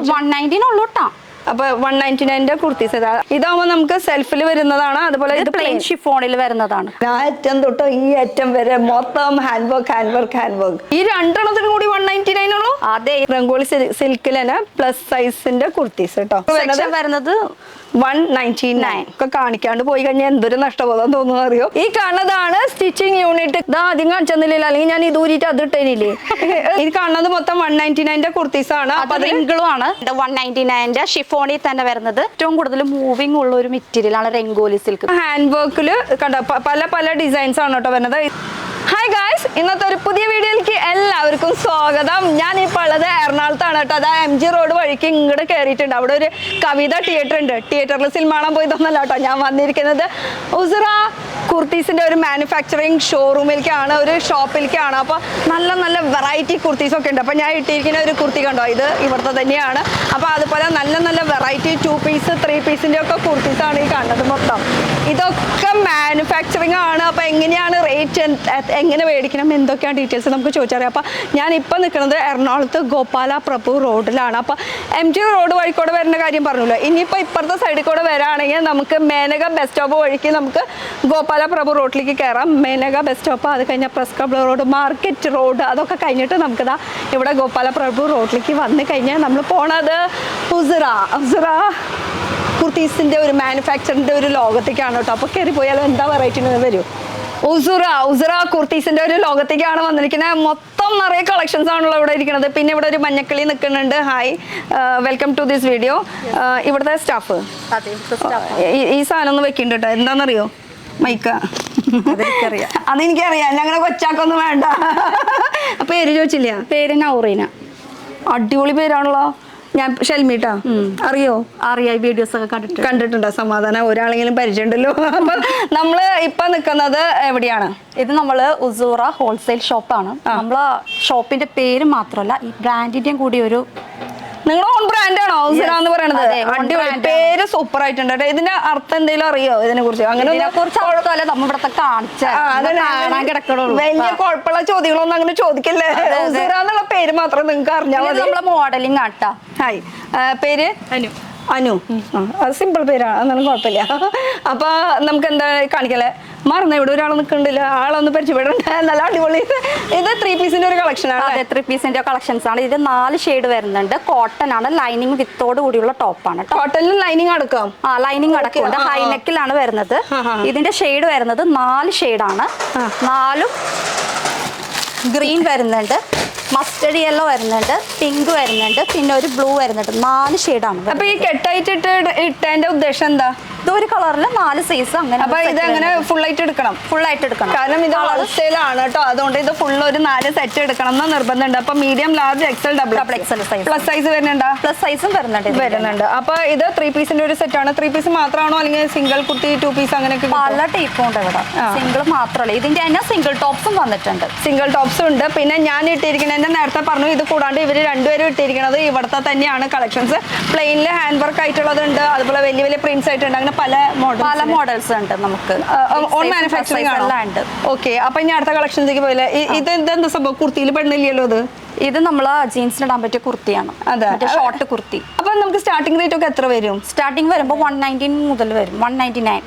119 ഉള്ളൂ കേട്ടോ. അപ്പൊ 199 കുർത്തീസ് ഇതാവുമ്പോ നമുക്ക് സെൽഫിൽ വരുന്നതാണ്. അതുപോലെ ഇത് പ്ലെയിൻ ഷിഫോണിൽ വരുന്നതാണ്. അറ്റം തൊട്ടോ ഈ അറ്റം വരെ മൊത്തം ഹാൻഡ് വർക്ക്. ഈ രണ്ടെണ്ണത്തിനും കൂടി 199 ഉള്ളൂ. അതെ, രംഗോളി സിൽക്കിൽ തന്നെ പ്ലസ് സൈസിന്റെ കുർത്തീസ് കേട്ടോ. വരുന്നത് 199 ഒക്കെ കാണിക്കാണ്ട് പോയി കഴിഞ്ഞാൽ എന്തൊരു നഷ്ടബോധം തോന്നുന്നു അറിയോ. ഈ കാണുന്നതാണ് സ്റ്റിച്ചിങ് യൂണിറ്റ്. ഇതാ ആദ്യം കാണിച്ചെന്നില്ല, അല്ലെങ്കിൽ ഞാൻ ഇത് ഊരിയിട്ട് അത് ഇട്ടേനില്ലേ. ഇത് കാണുന്നത് മൊത്തം 199 കുർത്തീസ് ആണ്. അപ്പൊ റിങ്കിളും ആണ് 199 ഷിഫോണിൽ തന്നെ വരുന്നത്. ഏറ്റവും കൂടുതൽ മൂവിംഗ് ഉള്ള ഒരു മെറ്റീരിയൽ ആണ് രംഗോലി സിൽക്ക്. ഹാൻഡ് വർക്കില് കണ്ടോ പല ഡിസൈൻസ് ആണ് കേട്ടോ വരുന്നത്. ഹായ് ഗായ്സ്, ഇന്നത്തെ ഒരു പുതിയ വീഡിയോയിലേക്ക് എല്ലാവർക്കും സ്വാഗതം. ഞാൻ ഇപ്പോൾ ഉള്ളത് എറണാകുളത്താണ് കേട്ടോ. അതാ MG റോഡ് വഴിക്ക് ഇങ്ങോട്ട് കയറിയിട്ടുണ്ട്. അവിടെ ഒരു കവിത തിയേറ്റർ ഉണ്ട്. തിയേറ്ററിൽ സിനിമ കാണാൻ പോയി തന്നല്ല കേട്ടോ ഞാൻ വന്നിരിക്കുന്നത്. ഉസ്റ കുർത്തീസിന്റെ ഒരു മാനുഫാക്ചറിങ് ഷോറൂമിലേക്കാണ്, ഒരു ഷോപ്പിലേക്കാണ്. അപ്പോൾ നല്ല വെറൈറ്റി കുർത്തീസ് ഒക്കെ ഉണ്ട്. അപ്പോൾ ഞാൻ ഇട്ടിരിക്കുന്ന ഒരു കുർത്തി കണ്ടോ, ഇത് ഇവിടുത്തെ തന്നെയാണ്. അപ്പോൾ അതുപോലെ നല്ല വെറൈറ്റി 2 പീസ് 3 പീസിന്റെ ഒക്കെ കുർത്തീസാണ് ഈ കാണുന്നത് മൊത്തം. ഇതൊക്കെ മാനുഫാക്ചറിങ് ആണ്. അപ്പോൾ എങ്ങനെയാണ് റേറ്റ്, എങ്ങനെ മേടിക്കണം, എന്തൊക്കെയാണ് ഡീറ്റെയിൽസ് നമുക്ക് ചോദിച്ചറിയാം. അപ്പോൾ ഞാൻ ഇപ്പോൾ നിൽക്കുന്നത് എറണാകുളത്ത് ഗോപാല പ്രഭു റോഡിലാണ്. അപ്പോൾ MG റോഡ് വഴിക്കൂടെ വരുന്ന കാര്യം പറഞ്ഞല്ലോ. ഇനിയിപ്പോൾ ഇപ്പുറത്തെ സൈഡിൽ കൂടെ വരാണെങ്കിൽ നമുക്ക് മേനക ബസ് സ്റ്റോപ്പ് വഴിക്ക് നമുക്ക് ഗോപാല പ്രഭു റോഡിലേക്ക് കയറാം. മേനക ബസ് സ്റ്റോപ്പ്, അത് കഴിഞ്ഞാൽ press club road, market road, അതൊക്കെ കഴിഞ്ഞിട്ട് നമുക്കിതാ ഇവിടെ ഗോപാല പ്രഭു റോഡിലേക്ക് വന്നു കഴിഞ്ഞാൽ നമ്മൾ പോണത് ഉസ്റ കുർത്തീസിൻ്റെ ഒരു മാനുഫാക്ചറിൻ്റെ ഒരു ലോകത്തേക്കാണ് കേട്ടോ. അപ്പോൾ കയറി പോയാലും എന്താ വെറൈറ്റി വരൂ. ഉസ്റ കുർത്തീസിന്റെ ഒരു ലോകത്തേക്കാണ് വന്നിരിക്കുന്നത്. മൊത്തം നിറയെ കളക്ഷൻസ് ആണല്ലോ ഇവിടെ ഇരിക്കുന്നത്. പിന്നെ ഇവിടെ ഒരു മഞ്ഞക്കിളി നിൽക്കുന്നുണ്ട്. Hi, welcome to this video. ഇവിടുത്തെ സ്റ്റാഫ് ഈ സാധനം ഒന്ന് വെക്കുന്നുണ്ട് കേട്ടോ. എന്താണെന്നറിയോ, മൈക്ക. അതെനിക്കറിയാം, ഞങ്ങളുടെ കൊച്ചാക്കൊന്നും വേണ്ട. പേര് ചോദിച്ചില്ല? പേര് നൗറീന. അടിപൊളി പേരാണല്ലോ. ഞാൻ ഷെൽമീട്ടാ, അറിയോ? അറിയാം, വീഡിയോസ് ഒക്കെ കണ്ടിട്ടുണ്ടോ? സമാധാനം, ഒരാളെങ്കിലും പരിചയമുണ്ടല്ലോ. അപ്പൊ നമ്മള് ഇപ്പൊ നിൽക്കുന്നത് എവിടെയാണ്? ഇത് നമ്മള് ഉസൂറ ഹോൾസെയിൽ ഷോപ്പാണ്. നമ്മളെ ഷോപ്പിന്റെ പേര് മാത്രമല്ല, ഈ ബ്രാൻഡിന്റെയും കൂടി ഒരു നിങ്ങളുടെ ഓൺ ബ്രാൻഡ് ആണോ ഉസ്റ എന്ന് പറയുന്നത്? അടിപൊളി പേര്, സൂപ്പർ ആയിട്ടുണ്ട്. ഇതിന്റെ അർത്ഥം എന്തെങ്കിലും അറിയോ ഇതിനെ കുറിച്ച്? അങ്ങനെ വലിയ കുഴപ്പമുള്ള ചോദ്യങ്ങളൊന്നും അങ്ങനെ ചോദിക്കല്ലേ. ഉസ്റ എന്നുള്ള പേര് മാത്രം നിങ്ങൾക്ക് അറിഞ്ഞാൽ മതി. നമ്മളെ മോഡലിംഗ് ആട്ടാ. ഹായ്, പേര് അനു. അത് സിമ്പിൾ പേരാണ്, അതൊന്നും കുഴപ്പമില്ല. അപ്പൊ നമുക്ക് എന്താ കാണിക്കല്ലേ, മറന്ന ഇവിടെ ഒരാൾ നിൽക്കണ്ടില്ല, ആളൊന്ന് പരിചയപ്പെടണ്ട. നല്ല അടിപൊളി. ഇത് 3 പീസിന്റെ ഒരു കളക്ഷൻ ആണ്. അതെ, 3 പീസിന്റെ കളക്ഷൻസ് ആണ്. ഇത് 4 ഷെയ്ഡ് വരുന്നുണ്ട്. കോട്ടൺ ആണ്, ലൈനിങ് വിത്തോട് കൂടിയുള്ള ടോപ്പാണ്. കോട്ടണിൽ ലൈനിങ് അടക്കാം. ലൈനിങ് അടക്കമുണ്ട്. ഹൈനെക്കിലാണ് വരുന്നത്. ഇതിന്റെ ഷെയ്ഡ് വരുന്നത് 4 ഷെയ്ഡാണ്. 4 ഗ്രീൻ വരുന്നുണ്ട്, മസ്റ്റർഡ് യെല്ലോ വരുന്നുണ്ട്, പിങ്ക് വരുന്നുണ്ട്, പിന്നെ ഒരു ബ്ലൂ വരുന്നുണ്ട്. 4 ഷെയ്ഡാണ്. അപ്പൊ ഈ കെട്ടായിട്ട് ഇട്ടതിന്റെ ഉദ്ദേശം എന്താ? ഇതൊരു കളറിൽ 4 സൈസ് അങ്ങനെ. അപ്പൊ ഇത് അങ്ങനെ ഫുൾ ആയിട്ട് എടുക്കണം? കാരണം ഇത് ഹോൾസെയിൽ ആണ് കേട്ടോ. അതുകൊണ്ട് ഇത് ഫുൾ ഒരു 4 സെറ്റ് എടുക്കണം എന്ന് നിർബന്ധമുണ്ട്. അപ്പൊ medium, large, XL, double XL size. Plus size വരുന്നുണ്ട്? പ്ലസ് സൈസും വരുന്നുണ്ട്. അപ്പൊ ഇത് 3 പീസിന്റെ ഒരു സെറ്റ് ആണ്. 3 പീസ് മാത്രമാണോ, അല്ലെങ്കിൽ സിംഗിൾ കുർത്തി 2 പീസ് അങ്ങനെയൊക്കെ? പല ടൈപ്പും ഉണ്ട് ഇവിടെ. സിംഗിൾ മാത്രമല്ല, ഇതിന്റെ തന്നെ സിംഗിൾ ടോപ്സും വന്നിട്ടുണ്ട്. സിംഗിൾ ടോപ്സും ഉണ്ട്. പിന്നെ ഞാൻ ഇട്ടിരിക്കുന്നത് നേരത്തെ പറഞ്ഞു, ഇത് കൂടാണ്ട് ഇവര് രണ്ടുപേരും ഇട്ടിരിക്കുന്നത് ഇവിടുത്തെ തന്നെയാണ് കളക്ഷൻസ്. പ്ലെയിനിൽ ഹാൻഡ് വർക്ക് ആയിട്ടുള്ളതുണ്ട്, അതുപോലെ വലിയ പ്രിന്റ്സ് ആയിട്ടുണ്ട്. അങ്ങനെ പല മോഡൽസ് ഉണ്ട്. നമുക്ക് ഓൺ മാനുഫാക്ചറിംഗ് ഉണ്ട്. ഓക്കെ, അപ്പൊ ഇനി അടുത്ത കളക്ഷൻസിലേക്ക് പോയില്ലേ. ഇത് എന്താ സംഭവം? കുർത്തിയിൽ പെണ്ണില്ലല്ലോ ഇത്? ഇത് നമ്മള് ജീൻസിന് ഇടാൻ പറ്റിയ കുർത്തിയാണ്. അതെ, ഷോർട്ട് കുർത്തി. അപ്പൊ നമുക്ക് സ്റ്റാർട്ടിംഗ് റേറ്റ് ഒക്കെ എത്ര വരും? സ്റ്റാർട്ടിംഗ് വരുമ്പോൾ 119 മുതൽ വരും. 199.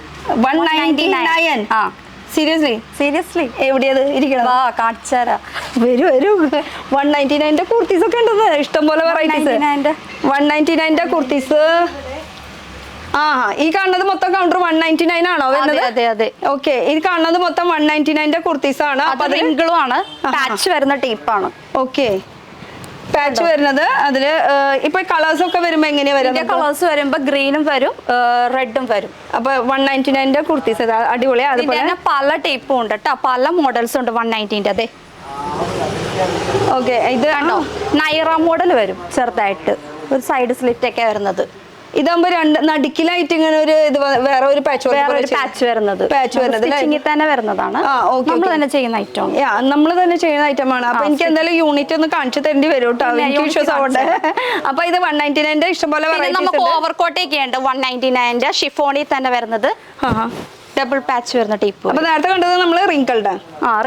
സീരിയസ്ലി എവിടെയത് ഇരിക്കണം? കാണിച്ചാരാ, വരൂ. 199 കുർത്തീസ് ഒക്കെ ഉണ്ടത്, ഇഷ്ടംപോലെ വെറൈറ്റീസ്. 199 കുർത്തീസ്. ഈ കാണുന്നത് മൊത്തം കൗണ്ടർ 199 ആണോ വരുന്നത്? അതെ. ഓക്കെ, ഇത് കാണുന്നത് മൊത്തം 199 കുർത്തീസ് ആണ്. അപ്പൊ റിങ്കിളും ആണ്, പാച്ച് വരുന്ന ടൈപ്പാണ്. ഓക്കെ, പാച്ച് വരുന്നത്. അതില് ഇപ്പൊ കളേഴ്സ് ഒക്കെ വരുമ്പോ എങ്ങനെയാ വരുന്നത്? കളേഴ്സ് വരുമ്പോ ഗ്രീനും വരും, റെഡും വരും. അപ്പൊ 199 കുർത്തീസ് അടിപൊളി. അതുപോലെ പല ടൈപ്പും ഉണ്ട് കേട്ടോ, പല മോഡൽസ് ഉണ്ട് 190. അതെ, ഓക്കെ. ഇത് കണ്ടോ, നൈറ മോഡൽ വരും, ചെറുതായിട്ട് ഒരു സൈഡ് സ്ലിറ്റ് ഒക്കെ വരുന്നത്. ഇതാകുമ്പോ നടുക്കിലായിട്ട് ഇങ്ങനെ ഒരു ഇത് വേറെ ഒരു പാച്ച് വരുന്നത് തന്നെ വരുന്നതാണ്. നമ്മൾ തന്നെ ചെയ്യുന്ന ഐറ്റം. നമ്മൾ തന്നെ ചെയ്യുന്ന ഐറ്റമാണ്. അപ്പൊ എനിക്ക് എന്തായാലും യൂണിറ്റ് ഒന്ന് കാണിച്ചു തരേണ്ടി വരും കേട്ടോ, എനിക്ക് വിശ്വാസം ആവട്ടെ. അപ്പൊ ഇത് 199 ഇഷ്ടംപോലെ നമുക്ക് ഓവർകോട്ടൊക്കെ ഉണ്ട്. 199 ഷിഫോണിൽ തന്നെ വരുന്നത്. ഡബിൾ പാച്ച് വരുന്ന ടൈപ്പ്. അപ്പൊ നേരത്തെ കണ്ടത് നമ്മൾ റിങ്കിൾഡ്.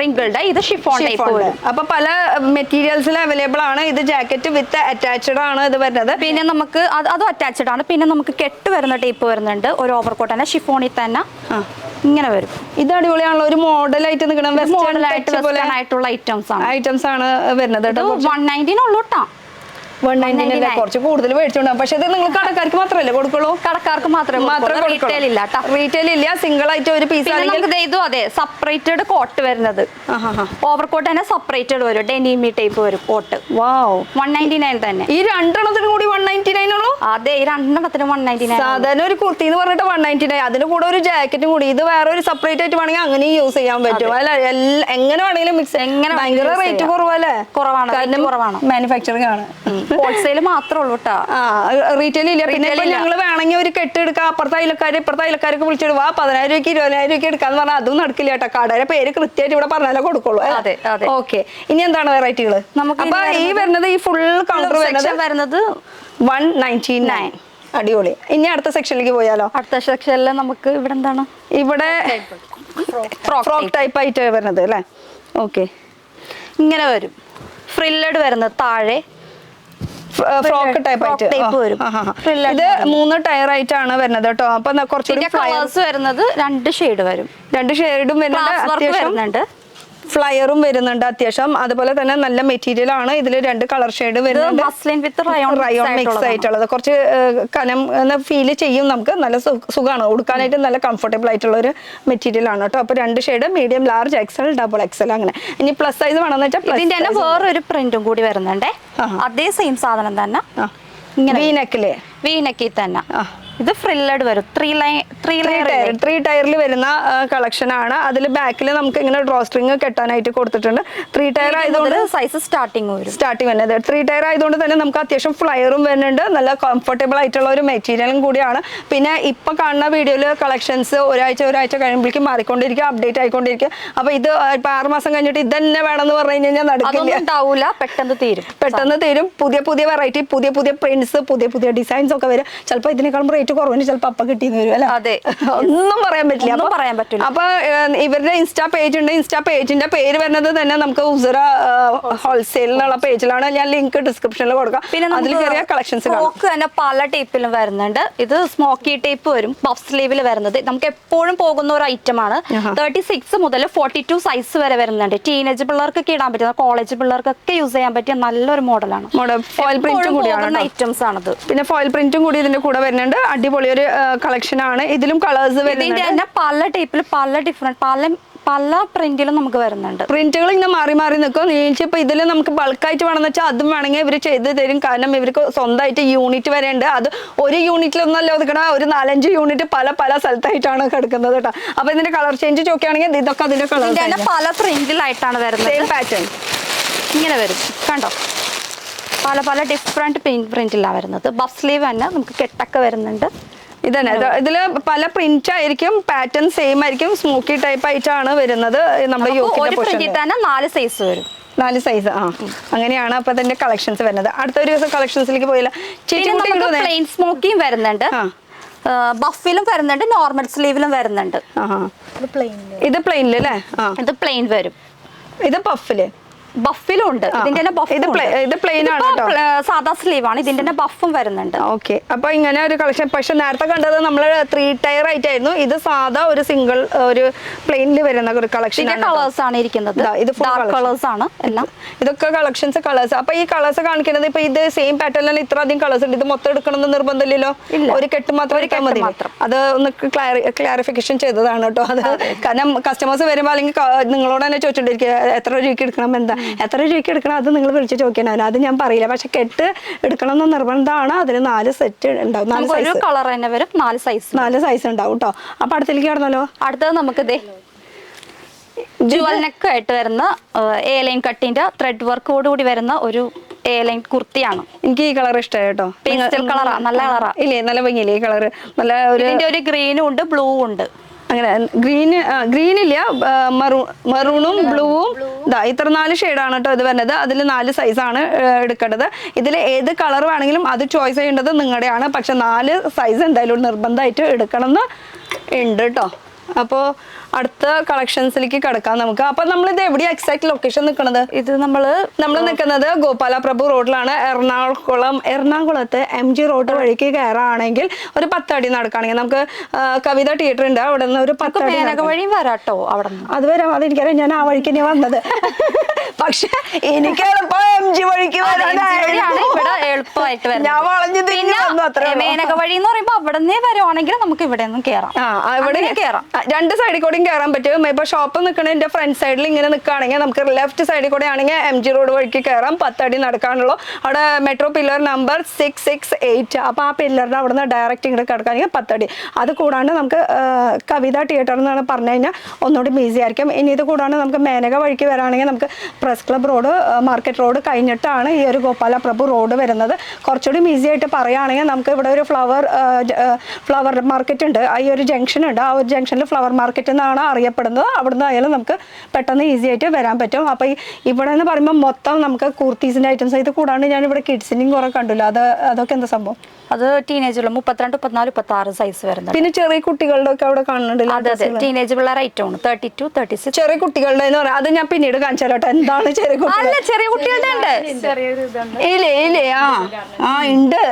റിങ്കിൾഡ്, ഇത് ഷിഫോൺ ടൈപ്പ് വരും. അപ്പൊ പല മെറ്റീരിയൽസിൽ അവൈലബിൾ ആണ്. ഇത് ജാക്കറ്റ് വിത്ത് അറ്റാച്ച്ഡ് ആണ് ഇത് വരുന്നത്. പിന്നെ നമുക്ക് അതും അറ്റാച്ച്ഡ് ആണ്. പിന്നെ നമുക്ക് കെട്ട് വരുന്ന ടൈപ്പ് വരുന്നുണ്ട്. ഒരു ഓവർകോട്ട് തന്നെ ഷിഫോണിൽ തന്നെ ഇങ്ങനെ വരും. ഇത് അടിപൊളിയാണല്ലോ, ഒരു മോഡലായിട്ട് നിൽക്കണം. ആയിട്ടുള്ള ഐറ്റംസ് ആണ് വരുന്നത്. 190 ഉള്ളൂ കേട്ടോ. 199 കുറച്ച് കൂടുതൽ മേടിച്ചോണ്ടാവും. പക്ഷെ ഇത് നിങ്ങൾ കടക്കാർക്ക് മാത്രമല്ലേ കൊടുക്കുള്ളൂ? കടക്കാർക്ക് മാത്രമേ റീറ്റെയിൽ ഇല്ല. റീറ്റെയിൽ ഇല്ല, സിംഗിൾ ആയിട്ട് ഒരു പീസ്. ഇതും അതെ, സെപ്പറേറ്റഡ് കോട്ട് വരുന്നത്. ഓവർകോട്ട് തന്നെ സെപ്പറേറ്റഡ് വരും. ഡെനിമി ടൈപ്പ് വരും കോട്ട്. വാവ്, 199 തന്നെ. ഈ രണ്ടെണ്ണത്തിന് കൂടി 199 ഉള്ളൂ? അതെ, ഈ രണ്ടെണ്ണത്തിന് 199. സാധാരണ ഒരു കുർത്തി എന്ന് പറഞ്ഞിട്ട് 199, അതിന് കൂടെ ഒരു ജാക്കറ്റും കൂടി. ഇത് വേറെ ഒരു സെപ്പറേറ്റ് ആയിട്ട് വേണമെങ്കിൽ അങ്ങനെ യൂസ് ചെയ്യാൻ പറ്റും അല്ലെ? എങ്ങനെ വേണമെങ്കിലും മിക്സ്. എങ്ങനെ ഭയങ്കര റേറ്റ് കുറവല്ലേ? കുറവാണ്. മാനുഫാക്ചറിംഗ് ആണ്. ഹോൾസെയിൽ മാത്രമേ ഉള്ളൂ കേട്ടോ, റീറ്റെയിൽ ഇല്ല. പിന്നെ ഞങ്ങൾ വേണമെങ്കിൽ ഒരു കെട്ട് എടുക്കാം, അപ്പുറത്തെ അയൽക്കാരൊക്കെ വിളിച്ചിട്ട് വാ 10,000 രൂപയ്ക്ക് 20,000 രൂപയ്ക്ക് എടുക്കാന്ന് പറഞ്ഞാൽ അതും നടക്കില്ല കേട്ടോ. കടയുടെ പേര് കൃത്യമായിട്ട് ഇവിടെ പറഞ്ഞാലേ കൊടുക്കുള്ളൂ. ഓക്കെ, ഇനി എന്താണ് വെറൈറ്റികൾ നമുക്ക്? അപ്പൊ ഈ വരുന്നത് ഈ ഫുൾ കൗണ്ടർ വരുന്നത് 199. അടിപൊളി. ഇനി അടുത്ത സെക്ഷനിലേക്ക് പോയാലോ? അടുത്ത സെക്ഷനിൽ നമുക്ക് ഇവിടെ എന്താണ്, ഇവിടെ ഫ്രോക്ക് ടൈപ്പ് ആയിട്ട് വരുന്നത് അല്ലേ? ഓക്കെ, ഇങ്ങനെ വരും. ഫ്രില്ലഡ് വരുന്നത് താഴെ ഫ്രോക്ക് ടൈപ്പ് ആയിട്ട് വരും. ഇത് 3 ടയർ ആയിട്ടാണ് വരുന്നത് കേട്ടോ. അപ്പൊ കുറച്ചുകൂടി കളേഴ്സ് വരുന്നത് 2 ഷെയ്ഡ് വരും. 2 ഷെയ്ഡും വരുന്നുണ്ട്. ഫ്ലയറും വരുന്നുണ്ട് അത്യാവശ്യം. അതുപോലെ തന്നെ നല്ല മെറ്റീരിയൽ ആണ്. ഇതിൽ 2 കളർ ഷെയ്ഡ് വരുന്നുണ്ട്. റയോൺ മിക്സ് ആയിട്ടുള്ളത്. കുറച്ച് കനം ഫീൽ ചെയ്യും നമുക്ക്. നല്ല സുഖമാണ് ഉടുക്കാനായിട്ട്. നല്ല കംഫർട്ടബിൾ ആയിട്ടുള്ള ഒരു മെറ്റീരിയൽ ആണ് കേട്ടോ. അപ്പൊ 2 shade, medium, large, XL, double XL അങ്ങനെ. ഇനി പ്ലസ് സൈസ് വേണമെന്ന് വെച്ചാൽ ഇതിന്റെ തന്നെ വേറൊരു പ്രിന്റും കൂടി വരുന്നുണ്ട്. അതേ സെയിം സാധനം തന്നെ. വി നെക്കിൽ തന്നെ. ഇത് ഫ്രില്ലഡ് വരും. 3 ടയറിൽ വരുന്ന കളക്ഷൻ ആണ്. അതിൽ ബാക്കിൽ നമുക്ക് ഇങ്ങനെ ഡ്രോ സ്ട്രിങ് കെട്ടാനായിട്ട് കൊടുത്തിട്ടുണ്ട്. 3 ടയർ ആയതുകൊണ്ട് സൈസ് സ്റ്റാർട്ടിങ് വരുന്നത്. 3 ടയർ ആയതുകൊണ്ട് തന്നെ നമുക്ക് അത്യാവശ്യം ഫ്ലയറും വരുന്നുണ്ട്. നല്ല കംഫർട്ടബിൾ ആയിട്ടുള്ള ഒരു മെറ്റീരിയലും കൂടിയാണ്. പിന്നെ ഇപ്പൊ കാണുന്ന വീഡിയോയിൽ കളക്ഷൻസ് ഒരാഴ്ച കഴിയുമ്പോഴേക്കും മാറിക്കൊണ്ടിരിക്കുക, അപ്ഡേറ്റ് ആയിക്കൊണ്ടിരിക്കുക. അപ്പൊ ഇത് ഇപ്പൊ 6 മാസം കഴിഞ്ഞിട്ട് ഇത് തന്നെ വേണമെന്ന് പറഞ്ഞു കഴിഞ്ഞാൽ നടക്കില്ല. പെട്ടെന്ന് തീരും. പുതിയ വെറൈറ്റി, പുതിയ പ്രിന്റ്സ്, പുതിയ ഡിസൈൻസ് ഒക്കെ വരും. ചിലപ്പോൾ ഇതിനേക്കാളും റേറ്റ് കുറവിന് ചിലപ്പോൾ അപ്പൊ കിട്ടിയെന്ന് വരും അല്ലെ? അതെ, ഒന്നും പറയാൻ പറ്റില്ല. അപ്പൊ ഇവരുടെ ഇൻസ്റ്റാ പേജ് ഉണ്ട്. ഇൻസ്റ്റാ പേജിന്റെ പേര് വരുന്നത് തന്നെ നമുക്ക് ഉസറ ഹോൾസെയിൽ എന്നുള്ള പേജിലാണ്. ഞാൻ ലിങ്ക് ഡിസ്ക്രിപ്ഷനിൽ കൊടുക്കാം. പിന്നെ അതിൽ ചെറിയ കളക്ഷൻസ് തന്നെ പല ടൈപ്പിലും വരുന്നുണ്ട്. ഇത് സ്മോക്കി ടൈപ്പ് വരും, പഫ് സ്ലീവിൽ വരുന്നത്. നമുക്ക് എപ്പോഴും പോകുന്ന ഒരു ഐറ്റം ആണ്. 36 മുതൽ 42 സൈസ് വരെ വരുന്നുണ്ട്. ടീനേജ് പിള്ളേർക്കൊക്കെ ഇടാൻ പറ്റുന്ന, കോളേജ് പിള്ളേർക്കൊക്കെ യൂസ് ചെയ്യാൻ പറ്റിയ നല്ലൊരു മോഡലാണ്. ഫോയിൽ പ്രിന്റും കൂടിയാണ് ഐറ്റംസ് ആണത്. പിന്നെ ഫോയിൽ പ്രിന്റും കൂടി ഇതിന്റെ കൂടെ വരുന്നുണ്ട്. അടിപൊളി ഒരു കളക്ഷൻ ആണ്. ഇതിലും കളേഴ്സ് വരുന്നുണ്ട്. പല ടൈപ്പിൽ പല പ്രിന്റിലും നമുക്ക് വരുന്നുണ്ട്. പ്രിന്റുകൾ ഇങ്ങനെ മാറി നിൽക്കും. ഇപ്പൊ ഇതിൽ നമുക്ക് ബൾക്കായിട്ട് വേണമെന്ന് വെച്ചാൽ അതും വേണമെങ്കിൽ ഇവർ ചെയ്ത് തരും. കാരണം ഇവർക്ക് സ്വന്തമായിട്ട് യൂണിറ്റ് വരെ ഉണ്ട്. അത് ഒരു യൂണിറ്റിലൊന്നല്ല ഒതുക്കണം, ഒരു 4-5 യൂണിറ്റ് പല സ്ഥലത്തായിട്ടാണ് കിടക്കുന്നത് കേട്ടോ. അപ്പൊ ഇതിന്റെ കളർ ചേഞ്ച് നോക്കുകയാണെങ്കിൽ ഇതൊക്കെ അതിന്റെ കളർ പല പ്രിന്റിലായിട്ടാണ് വരുന്നത്. പാറ്റേൺ ഇങ്ങനെ വരും കണ്ടോ. പല ഡിഫറെന്റ് പ്രിന്റിലാണ് വരുന്നത്. ബഫ് സ്ലീവ് തന്നെ നമുക്ക് കെട്ടൊക്കെ വരുന്നുണ്ട്. ഇതന്നെ ഇതില് പല പ്രിന്റ് ആയിരിക്കും, പാറ്റേൺ സെയിം ആയിരിക്കും. സ്മോക്കി ടൈപ്പ് ആയിട്ടാണ് വരുന്നത്. നമ്മുടെ തന്നെ 4 സൈസ് വരും. 4 സൈസ്. അങ്ങനെയാണ് അപ്പൊ അതിന്റെ കളക്ഷൻസ് വരുന്നത്. അടുത്തൊരു കളക്ഷൻസിലേക്ക് പോയില്ല. പ്ലെയിൻ സ്മോക്കിയും വരുന്നുണ്ട്, ബഫിലും വരുന്നുണ്ട്, നോർമൽ സ്ലീവിലും വരുന്നുണ്ട്. ഇത് പ്ലെയിനില് അല്ലേ? ഇത് പ്ലെയിൻ വരും. ഇത് പഫില് ബഫിലും ഉണ്ട്. ഇത് പ്ലെയിൻ ആണ് കേട്ടോ, സാധാ സ്ലീവ് ആണ്. ഇതിന്റെ തന്നെ ബഫും വരുന്നുണ്ട്. ഓക്കെ, അപ്പൊ ഇങ്ങനെ ഒരു കളക്ഷൻ. പക്ഷെ നേരത്തെ കണ്ടത് നമ്മൾ 3 ടയർ ആയിട്ടായിരുന്നു. ഇത് സാധാ ഒരു സിംഗിൾ ഒരു പ്ലെയിനിൽ വരുന്ന ഒരു കളക്ഷൻ. കളേഴ്സ് ആണ് ഇരിക്കുന്നത്. ഇത് കളേഴ്സ് ആണ് എല്ലാം. ഇതൊക്കെ കളേഴ്സ്. അപ്പൊ ഈ കളേഴ്സ് കാണിക്കുന്നത് ഇപ്പൊ ഇത് സെയിം പാറ്റേണിൽ ഇത്ര അധികം കളേഴ്സ് ഉണ്ട്. ഇത് മൊത്തം എടുക്കണമെന്ന് നിർബന്ധമില്ലല്ലോ, ഒരു കെട്ട് മാത്രം എടുക്കാൻ മതി. അത് ഒന്ന് ക്ലാരിഫിക്കേഷൻ ചെയ്തതാണ് കേട്ടോ. അത് കാരണം കസ്റ്റമേഴ്സ് വരുമ്പോൾ അല്ലെങ്കിൽ നിങ്ങളോട് തന്നെ ചോദിച്ചോണ്ടിരിക്കുക എത്ര രൂപയ്ക്ക് എടുക്കണം, എത്ര രൂപയ്ക്ക് എടുക്കണം, അത് നിങ്ങൾ വിളിച്ച് ചോദിക്കാനാണ്. അത് ഞാൻ പറയില്ല. പക്ഷെ കെട്ട് എടുക്കണം എന്ന് നിർബന്ധമാണ്. അതിന് 4 സെറ്റ് ഉണ്ടാവും. 4 കളർ തന്നെ വരും. 4 സൈസ് ഉണ്ടാവും കേട്ടോ. അപ്പൊ അടുത്തേക്ക് കടന്നല്ലോ. അടുത്തത് നമുക്ക് ജുവൽ നെക്ക് ആയിട്ട് വരുന്ന എ ലൈൻ കട്ടിന്റെ ത്രെഡ് വർക്കോടുകൂടി വരുന്ന ഒരു എ ലൈൻ കുർത്തിയാണ്. എനിക്ക് ഈ കളർ ഇഷ്ടമായി കേട്ടോ. പേസ്റ്റൽ കളറാ, നല്ല കളറാ. ഇല്ലേ, നല്ല ഭംഗിയില്ലേ ഈ കളർ. നല്ല ഒരു ഗ്രീനും ഉണ്ട്, ബ്ലൂ ഉണ്ട്. അങ്ങനെ ഗ്രീനില്ല, മെറൂണും ബ്ലൂവും. ഇത്ര 4 ഷെയ്ഡാണ് കേട്ടോ ഇത് വരുന്നത്. അതിൽ 4 സൈസാണ് എടുക്കേണ്ടത്. ഇതിൽ ഏത് കളർ വേണമെങ്കിലും അത് ചോയ്സ് ചെയ്യേണ്ടത് നിങ്ങളുടെയാണ്. പക്ഷെ 4 സൈസ് എന്തായാലും നിർബന്ധമായിട്ട് എടുക്കണം എന്ന് ഉണ്ട് കേട്ടോ. അപ്പോൾ അടുത്ത കളക്ഷൻസിലേക്ക് കിടക്കാം നമുക്ക്. അപ്പൊ നമ്മളിത് എവിടെയാ എക്സാക്ട് ലൊക്കേഷൻ നിൽക്കുന്നത്? ഇത് നമ്മൾ നിൽക്കുന്നത് ഗോപാല പ്രഭു റോഡിലാണ്. എറണാകുളത്ത് MG റോഡ് വഴിക്ക് കയറാണെങ്കിൽ ഒരു 10 അടി നടക്കുകയാണെങ്കിൽ നമുക്ക് കവിത തിയേറ്റർ ഉണ്ട്, അവിടെ നിന്ന് ഒരു 10 അടി വഴിയും വരാട്ടോ. അവിടെ അത് വരാം, അതെനിക്കറിയാം, ഞാൻ ആ വഴിക്ക് തന്നെ വന്നത്. പക്ഷെ എനിക്ക് എളുപ്പം MG വഴിക്ക് എളുപ്പമായിട്ട് ഞാൻ വളഞ്ഞു തിരിഞ്ഞു വന്നു. അത്ര മേനക വഴി എന്ന് പറയുമ്പോ അവിടെ നിന്ന് വരുവാണെങ്കിൽ നമുക്ക് ഇവിടെ നിന്നും കയറാം. ഇവിടെ കയറാം, രണ്ട് സൈഡിൽ കൂടെയും കയറാൻ പറ്റും. ഇപ്പൊ ഷോപ്പ് നിൽക്കണതിന്റെ ഫ്രണ്ട് സൈഡിൽ ഇങ്ങനെ നിൽക്കുകയാണെങ്കിൽ നമുക്ക് ലെഫ്റ്റ് സൈഡിൽ കൂടെ ആണെങ്കിൽ MG റോഡ് വഴിക്ക് കയറാം. 10 അടി നടക്കാനുള്ളൂ. അവിടെ മെട്രോ പില്ലർ നമ്പർ 668. അപ്പൊ ആ പില്ലറിന്റെ അവിടെ നിന്ന് ഡയറക്റ്റ് ഇങ്ങോട്ട് കിടക്കുകയാണെങ്കിൽ 10 അടി. അത് കൂടാണ്ട് നമുക്ക് കവിത തിയേറ്റർ എന്നാണ് പറഞ്ഞു കഴിഞ്ഞാൽ ഒന്നുകൂടി ഈസി ആയിരിക്കും. ഇനി ഇത് കൂടാണ്ട് നമുക്ക് മേനക വഴിക്ക് വരാണെങ്കിൽ നമുക്ക് press club road, market road കഴിഞ്ഞിട്ടാണ് ഈ ഒരു ഗോപാല പ്രഭു റോഡ് വരുന്നത്. കുറച്ചുകൂടി ഈസി ആയിട്ട് പറയുകയാണെങ്കിൽ നമുക്ക് ഇവിടെ ഒരു ഫ്ലവർ മാർക്കറ്റ് ഉണ്ട്, ഈ ഒരു ജംഗ്ഷൻ ഉണ്ട്. ആ ഒരു ജംഗ്ഷനിൽ ഫ്ലവർ മാർക്കറ്റ് എന്നാണ് അറിയപ്പെടുന്നത്. അവിടുന്ന് ആയാലും നമുക്ക് പെട്ടെന്ന് ഈസി ആയിട്ട് വരാൻ പറ്റും. അപ്പോൾ ഇവിടെ എന്ന് പറയുമ്പോൾ മൊത്തം നമുക്ക് കുർത്തീസിൻ്റെ ഐറ്റംസ്. ഇത് കൂടാണ്ട് ഞാൻ ഇവിടെ കിഡ്സിൻ്റെയും കുറെ കണ്ടില്ല. അതൊക്കെ എന്താ സംഭവം? അത് ടീനേജുള്ള 32, 34, 36 സൈസ് വരുന്നത്. പിന്നെ ചെറിയ കുട്ടികളുടെ ഒക്കെ അവിടെ കാണുന്നുണ്ടല്ലോ. അതെ, ടീനേജ് പിള്ളേർ ഐറ്റമാണ് 32, 36. ചെറിയ കുട്ടികളുടെ എന്ന് പറയാം, അത് ഞാൻ പിന്നീട് കാണിച്ചു തരാം. എന്താണ് ചെറിയ കുട്ടികൾ? ചെറിയ കുട്ടികളുടെ ഉണ്ട്. ഇല്ലേ ഉണ്ട്.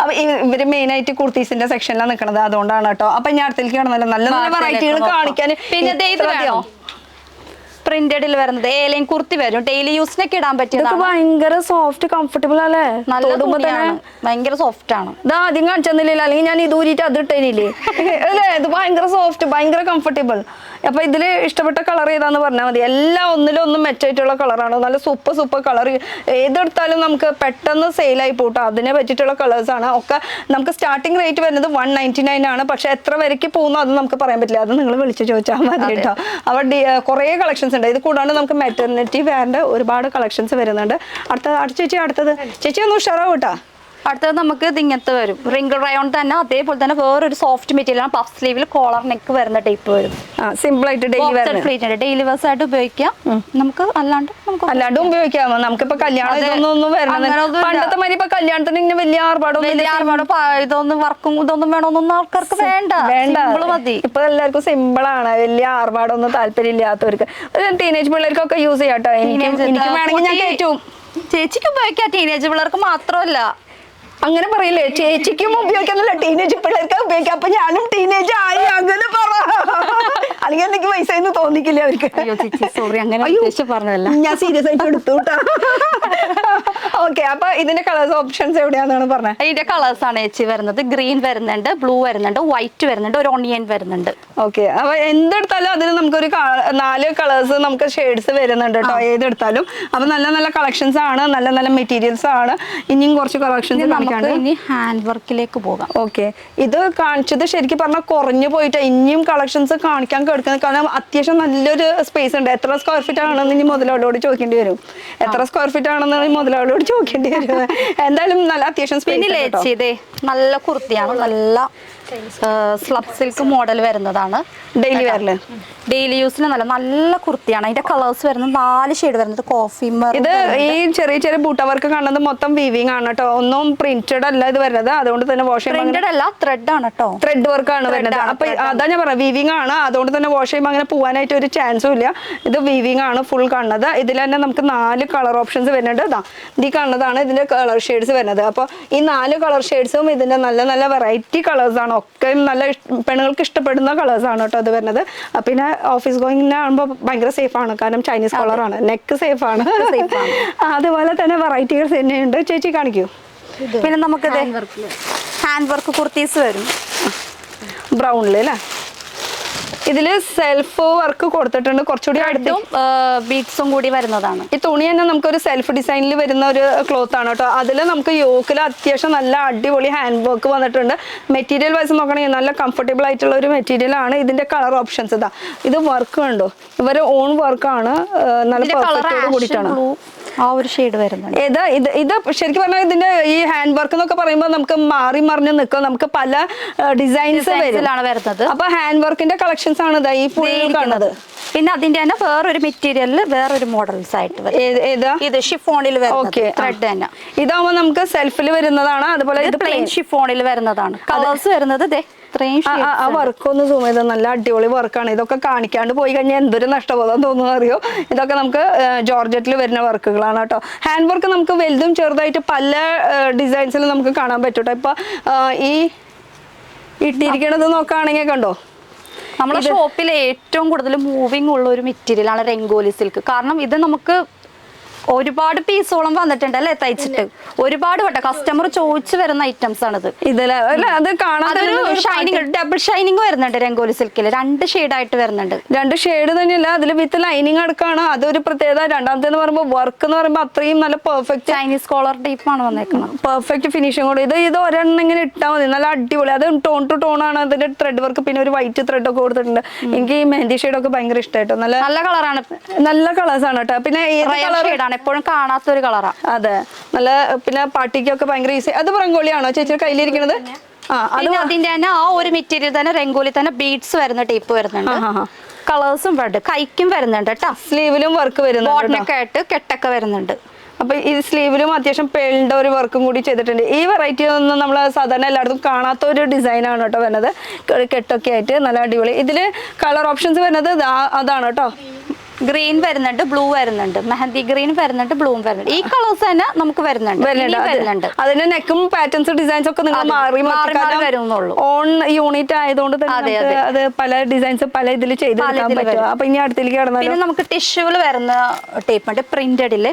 അപ്പൊ ഇവര് മെയിൻ ആയിട്ട് കുർത്തീസിന്റെ സെക്ഷനിലാണ് നിൽക്കുന്നത്, അതുകൊണ്ടാണ് കേട്ടോ. അപ്പൊ ഞാൻ അടുത്തേക്ക് കാണുന്നല്ലോ നല്ല നല്ല വെറൈറ്റികൾ കാണിക്കാൻ. പിന്നെ പ്രിന്റഡിൽ വരുന്നത് ഏലയും കുർത്തി വരും, ഡെയിലി യൂസിനൊക്കെ ഇടാൻ പറ്റിയത്. ഭയങ്കര സോഫ്റ്റ് കംഫർട്ടബിൾ അല്ലേ? ഭയങ്കര സോഫ്റ്റ് ആണ്. ഇതാ ആദ്യം കാണിച്ചെന്നില്ല, അല്ലെങ്കിൽ ഞാൻ ഇത് ഊരിയിട്ട് അത് ഇട്ടേനില്ലേ അല്ലേ? ഇത് ഭയങ്കര സോഫ്റ്റ്, ഭയങ്കര കംഫർട്ടബിൾ. അപ്പൊ ഇതില് ഇഷ്ടപ്പെട്ട കളർ ഏതാന്ന് പറഞ്ഞാൽ മതി. എല്ലാം ഒന്നിലൊന്നും മെച്ചായിട്ടുള്ള കളറാണ്. നല്ല സൂപ്പർ കളർ. ഏതെടുത്താലും നമുക്ക് പെട്ടെന്ന് സെയിലായി പോട്ടോ. അതിനെ പറ്റിയിട്ടുള്ള കളേഴ്സ് ആണ് ഒക്കെ. നമുക്ക് സ്റ്റാർട്ടിംഗ് റേറ്റ് വരുന്നത് 199 ആണ്. പക്ഷെ എത്ര വരയ്ക്ക് പോകുന്നു അത് നമുക്ക് പറയാൻ പറ്റില്ല. അത് നിങ്ങൾ വിളിച്ചു ചോദിച്ചാൽ മതി കേട്ടോ. അവിടെ കുറേ കളക്ഷൻസ് ഉണ്ട്. ഇത് കൂടാണ്ട് നമുക്ക് മെറ്റർണിറ്റി വെയറിന്റെ ഒരുപാട് കളക്ഷൻസ് വരുന്നുണ്ട്. അടുത്തത് ചേച്ചി ഒന്ന് ഉഷാറാവും കേട്ടോ. അടുത്തത് നമുക്ക് ഇത് ഇങ്ങനത്തെ വരും, റിംഗിൾ റയോൺ തന്നെ. അതേപോലെ തന്നെ വേറൊരു സോഫ്റ്റ് മെറ്റീരിയൽ ആണ്. പഫ് സ്ലീവിൽ കോളർ നെക്ക് വരുന്ന ടൈപ്പ് വരും. സിമ്പിൾ ആയിട്ട് ഡെയിലി വേഴ്സ് ആയിട്ട് ഉപയോഗിക്കാം. നമുക്ക് അല്ലാണ്ടും ഉപയോഗിക്കാം. നമുക്കിപ്പോ കല്യാണം ഇതൊന്നും വരണം. പണ്ടത്തെ മാതിരി ഇപ്പൊ കല്യാണത്തിന് ഇങ്ങനെ വലിയ ആർഭാടം ഇതൊന്നും വർക്കും ഇതൊന്നും വേണമെന്നൊന്നും ആൾക്കാർക്ക് വേണ്ട. മതി. ഇപ്പൊ എല്ലാവർക്കും സിമ്പിൾ ആണ്. വലിയ ആർഭാടമൊന്നും താല്പര്യം ഇല്ലാത്തവർക്ക്, ടീനേജ് പിള്ളേർക്കൊക്കെ യൂസ് ചെയ്യാം കേട്ടോ. എനിക്ക് വേണമെങ്കിൽ ഞാൻ കയറ്റും. ചേച്ചിക്ക് ഉപയോഗിക്കാം, ടീനേജ് പിള്ളേർക്ക് മാത്രമല്ല. അങ്ങനെ പറയില്ലേ? ചേച്ചിക്കും ഉപയോഗിക്കുന്നില്ല, ടീനേജ് പിള്ളേർക്ക് ഉപയോഗിക്കാം. അപ്പൊ ഞാനും ടീനേജ് ആയി അങ്ങനെ പറ. അല്ലെങ്കിൽ എനിക്ക് പൈസ ഒന്നും തോന്നിക്കില്ല അവർക്ക്. സോറി, അങ്ങനെ പറഞ്ഞതല്ല, ഞാൻ സീരിയസ് ആയിട്ട് എടുത്തു കേട്ടോ. ഓക്കെ, അപ്പൊ ഇതിന്റെ കളേഴ്സ് ഓപ്ഷൻസ് എവിടെയാണെന്നാണ് പറഞ്ഞത്? ഇതിന്റെ കളേഴ്സ് ആണ് ചേച്ചി വരുന്നത്. ഗ്രീൻ വരുന്നുണ്ട്, ബ്ലൂ വരുന്നുണ്ട്, വൈറ്റ് വരുന്നുണ്ട്, ഒരു ഓണിയൻ വരുന്നുണ്ട്. ഓക്കെ, അപ്പൊ എന്തെടുത്താലും അതിന് നമുക്കൊരു 4 കളേഴ്സ് നമുക്ക് ഷെയ്ഡ്സ് വരുന്നുണ്ട് കേട്ടോ. ഏതെടുത്താലും അപ്പൊ നല്ല നല്ല കളക്ഷൻസ് ആണ്, നല്ല നല്ല മെറ്റീരിയൽസ് ആണ്. ഇനിയും കുറച്ച് കളക്ഷൻസ് ഇനി ഹാൻഡ് വർക്കിലേക്ക് പോകാം. ഓക്കെ, ഇത് കാണിച്ചത് ശരിക്കും പറഞ്ഞാൽ കുറഞ്ഞു പോയിട്ട് ഇനിയും കളക്ഷൻസ് കാണിക്കാൻ കിടക്കുന്നത്. കാരണം അത്യാവശ്യം നല്ലൊരു സ്പേസ് ഉണ്ട്. എത്ര സ്ക്വയർ ഫീറ്റ് ആണെന്ന് ഇനി മുതലാളിയോട് ചോദിക്കേണ്ടി വരും. എത്ര സ്ക്വയർ ഫീറ്റ് ആണെന്ന് മുതലാളിയോട് ചോദിക്കേണ്ടി വരും. എന്തായാലും നല്ല അത്യാവശ്യം സ്പേസ്. നല്ല കുർത്തിയാണ്, നല്ല സ്ലബ് സിൽക്ക് മോഡൽ വരുന്നതാണ്. ഡെയിലി വെയറില്, ഡെയിലി യൂസിന് നല്ല കുർത്തിയാണ്. അതിന്റെ കളേഴ്സ് വരുന്നത് 4 ഷെയ്ഡ് വരുന്നത്. Coffee maroon. ഇത് ഈ ചെറിയ ബൂട്ട വർക്ക് കാണുന്നത് മൊത്തം വീവിംഗ് ആണ് കേട്ടോ. ഒന്നും പ്രിന്റഡ് അല്ല ഇത് വരുന്നത്. അതുകൊണ്ട് തന്നെ വാഷ് പ്രിന്റഡ് അല്ല, ത്രെഡ് ആണ് കേട്ടോ. ത്രെഡ് വർക്ക് ആണ് വരുന്നത്. അപ്പൊ അതാ ഞാൻ പറയാം, വീവിംഗ് ആണ്. അതുകൊണ്ട് തന്നെ വാഷ് ചെയ്യുമ്പോൾ അങ്ങനെ പോകാനായിട്ട് ഒരു ചാൻസും ഇല്ല. ഇത് വീവിംഗ് ആണ് ഫുൾ കാണുന്നത്. ഇതിൽ തന്നെ നമുക്ക് 4 കളർ ഓപ്ഷൻസ് വരുന്നുണ്ട്. ഈ കാണുന്നതാണ് ഇതിന്റെ കളർ ഷെയ്ഡ്സ് വരുന്നത്. അപ്പൊ ഈ 4 കളർ ഷെയ്ഡ്സും ഇതിന്റെ നല്ല നല്ല വെറൈറ്റി കളേഴ്സ് ആണ്. ഒക്കെ നല്ല പെണ്ണുങ്ങൾക്ക് ഇഷ്ടപ്പെടുന്ന കളേഴ്സ് ആണ് കേട്ടോ ഇത് വരുന്നത്. പിന്നെ ഓഫീസ് ഗോയിങ്ങിനാകുമ്പോൾ ഭയങ്കര സേഫ് ആണ്. കാരണം ചൈനീസ് കളറാണ്, നെക്ക് സേഫ് ആണ്. അതുപോലെ തന്നെ വെറൈറ്റികൾ തന്നെയുണ്ട്. ചേച്ചി കാണിക്കൂ. പിന്നെ നമുക്ക് ഹാൻഡ് വർക്ക് കുർത്തീസ് വരും ബ്രൗണില് അല്ലേ? ഇതില് സെൽഫ് വർക്ക് കൊടുത്തിട്ടുണ്ട്. കുറച്ചുകൂടി അടുത്തും ബീഡ്സും കൂടി വരുന്നതാണ്. ഈ തുണി തന്നെ നമുക്കൊരു സെൽഫ് ഡിസൈനിൽ വരുന്ന ഒരു ക്ലോത്ത് ആണ് കേട്ടോ. അതിൽ നമുക്ക് യോക്കിൽ അത്യാവശ്യം നല്ല അടിപൊളി ഹാൻഡ് വർക്ക് വന്നിട്ടുണ്ട്. മെറ്റീരിയൽ വൈസ് നോക്കണമെങ്കിൽ നല്ല കംഫർട്ടബിൾ ആയിട്ടുള്ള ഒരു മെറ്റീരിയൽ ആണ്. ഇതിന്റെ കളർ ഓപ്ഷൻസ് ഇത് വർക്ക് കണ്ടോ, ഇവരെ ഓൺ വർക്കാണ്. നല്ല പെർഫെക്റ്റോട് കൂടിയിട്ടാണ് ആ ഒരു ഷെയ്ഡ് വരുന്നത്. ഇത് ശരിക്കും പറഞ്ഞാൽ ഇതിന്റെ ഈ ഹാൻഡ് വർക്ക് എന്നൊക്കെ പറയുമ്പോൾ നമുക്ക് മാറി മറിഞ്ഞ് നിൽക്കും. നമുക്ക് പല ഡിസൈൻസ് വരുന്നത്. അപ്പൊ ഹാൻഡ് വർക്കിന്റെ കളക്ഷൻസ് ആണ് ഈ ഫുൾ കാണുന്നത്. പിന്നെ അതിന്റെ തന്നെ വേറൊരു മെറ്റീരിയലിൽ വേറൊരു മോഡൽസ് ആയിട്ട് ഇത് ഷിഫോണിൽ ത്രെഡ് തന്നെ. ഇതാവുമ്പോൾ നമുക്ക് സെൽഫിൽ വരുന്നതാണ്. അതുപോലെ ഇത് പ്ലെയിൻ ഷിഫോണിൽ വരുന്നതാണ്. കളേഴ്സ് വരുന്നത് അത്രയും ആ വർക്ക് ഒന്ന് സൂം ചെയ്ത് നല്ല അടിപൊളി വർക്കാണ്. ഇതൊക്കെ കാണിക്കാണ്ട് പോയി കഴിഞ്ഞാൽ എന്തൊരു നഷ്ടബോധം തോന്നുന്നു അറിയോ. ഇതൊക്കെ നമുക്ക് ജോർജറ്റിൽ വരുന്ന വർക്കുകളാണ് കേട്ടോ. ഹാൻഡ് വർക്ക് നമുക്ക് വലുതും ചെറുതായിട്ട് പല ഡിസൈൻസിലും നമുക്ക് കാണാൻ പറ്റും കേട്ടോ. ഇപ്പൊ ഈ ഇട്ടിരിക്കണത് നോക്കുകയാണെങ്കിൽ കണ്ടോ, നമ്മുടെ ഷോപ്പിൽ ഏറ്റവും കൂടുതൽ മൂവിങ് ഉള്ള ഒരു മെറ്റീരിയൽ ആണ് രംഗോലി സിൽക്ക്. കാരണം ഇത് നമുക്ക് ഒരുപാട് പീസോളം വന്നിട്ടുണ്ട് അല്ലേ തയ്ച്ചിട്ട്. ഒരുപാട് വട്ടം കസ്റ്റമർ ചോദിച്ചു വരുന്ന ഐറ്റംസ് ആണിത്. അത് കാണാൻ ഷൈനിങ്, ഡബിൾ ഷൈനിങ് വരുന്നുണ്ട് രംഗോലി സിൽക്കിൽ. 2 ഷെയ്ഡായിട്ട് വരുന്നുണ്ട്. 2 ഷെയ്ഡ് തന്നെയല്ല, അതിൽ വിത്ത് ലൈനിങ് അടക്കമാണ്. അതൊരു പ്രത്യേകത. രണ്ടാമത്തേന്ന് പറയുമ്പോൾ വർക്ക് എന്ന് പറയുമ്പോൾ അത്രയും നല്ല പെർഫെക്റ്റ് ചൈനീസ് കോളർ ടൈപ്പ് ആണ് വന്നേക്കുന്നത്. പെർഫെക്റ്റ് ഫിനിഷിംഗ് കൂടെ. ഇത് ഒരെണ്ണം ഇങ്ങനെ ഇട്ടാൽ മതി, നല്ല അടിപൊളി. അത് ടോൺ ടു ടോൺ ആണ് അതിന്റെ ത്രെഡ് വർക്ക്. പിന്നെ ഒരു വൈറ്റ് ത്രെഡ് ഒക്കെ കൊടുത്തിട്ടുണ്ട്. എനിക്ക് ഈ മെഹന്തി ഷെയ്ഡൊക്കെ ഭയങ്കര ഇഷ്ടമായിട്ടോ. നല്ല കളറാണ്, നല്ല കളേഴ്സ് ആണ് കേട്ടോ. പിന്നെ ഷെയ്ഡാണ്, എപ്പോഴും കാണാത്തൊരു കളറാണ്. അതെ, നല്ല. പിന്നെ പാർട്ടിക്കൊക്കെ ഭയങ്കര ഈസി. അത് റംഗോളിയാണോ ചേച്ചി കയ്യിലിരിക്കുന്നത്? അതിന്റെ തന്നെ ആ ഒരു മെറ്റീരിയൽ തന്നെ രംഗോലി തന്നെ ബീഡ്സ് വരുന്ന ടൈപ്പ് വരുന്നുണ്ട്. കളേഴ്സും വരുന്നുണ്ട്, കൈക്കും വരുന്നുണ്ട് കേട്ടോ. സ്ലീവിലും വർക്ക് വരുന്നുണ്ട്, ബോട്ടനൊക്കെ ആയിട്ട് കെട്ടൊക്കെ വരുന്നുണ്ട്. അപ്പൊ ഈ സ്ലീവിലും അത്യാവശ്യം പേളിന്റെ ഒരു വർക്കും കൂടി ചെയ്തിട്ടുണ്ട്. ഈ വെറൈറ്റി ഒന്നും നമ്മൾ സാധാരണ എല്ലായിടത്തും കാണാത്ത ഒരു ഡിസൈൻ ആണ് കേട്ടോ വരുന്നത്. കെട്ടൊക്കെ ആയിട്ട് നല്ല അടിപൊളി. ഇതില് കളർ ഓപ്ഷൻസ് വരുന്നത് അതാണ് കേട്ടോ. ഗ്രീൻ വരുന്നുണ്ട്, ബ്ലൂ വരുന്നുണ്ട്, മെഹന്തി ഗ്രീൻ വരുന്നുണ്ട്, ബ്ലൂവും വരുന്നുണ്ട്. ഈ കളേഴ്സ് തന്നെ നമുക്ക് വരുന്നുണ്ട്. അതിന്റെ നെക്കും പാറ്റേൺസ് ഡിസൈൻസ് ഒക്കെ നിങ്ങൾ മാറി വരുന്നുള്ളൂ. ഓൺ യൂണിറ്റ് ആയതുകൊണ്ട് അത് പല ഡിസൈൻസ് പല ഇതിൽ ചെയ്തെടുക്കാൻ പറ്റും. അപ്പൊ ഇനി അടുത്തേക്ക് കിടന്നാൽ പിന്നെ നമുക്ക് ടിഷ്യൂവിൽ വരുന്ന ടൈപ്പ് ഉണ്ട്, പ്രിന്റഡില്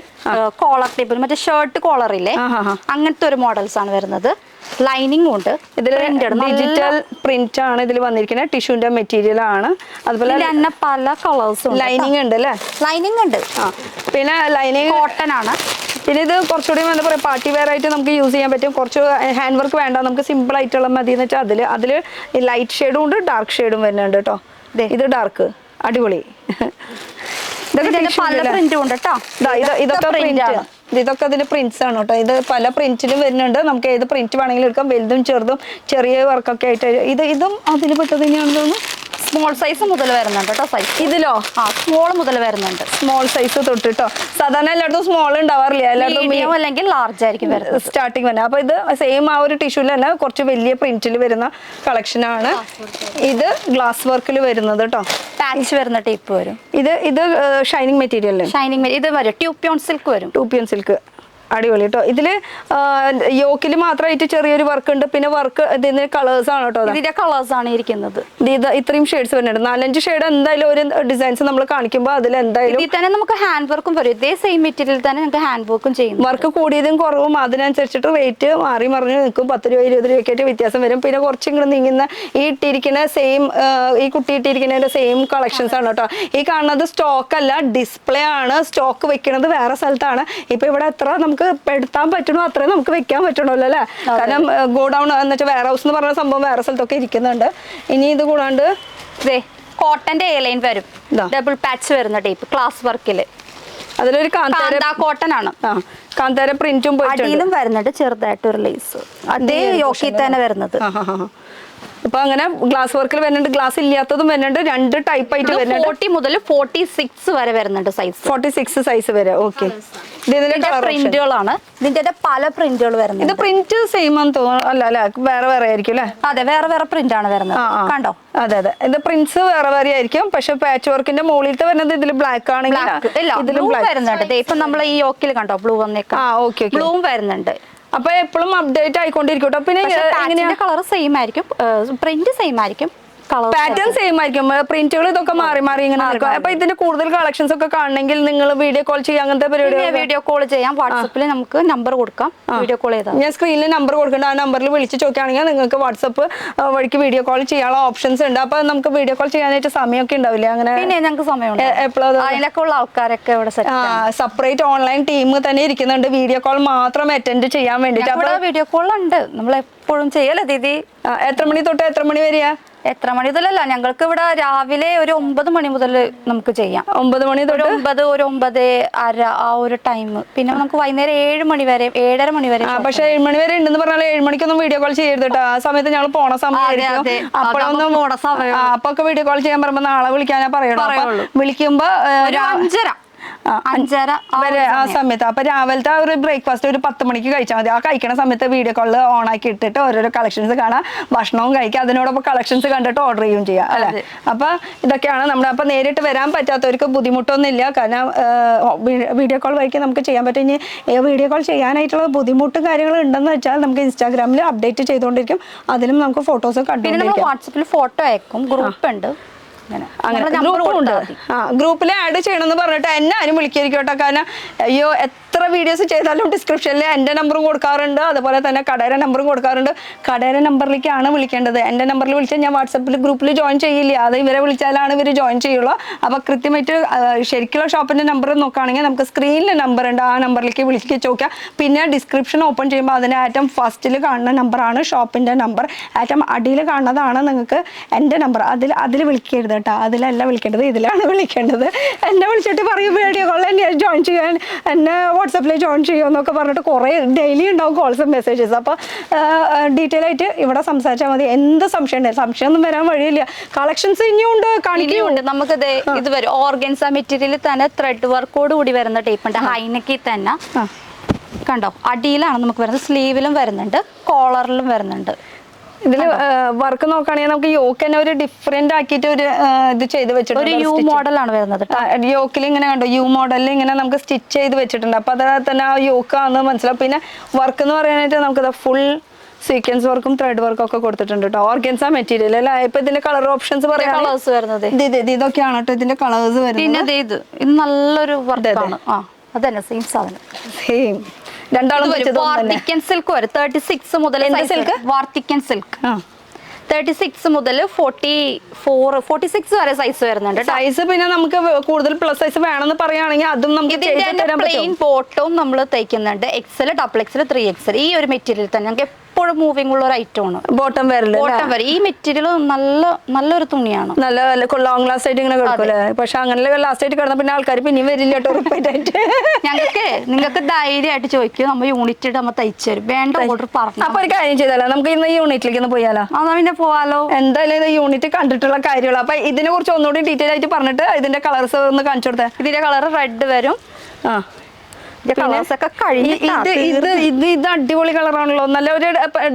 കോളർ ടൈപ്പിൽ, മറ്റേ ഷർട്ട് കോളറില്ലേ അങ്ങനത്തെ ഒരു മോഡൽസ് ആണ് വരുന്നത്. ലൈനിങ് ഉണ്ട്. ഇതിൽ ഡിജിറ്റൽ പ്രിന്റ് ആണ് ഇതിൽ വന്നിരിക്കുന്നത്. ടിഷ്യൂന്റെ മെറ്റീരിയൽ ആണ്. അതുപോലെ തന്നെ പല കളേഴ്സും. ലൈനിങ് ഉണ്ട് അല്ലേ? ലൈനിങ് ഉണ്ട്. പിന്നെ ലൈനിങ് കോട്ടൺ ആണ്. പിന്നെ ഇത് കുറച്ചുകൂടി എന്താ പറയുക, പാർട്ടി വെയർ ആയിട്ട് നമുക്ക് യൂസ് ചെയ്യാൻ പറ്റും. കുറച്ച് ഹാൻഡ് വർക്ക് വേണ്ട, നമുക്ക് സിമ്പിൾ ആയിട്ടുള്ള മതി എന്ന് വെച്ചാൽ അതില് ലൈറ്റ് ഷെയ്ഡും ഉണ്ട്, ഡാർക്ക് ഷെയ്ഡും വരുന്നുണ്ട് കേട്ടോ. ഇത് ഡാർക്ക്, അടിപൊളി. പല പ്രിന്റും ഉണ്ട് കേട്ടോ. ഇതൊക്കെ പ്രിന്റ്, ഇതൊക്കെ അതിന്റെ പ്രിന്റ്സ് ആണ് കേട്ടോ. ഇത് പല പ്രിന്റിലും വരുന്നുണ്ട്. നമുക്ക് ഏത് പ്രിന്റ് വേണമെങ്കിലും എടുക്കാം, വലുതും ചെറുതും ചെറിയ വർക്കൊക്കെ ആയിട്ട്. ഇതും അതിൽ പെട്ടത് തന്നെയാണെന്ന് തോന്നുന്നു. സ്മോൾ സൈസ് മുതൽ വരുന്നുണ്ട് കേട്ടോ. സൈസ് ഇതിലോ സ്മോൾ മുതൽ വരുന്നുണ്ട്. സ്മോൾ സൈസ് തൊട്ട് കേട്ടോ. സാധാരണ എല്ലായിടത്തും സ്മോൾ ഉണ്ടാവാറില്ല, എല്ലായിടത്തും അല്ലെങ്കിൽ ലാർജ് ആയിരിക്കും വരുന്നത് സ്റ്റാർട്ടിങ് വരുന്നത്. അപ്പൊ ഇത് സെയിം ആ ഒരു ടിഷ്യൂല് തന്നെ കുറച്ച് വലിയ പ്രിന്റിൽ വരുന്ന കളക്ഷൻ ആണ്. ഇത് ഗ്ലാസ് വർക്കിൽ വരുന്നത് കേട്ടോ. പാച്ച് വരുന്ന ടൈപ്പ് വരും. ഇത് ഷൈനിങ് മെറ്റീരിയൽ, ഇത് വരും ട്യൂപ്യോൺ സിൽക്ക് വരും. ട്യൂപ്യോൺ സിൽക്ക് അടിപൊളി കേട്ടോ. ഇതില് യോക്കിൽ മാത്രമായിട്ട് ചെറിയൊരു വർക്ക് ഉണ്ട്. പിന്നെ വർക്ക് ഇതിന്റെ കളേഴ്സ് ആണ് കേട്ടോ. ഇതിന്റെ കളേഴ്സ് ആണ് ഇരിക്കുന്നത്. ഇത് ഇത്രയും ഷെയ്ഡ്സ് വരുന്നുണ്ട്. 4-5 ഷെയ്ഡ് എന്തായാലും ഒരു ഡിസൈൻസ് നമ്മൾ കാണിക്കുമ്പോൾ അതിൽ എന്തായാലും ഇതിൽ തന്നെ നമുക്ക് ഹാൻഡ് വർക്കും വരും. ഇതേ സെയിം മെറ്റീരിയൽ തന്നെ നമുക്ക് ഹാൻഡ് വർക്കും ചെയ്യും. വർക്ക് കൂടിയതും കുറവും അതിനനുസരിച്ചിട്ട് റേറ്റ് മാറി മറിഞ്ഞ് നിൽക്കും. 10 രൂപ 20 രൂപയ്ക്കായിട്ട് വ്യത്യാസം വരും. പിന്നെ കുറച്ചും കൂടെ നീങ്ങുന്ന ഈ ഇട്ടിരിക്കുന്ന സെയിം, ഈ കുട്ടി ഇട്ടിരിക്കുന്നതിന്റെ സെയിം കളക്ഷൻസ് ആണ് കേട്ടോ. ഈ കാണുന്നത് സ്റ്റോക്ക് അല്ല, ഡിസ്പ്ലേ ആണ്. സ്റ്റോക്ക് വെക്കുന്നത് വേറെ സ്ഥലത്താണ്. ഇപ്പൊ ഇവിടെ എത്ര നമുക്ക് പെടുത്താൻ പറ്റണോ അത്രയും നമുക്ക് വെക്കാൻ പറ്റണല്ലോ അല്ലേ. കാരണം ഗോഡൌൺ എന്ന് വെച്ചാൽ വെയർ ഹൗസ് എന്ന് പറഞ്ഞ സംഭവം വേറെ സ്ഥലത്തൊക്കെ ഇരിക്കുന്നുണ്ട്. ഇനി ഇത് കൂടാണ്ട് കോട്ടന്റെ എ ലൈൻ വരും, ഡബിൾ പാച്ച് വരുന്ന ടൈപ്പ് ക്ലാസ് വർക്കില്. അതിലൊരു കോട്ടൺ ആണ്. കാന്താര പ്രിന്റും അടിയിലും വരുന്നുണ്ട് ചെറുതായിട്ടൊരു ലേസ്. അതേ യോക്കിൽ തന്നെ വരുന്നത്. ഇപ്പൊ അങ്ങനെ ഗ്ലാസ് വർക്കിൽ വരുന്നുണ്ട്, ഗ്ലാസ് ഇല്ലാത്തതും വരുന്നുണ്ട്. 2 ടൈപ്പ് ആയിട്ട് വരുന്നുണ്ട്. 40 മുതൽ 46 വരെ വരുന്നുണ്ട് സൈസ്. 46 സൈസ് വരെ. ഓക്കെ, പ്രിന്റുകളാണ്. ഇതിന്റെ പല പ്രിന്റുകൾ വരുന്നത്. ഇത് പ്രിന്റ് സെയിം ആണെന്ന് തോന്നുന്നു. അല്ല വേറെ വേറെ ആയിരിക്കും അല്ലേ? അതെ, വേറെ പ്രിന്റ് ആണ് വരുന്നത്. കണ്ടോ? അതെ. ഇത് പ്രിന്റ്സ് വേറെ വേറെ ആയിരിക്കും. പക്ഷെ പാച്ച് വർക്കിന്റെ മുകളിലത്തെ വരുന്നത് ഇതിൽ ബ്ലാക്ക് ആണെങ്കിൽ ഇതിലും വരുന്നുണ്ട്. ഇപ്പൊ നമ്മൾ ഈ യോക്കിൽ കണ്ടോ ബ്ലൂ വന്നേക്കാം. ബ്ലൂവും വരുന്നുണ്ട്. അപ്പൊ എപ്പോഴും അപ്ഡേറ്റ് ആയിക്കൊണ്ടിരിക്കും. പിന്നെ കളർ സെയിം ആയിരിക്കും, പ്രിന്റ് സെയിം ആയിരിക്കും, പാറ്റേൺ സെയിം ആയിരിക്കും. പ്രിന്റുകൾ ഇതൊക്കെ മാറി ഇങ്ങനെ നടക്കും. അപ്പൊ ഇതിന്റെ കൂടുതൽ കളക്ഷൻസ് ഒക്കെ കാണണമെങ്കിൽ നിങ്ങൾ വീഡിയോ കോൾ ചെയ്യാം. അങ്ങനത്തെ പരിപാടി വീഡിയോ കോൾ ചെയ്യാം. വാട്സപ്പിൽ നമുക്ക് നമ്പർ കൊടുക്കാം, വീഡിയോ കോൾ ചെയ്താൽ. ഞാൻ സ്ക്രീനിൽ നമ്പർ കൊടുക്കുന്നുണ്ട്. ആ നമ്പറിൽ വിളിച്ച് ചോദിക്കുകയാണെങ്കിൽ നിങ്ങൾക്ക് വാട്സപ്പ് വഴിക്ക് വീഡിയോ കോൾ ചെയ്യാനുള്ള ഓപ്ഷൻസ് ഉണ്ട്. അപ്പൊ നമുക്ക് വീഡിയോ കോൾ ചെയ്യാനായിട്ട് സമയമൊക്കെ ഉണ്ടാവില്ല? അങ്ങനെ പിന്നെ ഞങ്ങൾക്ക് സമയമുണ്ട്. എപ്പോഴും അതിലൊക്കെ ഉള്ള ആൾക്കാരൊക്കെ ഇവിടെ സെപ്പറേറ്റ് ഓൺലൈൻ ടീം തന്നെ ഇരിക്കുന്നുണ്ട് വീഡിയോ കോൾ മാത്രം അറ്റൻഡ് ചെയ്യാൻ വേണ്ടിട്ട്. അപ്പൊ വീഡിയോ കോൾ ഉണ്ട്, നമ്മൾ എപ്പോഴും ചെയ്യല്ലേ ദീദി? എത്ര മണി തൊട്ട് എത്ര മണി വരെയാ? എത്ര മണി മുതലല്ല, ഞങ്ങൾക്ക് ഇവിടെ രാവിലെ ഒരു 9 മണി മുതൽ നമുക്ക് ചെയ്യാം. 9 മണി തൊട്ട് 9, 9:30 ആ ഒരു ടൈം. പിന്നെ നമുക്ക് വൈകുന്നേരം 7 മണി വരെ, 7:30 മണി വരെ. പക്ഷെ 7 മണി വരെ ഉണ്ടെന്ന് പറഞ്ഞാൽ 7 മണിക്കൊന്നും വീഡിയോ കോൾ ചെയ്യരുത് കേട്ടോ. ആ സമയത്ത് ഞങ്ങൾ പോണ സമയമായിരിക്കും. അപ്പോഴൊന്നും അപ്പൊക്കെ വീഡിയോ കോൾ ചെയ്യാൻ പറയുമ്പോ നാളെ വിളിക്കാനാ പറയണോ. വിളിക്കുമ്പോ 5:30 5:30 വരെ ആ സമയത്ത്. അപ്പൊ രാവിലത്തെ ഒരു ബ്രേക്ക്ഫാസ്റ്റ് ഒരു 10 മണിക്ക് കഴിച്ചാൽ മതി. ആ കഴിക്കണ സമയത്ത് വീഡിയോ കോളിൽ ഓൺ ആക്കി ഇട്ടിട്ട് ഓരോരോ കളക്ഷൻസ് കാണാം, ഭക്ഷണവും കഴിക്കാം, അതിനോടൊപ്പം കളക്ഷൻസ് കണ്ടിട്ട് ഓർഡർ ചെയ്യുകയും ചെയ്യാം അല്ലെ. അപ്പൊ ഇതൊക്കെയാണ് നമ്മുടെ. അപ്പൊ നേരിട്ട് വരാൻ പറ്റാത്തവർക്ക് ബുദ്ധിമുട്ടൊന്നുമില്ല, കാരണം വീഡിയോ കോൾ വഴിക്ക് നമുക്ക് ചെയ്യാൻ പറ്റും. ഇനി വീഡിയോ കോൾ ചെയ്യാനായിട്ടുള്ള ബുദ്ധിമുട്ടും കാര്യങ്ങളും ഉണ്ടെന്ന് വെച്ചാൽ നമുക്ക് ഇൻസ്റ്റാഗ്രാമിൽ അപ്ഡേറ്റ് ചെയ്തുകൊണ്ടിരിക്കും, അതിലും നമുക്ക് ഫോട്ടോസ് കണ്ടുകൊണ്ടിരിക്കും. വാട്സപ്പിൽ ഫോട്ടോ അയക്കും, ഗ്രൂപ്പ് ഉണ്ട്, അങ്ങനെ ഗ്രൂപ്പുണ്ട്. ഗ്രൂപ്പിൽ ആഡ് ചെയ്യണമെന്ന് പറഞ്ഞിട്ട് എന്നെ ആരും വിളിക്കായിരിക്കും കേട്ടോ. കാരണം അയ്യോ എത്ര വീഡിയോസ് ചെയ്താലും ഡിസ്ക്രിപ്ഷനിൽ എൻ്റെ നമ്പറും കൊടുക്കാറുണ്ട്, അതുപോലെ തന്നെ കടയുടെ നമ്പറും കൊടുക്കാറുണ്ട്. കടയുടെ നമ്പറിലേക്കാണ് വിളിക്കേണ്ടത്. എൻ്റെ നമ്പറിൽ വിളിച്ചാൽ ഞാൻ വാട്സപ്പിൽ ഗ്രൂപ്പിൽ ജോയിൻ ചെയ്യില്ല, അത് ഇവരെ വിളിച്ചാലാണ് ഇവർ ജോയിൻ ചെയ്യുള്ളൂ. അപ്പോൾ കൃത്യമായിട്ട് ശരിക്കുള്ള ഷോപ്പിൻ്റെ നമ്പർ നോക്കുകയാണെങ്കിൽ നമുക്ക് സ്ക്രീനിൽ നമ്പർ ഉണ്ട്, ആ നമ്പറിലേക്ക് വിളിച്ച് ചോദിക്കാം. പിന്നെ ഡിസ്ക്രിപ്ഷൻ ഓപ്പൺ ചെയ്യുമ്പോൾ അതിന് ഏറ്റവും ഫസ്റ്റിൽ കാണുന്ന നമ്പറാണ് ഷോപ്പിൻ്റെ നമ്പർ, ഏറ്റവും അടിയിൽ കാണുന്നതാണ് നിങ്ങൾക്ക് എൻ്റെ നമ്പർ. അതിൽ വിളിക്കരുത് കേട്ടോ, അതിലല്ല വിളിക്കേണ്ടത്, ഇതിലാണ് വിളിക്കേണ്ടത്. എന്നെ വിളിച്ചിട്ട് പറയും വീഡിയോ കോൾ എന്നെ ജോയിൻ ചെയ്യാൻ, എന്നെ വാട്സപ്പിൽ ജോയിൻ ചെയ്യുമെന്നൊക്കെ പറഞ്ഞിട്ട് കുറേ ഡെയിലി ഉണ്ടാവും കോൾസും മെസ്സേജസ്. അപ്പോൾ ഡീറ്റെയിൽ ആയിട്ട് ഇവിടെ സംസാരിച്ചാൽ മതി. എന്ത് സംശയമൊന്നും വരാൻ വഴിയില്ല. കളക്ഷൻസ് ഇനിയുണ്ട്, കാണിക്കുന്നുണ്ട്. നമുക്ക് ഇത് വരും ഓർഗൻസ മെറ്റീരിയലിൽ തന്നെ ത്രെഡ് വർക്കോട് കൂടി വരുന്ന ടൈപ്പ് ഉണ്ട്. ഹൈനെക്കിൽ തന്നെ കണ്ടോ, അടിയിലാണ് നമുക്ക് വരുന്നത്, സ്ലീവിലും വരുന്നുണ്ട്, കോളറിലും വരുന്നുണ്ട്. ഇതില് വർക്ക് നോക്കുകയാണെങ്കിൽ നമുക്ക് യോക്ക് തന്നെ ഒരു ഡിഫറെന്റ് ആക്കിയിട്ട് ഒരു ഇത് ചെയ്ത് വെച്ചിട്ടുണ്ട്. ഒരു യു മോഡലാണ് വരുന്നത്. യോക്കിൽ ഇങ്ങനെ കണ്ടോ, യു മോഡലിൽ ഇങ്ങനെ നമുക്ക് സ്റ്റിച്ച് ചെയ്ത് വെച്ചിട്ടുണ്ട്. അപ്പൊ അത് തന്നെ ആ യോക്കാന്ന് മനസ്സിലാവും. പിന്നെ വർക്ക് എന്ന് പറയാനായിട്ട് നമുക്ക് ഫുൾ സീക്വൻസ് വർക്കും ത്രെഡ് വർക്കും ഒക്കെ കൊടുത്തിട്ടുണ്ട് കേട്ടോ. ഓർഗൻസ മെറ്റീരിയൽ അല്ല. ഇപ്പൊ ഇതിന്റെ കളർ ഓപ്ഷൻസ് പറയാം, കളേഴ്സ് വരുന്നത് ഇതൊക്കെയാണ് കേട്ടോ ഇതിന്റെ കളേഴ്സ് വരുന്നത്. പിന്നെ ഇത് നല്ലൊരു വർക്കാണ്. അതന്നെ സെയിം സാധനം, സെയിം രണ്ടാളും വാർത്തിക്കൻ സിൽക്ക് വരും. 36 മുതൽ വാർത്തിക്കൻ സിൽക്ക് 36 മുതൽ 44 46 വരെ സൈസ് വരുന്നുണ്ട്. സൈസ് പിന്നെ നമുക്ക് കൂടുതൽ പ്ലസ് സൈസ് വേണമെന്ന് പറയുകയാണെങ്കിൽ അതും നമുക്ക് പ്ലെയിൻ ബോട്ടവും നമ്മൾ തയ്ക്കുന്നുണ്ട്. XL, XXL, 3XL ഈ ഒരു മെറ്റീരിയൽ തന്നെ നമുക്ക് എപ്പോഴും മൂവിംഗ് ഉള്ള ഒരു ഐറ്റം ആണ്. ബോട്ടം വരും. ഈ മെറ്റീരിയൽ നല്ലൊരു തുണിയാണ്, നല്ല ലോങ് ലാസ്റ്റ് ആയിട്ട് ഇങ്ങനെ കിടക്കൂലേ. പക്ഷെ അങ്ങനെ ലാസ്റ്റ് ആയിട്ട് കിടന്ന പിന്നെ ആൾക്കാർ പിന്നെ വരില്ല കേട്ടോ. നിങ്ങൾക്ക് ധൈര്യമായിട്ട് ചോദിക്കും, നമ്മൾ യൂണിറ്റ് ഇട്ട് നമ്മൾ തയ്ച്ചു തരും. വേണ്ട ഓർഡർ പറഞ്ഞു. അപ്പൊ ഒരു കാര്യം ചെയ്താലോ, നമുക്ക് ഇന്ന് യൂണിറ്റിലേക്ക് ഒന്ന് പോയാലോ? അതാ പിന്നെ പോവാലോ. എന്തായാലും ഇത് യൂണിറ്റ് കണ്ടിട്ടുള്ള കാര്യമുള്ളൂ. അപ്പൊ ഇതിനെ കുറിച്ച് ഒന്നുകൂടി ഡീറ്റെയിൽ ആയിട്ട് പറഞ്ഞിട്ട് ഇതിന്റെ കളേഴ്സ് ഒന്ന് കാണിച്ചു കൊടുത്തേ. ഇതിന്റെ കളർ റെഡ് വരും. ഇത് അടിപൊളി കളറാണല്ലോ, നല്ല ഒരു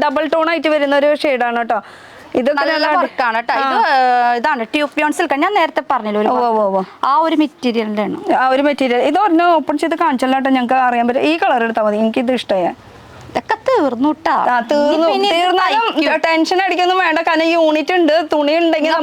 ഡബിൾ ടോൺ ആയിട്ട് വരുന്ന ഒരു ഷെയ്ഡാണ് കേട്ടോ. ഇതാണ് ട്യൂബ് സിൽക്ക്. ഞാൻ നേരത്തെ പറഞ്ഞല്ലോ ആ ഒരു മെറ്റീരിയലിന്റെ ഇത് ഒരെണ്ണം ഓപ്പൺ ചെയ്ത് കാണിച്ചല്ലോ കേട്ടോ, ഞങ്ങൾക്ക് അറിയാൻ പറ്റും. ഈ കളർ എടുത്താൽ മതി, എനിക്ക് ഇത് ഇഷ്ടമായി. ഇതൊക്കെ തീർന്നുട്ടാ. ടെൻഷൻ അടിക്കൊന്നും വേണ്ട, കാരണം യൂണിറ്റ് ഉണ്ട്, തുണി ഉണ്ടെങ്കിൽ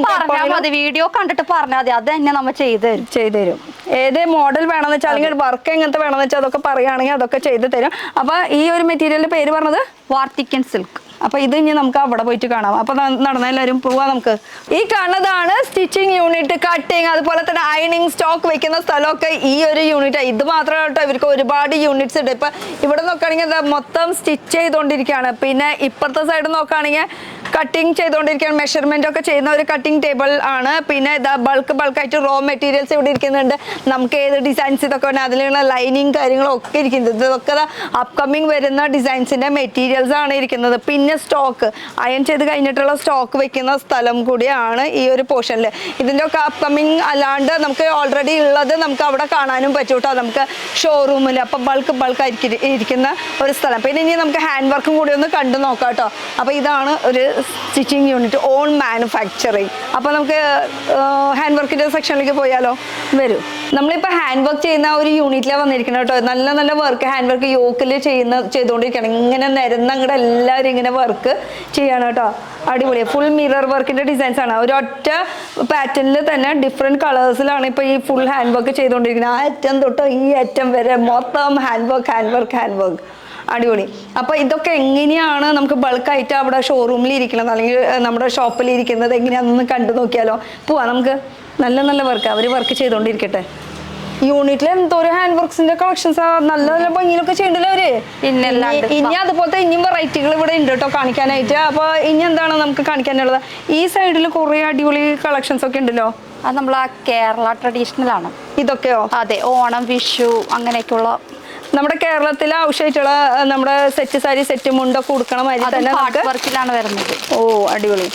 വീഡിയോ കണ്ടിട്ട് പറഞ്ഞാൽ മതി, അത് തന്നെ നമ്മൾ ചെയ്തു തരും. ഏത് മോഡൽ വേണമെന്ന് വെച്ചാൽ അല്ലെങ്കിൽ വർക്ക് എങ്ങനത്തെ വേണമെന്ന് വെച്ചാൽ അതൊക്കെ പറയുകയാണെങ്കിൽ അതൊക്കെ ചെയ്ത് തരും. അപ്പൊ ഈ ഒരു മെറ്റീരിയലിന്റെ പേര് പറഞ്ഞത് വാർത്തിക്കൻ സിൽക്ക്. അപ്പൊ ഇത് ഇനി നമുക്ക് അവിടെ പോയിട്ട് കാണാം. അപ്പൊ നടന്ന എല്ലാവരും പോവാ. നമുക്ക് ഈ കാണുന്നതാണ് സ്റ്റിച്ചിങ് യൂണിറ്റ്, കട്ടിങ്, അതുപോലെ തന്നെ അയണിങ്, സ്റ്റോക്ക് വെക്കുന്ന സ്ഥലമൊക്കെ ഈ ഒരു യൂണിറ്റ്. ഇത് മാത്രമേ കേട്ടോ, ഇവർക്ക് ഒരുപാട് യൂണിറ്റ്സ് ഉണ്ട്. ഇപ്പൊ ഇവിടെ നോക്കുകയാണെങ്കിൽ മൊത്തം സ്റ്റിച്ച് ചെയ്തുകൊണ്ടിരിക്കുകയാണ്. പിന്നെ ഇപ്പുറത്തെ സൈഡ് നോക്കുകയാണെങ്കിൽ കട്ടിങ് ചെയ്തുകൊണ്ടിരിക്കുകയാണ്. മെഷർമെന്റ് ഒക്കെ ചെയ്യുന്ന ഒരു കട്ടിങ് ടേബിൾ ആണ്. പിന്നെ ഇതാ ബൾക്കായിട്ട് റോ മെറ്റീരിയൽസ് ഇവിടെ ഇരിക്കുന്നുണ്ട്. നമുക്ക് ഏത് ഡിസൈൻസ് ഇതൊക്കെ ഉണ്ട്, അതിലുള്ള ലൈനിങ് കാര്യങ്ങളും ഒക്കെ ഇരിക്കുന്നത്. ഇതൊക്കെ അപ്കമിങ് വരുന്ന ഡിസൈൻസിന്റെ മെറ്റീരിയൽസ് ആണ് ഇരിക്കുന്നത്. പിന്നെ സ്റ്റോക്ക് അയൺ ചെയ്ത് കഴിഞ്ഞിട്ടുള്ള സ്റ്റോക്ക് വെക്കുന്ന സ്ഥലം കൂടിയാണ് ഈ ഒരു പോർഷനിൽ. ഇതിൻ്റെ ഒക്കെ അപ്കമിങ് അല്ലാണ്ട് നമുക്ക് ഓൾറെഡി ഉള്ളത് നമുക്ക് അവിടെ കാണാനും പറ്റും കേട്ടോ, നമുക്ക് ഷോറൂമിൽ. അപ്പം ബൾക്കായിരിക്കും ഇരിക്കുന്ന ഒരു സ്ഥലം. പിന്നെ ഇനി നമുക്ക് ഹാൻഡ് വർക്കും കൂടി ഒന്ന് കണ്ടു നോക്കാം കേട്ടോ. അപ്പോൾ ഇതാണ് ഒരു സ്റ്റിച്ചിങ് യൂണിറ്റ്, ഓൺ മാനുഫാക്ചറിങ്. അപ്പോൾ നമുക്ക് ഹാൻഡ് വർക്കിൻ്റെ സെക്ഷനിലേക്ക് പോയാലോ? വരൂ. നമ്മളിപ്പോൾ ഹാൻഡ് വർക്ക് ചെയ്യുന്ന ഒരു യൂണിറ്റിലാണ് വന്നിരിക്കുന്നത് കേട്ടോ. നല്ല നല്ല വർക്ക് ഹാൻഡ് വർക്ക് യോക്കിൽ ചെയ്തുകൊണ്ടിരിക്കുകയാണ്. ഇങ്ങനെ നിരന്ന് അങ്ങോട്ട് എല്ലാവരും ഇങ്ങനെ വർക്ക് ചെയ്യാണ് കേട്ടോ. അടിപൊളിയാണ്. ഫുൾ മിറർ വർക്കിന്റെ ഡിസൈൻസ് ആണ്. ഒരൊറ്റ പാറ്റേണിൽ തന്നെ ഡിഫറെന്റ് കളേഴ്സിലാണ് ഇപ്പൊ ഈ ഫുൾ ഹാൻഡ് വർക്ക് ചെയ്തുകൊണ്ടിരിക്കുന്നത്. ആ അറ്റം തൊട്ട് ഈ അറ്റം വരെ മൊത്തം ഹാൻഡ് വർക്ക്. അടിപൊളി. അപ്പൊ ഇതൊക്കെ എങ്ങനെയാണ് നമുക്ക് ബൾക്കായിട്ട് അവിടെ ഷോറൂമിൽ ഇരിക്കുന്നത് അല്ലെങ്കിൽ നമ്മുടെ ഷോപ്പിൽ ഇരിക്കുന്നത് എങ്ങനെയാണെന്ന് കണ്ടു നോക്കിയാലോ? പോവാ നമുക്ക്. നല്ല നല്ല വർക്ക് അവർ വർക്ക് ചെയ്തുകൊണ്ടിരിക്കട്ടെ. യൂണിറ്റിൽ എന്തോരം ഹാൻഡ് വർക്ക്സിന്റെ കളക്ഷൻസ് നല്ല നല്ല ഭംഗിയിലൊക്കെ ചെയ്യണ്ടല്ലോ അവര്. ഇനി അതുപോലത്തെ ഇനിയും വെറൈറ്റികൾ ഇവിടെ ഉണ്ട് കേട്ടോ കാണിക്കാനായിട്ട്. അപ്പൊ ഇനി എന്താണ് നമുക്ക് കാണിക്കാനുള്ളത്? ഈ സൈഡിൽ കുറെ അടിപൊളി കളക്ഷൻസ് ഒക്കെ ഉണ്ടല്ലോ. അത് നമ്മൾ ആ കേരള ട്രഡീഷണൽ ആണ് ഇതൊക്കെയോ? അതെ, ഓണം, വിഷു അങ്ങനെയൊക്കെയുള്ള നമ്മുടെ കേരളത്തിൽ ആവശ്യമായിട്ടുള്ള നമ്മുടെ സെറ്റ് സാരി, സെറ്റ് മുണ്ടൊക്കെ കൊടുക്കണ മാതിരി തന്നെ വർക്കിലാണ് വരുന്നത്. ഓ അടിപൊളി.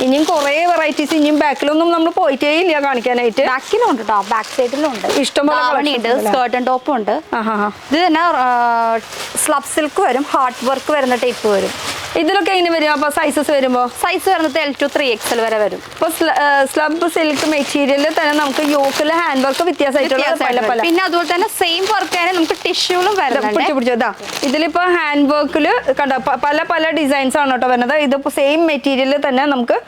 ഇനിയും കുറേ വെറൈറ്റീസ് ഇനിയും ബാക്കിലൊന്നും നമ്മൾ പോയിട്ടേ ഇല്ല കാണിക്കാനായിട്ട്. ബാക്കിലും ഉണ്ട് കേട്ടോ, ബാക്ക് സൈഡിലും ഉണ്ട്. ഇഷ്ടംപോലെ ഉണ്ട്, സ്കേർട്ട് ആൻഡ് ടോപ്പും ഉണ്ട്. ഇത് തന്നെ സ്ലബ് സിൽക്ക് വരും, ഹാർഡ് വർക്ക് വരുന്ന ടൈപ്പ് വരും. ഇതിലൊക്കെ എങ്ങനെ വരും അപ്പൊ സൈസസ് വരുമ്പോ? സൈസ് വരുന്നത് L to 3XL വരെ വരും. ഇപ്പൊ സ്ലബ് സിൽക്ക് മെറ്റീരിയലിൽ തന്നെ നമുക്ക് യോക്കിലെ ഹാൻഡ് വർക്ക് വ്യത്യാസമായിട്ടുള്ള പിന്നെ അതുപോലെ തന്നെ സെയിം വർക്ക് ആണ് നമുക്ക് ടിഷ്യൂലും വരുന്നത്. ഇതിലിപ്പോ ഹാൻഡ് വർക്കില് കണ്ടോ പല പല ഡിസൈൻസ് ആണ് കേട്ടോ വരുന്നത്. ഇതിപ്പോ സെയിം മെറ്റീരിയലിൽ തന്നെ നമുക്ക്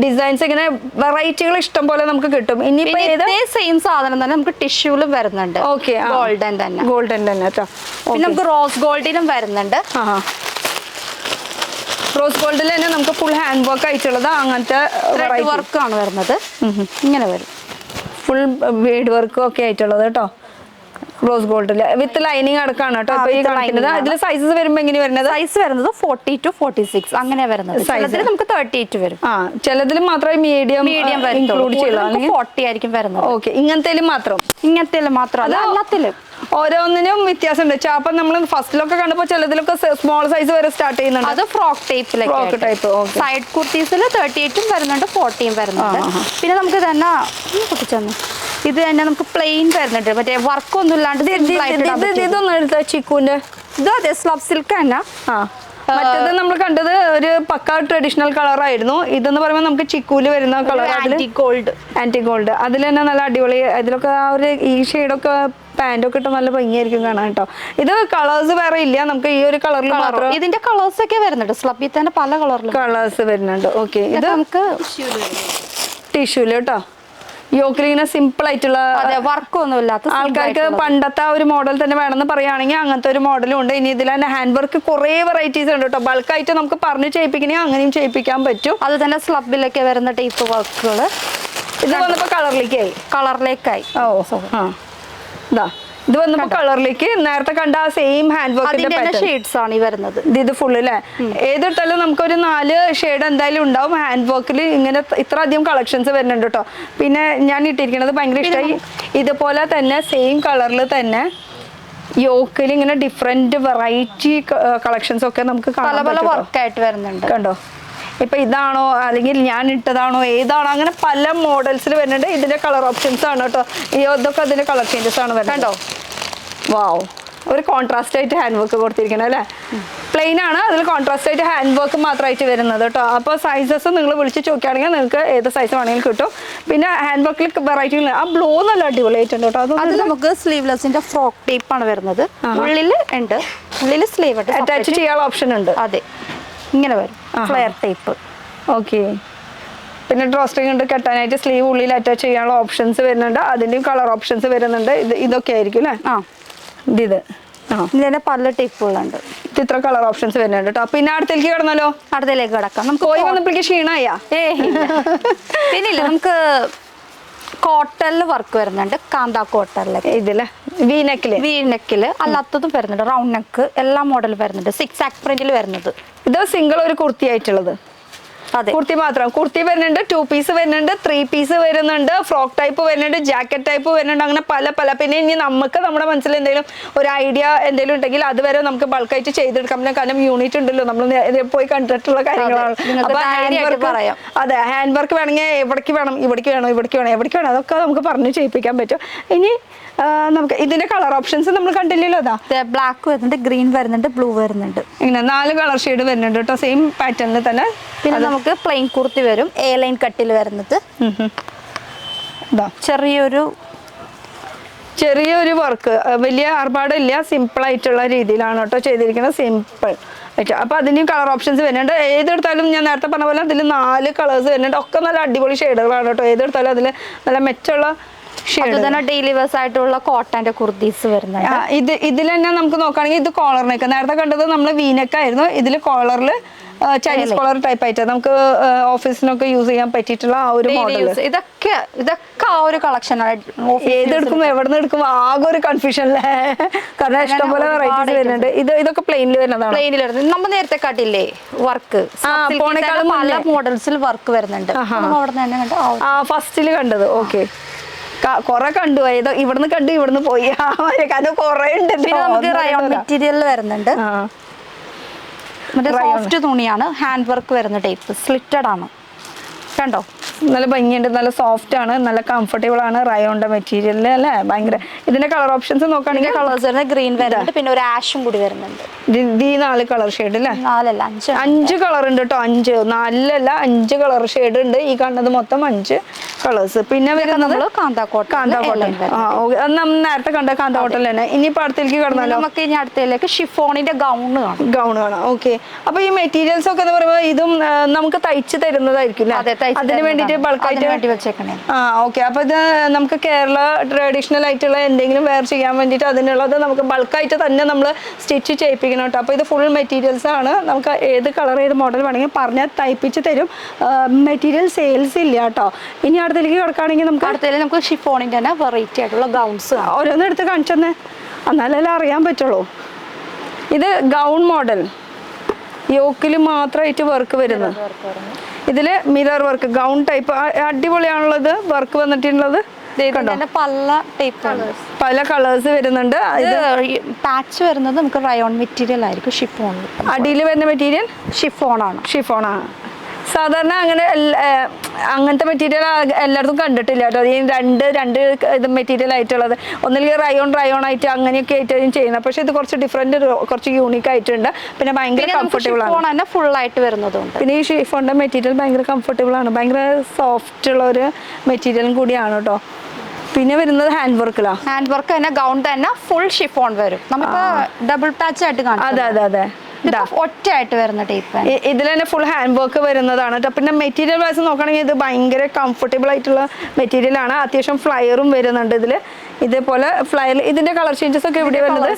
ഡിസൈൻസ് ഇങ്ങനെ വെറൈറ്റികൾ ഇഷ്ടം പോലെ നമുക്ക് കിട്ടും. ഇനിയിപ്പോ സെയിം സാധനം തന്നെ നമുക്ക് ടിഷ്യൂലും വരുന്നുണ്ട്. ഓക്കെ, ഗോൾഡൻ തന്നെ, ഗോൾഡൻ തന്നെ കേട്ടോ. പിന്നെ നമുക്ക് റോസ് ഗോൾഡിനും വരുന്നുണ്ട്. റോസ് ഗോൾഡിൽ തന്നെ നമുക്ക് ഫുൾ ഹാൻഡ് വർക്ക് ആയിട്ടുള്ളത് അങ്ങനത്തെ വർക്കാണ് വരുന്നത്. ഇങ്ങനെ വരും, ഫുൾ ബീഡ് വർക്കും ഒക്കെ ആയിട്ടുള്ളത് കേട്ടോ. റോസ് ഗോൾഡില് വിത്ത് ലൈനിങ് അടക്കാണ് കേട്ടോ ഇപ്പൊ ഈ കാണിക്കുന്നത്. ഇതിൽ സൈസസ് വരുമ്പോ എങ്ങനെ വരുന്നത്? സൈസ് വരുന്നത് 40 to 46 അങ്ങനെ വരുന്നത്. ചിലതിൽ നമുക്ക് 38 വരും. ചിലതിൽ മാത്രമേ മീഡിയം ഇൻക്ലൂഡ് ചെയ്യുള്ളൂ. 40 ആയിരിക്കും വരുന്നത്. ഓക്കെ, ഇങ്ങനത്തേലും മാത്രം മാത്രമല്ല, എല്ലാത്തിലും ഓരോന്നിനും വ്യത്യാസമുണ്ട്. അപ്പൊ നമ്മൾ ഫസ്റ്റിലൊക്കെ കണ്ടപ്പോ ചിലതിലൊക്കെ സ്മോൾ സൈസ് വരെ സ്റ്റാർട്ട് ചെയ്യുന്നുണ്ട്. അത് ഫ്രോക്ക് ടൈപ്പ്. സൈഡ് കുർത്തീസിൽ 38 വരുന്നുണ്ട്, 40 വരുന്നുണ്ട്. പിന്നെ നമുക്ക് തന്നെ ഇത് തന്നെ നമുക്ക് പ്ലെയിൻ വരുന്നുണ്ട്, മറ്റേ വർക്കൊന്നും ഇല്ലാണ്ട്. ഇതൊന്നും എടുത്ത ചിക്കുന്റെ ഇത് അതെ സ്ലബ് സിൽക്ക് തന്നെ. മറ്റേത് നമ്മൾ കണ്ടത് ഒരു പക്ക ട്രഡീഷണൽ കളർ ആയിരുന്നു. ഇതെന്ന് പറയുമ്പോൾ നമുക്ക് ചിക്കൂല് വരുന്ന കളർ, ആന്റി ഗോൾഡ്. അതിൽ തന്നെ നല്ല അടിപൊളി. ഇതിലൊക്കെ ആ ഒരു ഈ ഷെയ്ഡൊക്കെ പാന്റൊക്കെ ഇട്ട് നല്ല ഭംഗിയായിരിക്കും കാണാൻ കേട്ടോ. ഇത് കളേഴ്സ് വേറെ ഇല്ല, നമുക്ക് ഈ ഒരു കളറിൽ മാത്രം. ഇതിന്റെ കളേഴ്സ് ഒക്കെ വരുന്നുണ്ട്, സ്ലബിൽ തന്നെ പല കളറിലും കളേഴ്സ് വരുന്നുണ്ട്. ഓക്കെ, ഇത് നമുക്ക് ടിഷ്യൂല് കേട്ടോ. യോക്കിൽ ഇങ്ങനെ സിമ്പിൾ ആയിട്ടുള്ള വർക്കൊന്നും ഇല്ലാത്ത ആൾക്കാർക്ക് പണ്ടത്തെ ഒരു മോഡൽ തന്നെ വേണമെന്ന് പറയുകയാണെങ്കിൽ അങ്ങനത്തെ ഒരു മോഡലും ഉണ്ട്. ഇനി ഇതിൽ തന്നെ ഹാൻഡ് വർക്ക് കുറേ വെറൈറ്റീസ് ഉണ്ട് കേട്ടോ. ബൾക്കായിട്ട് നമുക്ക് പറഞ്ഞ് ചെയ്യിപ്പിക്കണമെങ്കിൽ അങ്ങനെയും ചെയ്യിപ്പിക്കാൻ പറ്റും. അത് തന്നെ സ്ലബിലൊക്കെ വരുന്ന ടൈപ്പ് വർക്കുകൾ. ഇത് വന്നപ്പോ കളറിലേക്കായി. ഇതാ ഇത് വന്നപ്പോ കളറിലേക്ക് നേരത്തെ കണ്ട ആ സെയിം ഹാൻഡ് വർക്കിന്റെ ഷെയ്ഡ്സ് ആണ് ഈ വരുന്നത്. ഇത് ഫുള്ള് അല്ലേ? ഏതെടുത്താലും നമുക്കൊരു 4 ഷെയ്ഡ് എന്തായാലും ഉണ്ടാവും. ഹാൻഡ് വർക്കിൽ ഇങ്ങനെ ഇത്ര അധികം കളക്ഷൻസ് വരുന്നുണ്ട് കേട്ടോ. പിന്നെ ഞാൻ ഇട്ടിരിക്കുന്നത് ഭയങ്കര ഇഷ്ടമായി. ഇതുപോലെ തന്നെ സെയിം കളറിൽ തന്നെ യോക്കിൽ ഇങ്ങനെ ഡിഫറെന്റ് വെറൈറ്റി കളക്ഷൻസ് ഒക്കെ നമുക്ക് പല പല വർക്കായിട്ട് വരുന്നുണ്ട്. കണ്ടോ, ഇപ്പൊ ഇതാണോ അല്ലെങ്കിൽ ഞാൻ ഇട്ടതാണോ ഏതാണോ അങ്ങനെ പല മോഡൽസിൽ വരുന്നുണ്ട്. ഇതിന്റെ കളർ ഓപ്ഷൻസ് ആണ് കേട്ടോ. ഇതൊക്കെ അതിന്റെ കളർ ചേഞ്ചസ് ആണ് വരുന്നത്. കണ്ടോ, വാവ്, ഒരു കോൺട്രാസ്റ്റ് ആയിട്ട് ഹാൻഡ് വർക്ക് കൊടുത്തിരിക്കണം അല്ലേ? പ്ലെയിൻ ആണ്, അതിൽ കോൺട്രാസ്റ്റ് ആയിട്ട് ഹാൻഡ് വർക്ക് മാത്രമായിട്ട് വരുന്നത് കേട്ടോ. അപ്പോൾ സൈസസ് നിങ്ങൾ വിളിച്ച് ചോദിക്കുകയാണെങ്കിൽ നിങ്ങൾക്ക് ഏത് സൈസ് വേണമെങ്കിലും കിട്ടും. പിന്നെ ഹാൻഡ് വർക്കിൽ വെറൈറ്റി ആ ബ്ലൂ നല്ല അടിപൊളിയായിട്ടുണ്ട് കേട്ടോ. അത് നമുക്ക് സ്ലീവ്ലെസിന്റെ ഫ്രോക്ക് ടൈപ്പ് ആണ് വരുന്നത്. ഉള്ളിൽ ഉണ്ട്, ഉള്ളിൽ സ്ലീവ് അറ്റാച്ച് ചെയ്യാനുള്ള ഓപ്ഷൻ ഉണ്ട്. അതെ, ഇങ്ങനെ വരും ഫ്ലെയർ ടൈപ്പ്. ഓക്കെ, പിന്നെ ഡ്രോസ്ട്രിങ് ഉണ്ട്, കെട്ടാനായിട്ട് സ്ലീവ് ഉള്ളിൽ അറ്റാച്ച് ചെയ്യാനുള്ള ഓപ്ഷൻസ് വരുന്നുണ്ട്. അതിൻ്റെയും കളർ ഓപ്ഷൻസ് വരുന്നുണ്ട്. ഇതൊക്കെ ആയിരിക്കും അല്ലേ? ഇതിന്റെ പല ടൈപ്പുകളുണ്ട്. ഇത്ര കളർ ഓപ്ഷൻസ് വരുന്നുണ്ട് കേട്ടോ. പിന്നെ അടുത്തേക്ക് കിടന്നല്ലോ, അടുത്തേക്ക് കിടക്കാം. നമുക്ക് പോയി വന്നപ്പോഴേക്ക് ക്ഷീണായ പിന്നില്ല, നമുക്ക് കോട്ടണില് വർക്ക് വരുന്നുണ്ട്. കാന്താ കോട്ടണില് ഇതില് വീനെക്കില് അല്ലാത്തതും വരുന്നുണ്ട്. റൗണ്ട് നെക്ക് എല്ലാ മോഡലും വരുന്നുണ്ട്. 6 ആക്ക് പ്രിന്റിൽ വരുന്നത്. ഇത് സിംഗിൾ ഒരു കുർത്തി ആയിട്ടുള്ളത്. കുർത്തി മാത്രം. കുർത്തി വരുന്നുണ്ട്, 2 പീസ് വരുന്നുണ്ട്, 3 പീസ് വരുന്നുണ്ട്, ഫ്രോക്ക് ടൈപ്പ് വരുന്നുണ്ട്, ജാക്കറ്റ് ടൈപ്പ് വരുന്നുണ്ട്. അങ്ങനെ പല. പിന്നെ ഇനി നമുക്ക് നമ്മുടെ മനസ്സിൽ എന്തെങ്കിലും ഒരു ഐഡിയ എന്തെങ്കിലും ഉണ്ടെങ്കിൽ അതുവരെ നമുക്ക് ബൾക്കായിട്ട് ചെയ്തെടുക്കാം. കാരണം യൂണിറ്റ് ഉണ്ടല്ലോ, നമ്മൾ പോയി കണ്ടിട്ടുള്ള കാര്യങ്ങളാണ്. അപ്പൊ ഹാൻഡ് വർക്ക് പറയാം. അതെ, ഹാൻഡ് വർക്ക് വേണമെങ്കിൽ എവിടേക്ക് വേണം, ഇവിടേക്ക് വേണം, അതൊക്കെ നമുക്ക് പറഞ്ഞ് ചെയ്യിപ്പിക്കാൻ പറ്റും. ഇനി നമുക്ക് ഇതിന്റെ കളർ ഓപ്ഷൻസ് നമ്മൾ കണ്ടില്ലല്ലോ. അതാ ബ്ലാക്ക് വരുന്നുണ്ട്, ഗ്രീൻ വരുന്നുണ്ട്, ബ്ലൂ വരുന്നുണ്ട്. ഇങ്ങനെ 4 കളർ ഷെയ്ഡ് വരുന്നുണ്ട് കേട്ടോ, സെയിം പാറ്റേണിൽ തന്നെ. പിന്നെ നമുക്ക് പ്ലെയിൻ കുർത്തി വരും, A ലൈൻ കട്ടിൽ വരുന്നത്. ചെറിയൊരു വർക്ക്, വലിയ ആർഭാടമില്ല, സിമ്പിൾ ആയിട്ടുള്ള രീതിയിലാണ് കേട്ടോ ചെയ്തിരിക്കുന്നത്. സിമ്പിൾ ആയിട്ട്. അപ്പൊ അതിന്റെയും കളർ ഓപ്ഷൻസ് വരുന്നുണ്ട്. ഏതെടുത്താലും ഞാൻ നേരത്തെ പറഞ്ഞ പോലെ അതിൽ 4 കളേഴ്സ് വരുന്നുണ്ട്. ഒക്കെ നല്ല അടിപൊളി ഷെയ്ഡുകളാണ് കേട്ടോ. ഏതെടുത്താലും അതിൽ നല്ല മെച്ചമുള്ള ഡെയിലി വേഴ്സ് ആയിട്ടുള്ള കോട്ടന്റെ കുർത്തീസ് വരുന്നുണ്ട്. ഇതിൽ തന്നെ നമുക്ക് നോക്കുകയാണെങ്കിൽ ഇത് കോളർ നെക്ക്. നേരത്തെ കണ്ടത് നമ്മൾ വീനെക്ക് ആയിരുന്നു. ഇതിൽ കോളറിൽ ചൈനീസ് കോളർ ടൈപ്പ് ആയിട്ട് നമുക്ക് ഓഫീസിനൊക്കെ യൂസ് ചെയ്യാൻ പറ്റിയിട്ടുള്ള ആ ഒരു മോഡൽ. ഇതൊക്കെ ആ ഒരു കളക്ഷൻ ആണ്. ഏതെടുക്കും എവിടെ നിന്ന് എടുക്കും ആകെ ഒരു കൺഫ്യൂഷൻ അല്ലേ? കാരണം ഇഷ്ടംപോലെ വെറൈറ്റീസ് വരുന്നുണ്ട്. ഇതൊക്കെ പ്ലെയിനിൽ വരുന്നതാണ്. പ്ലെയിനിൽ വരുന്നത് നമ്മൾ നേരത്തെ കാട്ടില്ലേ വർക്ക്, പല മോഡൽസിൽ വർക്ക് വരുന്നുണ്ട്. ഫസ്റ്റിൽ കണ്ടത്. ഓക്കെ, കൊറേ കണ്ടു. ഇവിടുന്ന് കണ്ടു, ഇവിടുന്ന് പോയി. കാരണം കൊറേ ഉണ്ട്. റയോൺ മെറ്റീരിയൽ വരുന്നുണ്ട്. മറ്റേ സോഫ്റ്റ് തുണിയാണ്, ഹാൻഡ് വർക്ക് വരുന്ന ടൈപ്പ്, സ്ലിറ്റഡ് ആണ്. കണ്ടോ നല്ല ഭംഗിയുണ്ട്, നല്ല സോഫ്റ്റ് ആണ്, നല്ല കംഫർട്ടബിൾ ആണ്. റയോണിന്റെ മെറ്റീരിയൽ അല്ലേ, ഭയങ്കര. ഇതിന്റെ കളർ ഓപ്ഷൻസ് നോക്കുകയാണെങ്കിൽ കളേഴ്സ് വരുന്നത് ഗ്രീൻ വരുന്നുണ്ട്, പിന്നെ ഒരു ആഷും കൂടി വരുന്നുണ്ട്. ഈ 4 കളർ ഷെയ്ഡ് അല്ലേ? 5 കളർ ഉണ്ട് കേട്ടോ. 5 4 5 കളർ ഷെയ്ഡ് ഉണ്ട്. ഈ കാണുന്നത് മൊത്തം 5 കളേഴ്സ്. പിന്നെ വരുന്നത് കാന്താ കോട്ടൺ. നേരത്തെ കണ്ട കാന്താ കോട്ടൺ തന്നെ. ഇനിയിപ്പോ അടുത്തേക്ക് കടന്നാലോ? നമുക്ക് ഇനി അടുത്തേക്ക് ഷിഫോണിന്റെ ഗൗൺ കാണാം. ഓക്കെ. അപ്പൊ ഈ മെറ്റീരിയൽസ് ഒക്കെ എന്ന് പറയുമ്പോൾ ഇതും നമുക്ക് തയ്ച്ച് തരുന്നതായിരിക്കും അതിന് വേണ്ടിട്ട് ബൾക്കായിട്ട് വെച്ചേക്കണേ. ഓക്കെ. അപ്പൊ ഇത് നമുക്ക് കേരള ട്രഡീഷണൽ ആയിട്ടുള്ള എന്തെങ്കിലും വെയർ ചെയ്യാൻ വേണ്ടിട്ട് അതിനുള്ളത് നമുക്ക് ബൾക്കായിട്ട് തന്നെ നമ്മൾ സ്റ്റിച്ച് ചെയ്യിപ്പിക്കണം കേട്ടോ. അപ്പൊ ഇത് ഫുൾ മെറ്റീരിയൽസ് ആണ്. നമുക്ക് ഏത് കളർ ഏത് മോഡൽ വേണമെങ്കിൽ പറഞ്ഞാൽ തയ്പ്പിച്ച് തരും. മെറ്റീരിയൽ സെയിൽസ് ഇല്ല കേട്ടോ. ഇനി അടുത്തേക്ക് കിടക്കുകയാണെങ്കിൽ നമുക്ക് ഷിഫോണിന്റെ തന്നെ വെറൈറ്റി ആയിട്ടുള്ള ഗൗൺസ് ഓരോന്നും എടുത്ത് കാണിച്ചെന്ന്, എന്നാലല്ലേ അറിയാൻ പറ്റുള്ളൂ. ഇത് ഗൗൺ മോഡൽ, യോക്കിൽ മാത്രമായിട്ട് വർക്ക് വരുന്നത്. ഇതില് മിറർ വർക്ക് ഗൗൺ ടൈപ്പ് അടിപൊളിയാണുള്ളത്. വർക്ക് വന്നിട്ടുള്ളത് പല കളേഴ്സ് വരുന്നുണ്ട്. പാച്ച് വരുന്നത് നമുക്ക് റയോൺ മെറ്റീരിയൽ ആയിരിക്കും. ഷിഫോൺ അടിയിൽ വരുന്ന മെറ്റീരിയൽ ഷിഫോണാണ്. സാധാരണ അങ്ങനത്തെ മെറ്റീരിയൽ എല്ലായിടത്തും കണ്ടിട്ടില്ല കേട്ടോ. ഈ രണ്ട് ഇത് മെറ്റീരിയൽ ആയിട്ടുള്ളത്. ഒന്നില്ലെങ്കിൽ റയോൺ ആയിട്ട് അങ്ങനെയൊക്കെ ആയിട്ട് ചെയ്യുന്നത്. പക്ഷെ ഇത് കുറച്ച് ഡിഫറെന്റ്, കുറച്ച് യൂണിക് ആയിട്ടുണ്ട്. പിന്നെ ഭയങ്കര കംഫർട്ടബിൾ ആണ്. ഫുൾ ആയിട്ട് വരുന്നതുണ്ട്. പിന്നെ ഈ ഷിഫോണിന്റെ മെറ്റീരിയൽ ഭയങ്കര കംഫർട്ടബിൾ ആണ്. ഭയങ്കര സോഫ്റ്റ് ഉള്ള ഒരു മെറ്റീരിയലും കൂടിയാണ് കേട്ടോ. പിന്നെ വരുന്നത് ഹാൻഡ് വർക്ക് തന്നെ ഗൗൺ തന്നെ ഫുൾ ഷിഫോൺ വരും. നമുക്ക് ഡബിൾ പാച്ച് ആയിട്ട് കാണാം. അതെ ഒറ്റയായിട്ട് വരുന്ന ടൈപ്പ്. ഇതിൽ തന്നെ ഫുൾ ഹാൻഡ് വർക്ക് വരുന്നതാണ് കേട്ടോ. പിന്നെ മെറ്റീരിയൽ വൈസ് നോക്കുകയാണെങ്കിൽ ഇത് ഭയങ്കര കംഫർട്ടബിൾ ആയിട്ടുള്ള മെറ്റീരിയൽ ആണ്. അത്യാവശ്യം ഫ്ലയറും വരുന്നുണ്ട് ഇതിൽ. ഇതേപോലെ ഫ്ലയർ. ഇതിന്റെ കളർ ചേഞ്ചസ് ഒക്കെ ഇവിടെ വരുന്നത്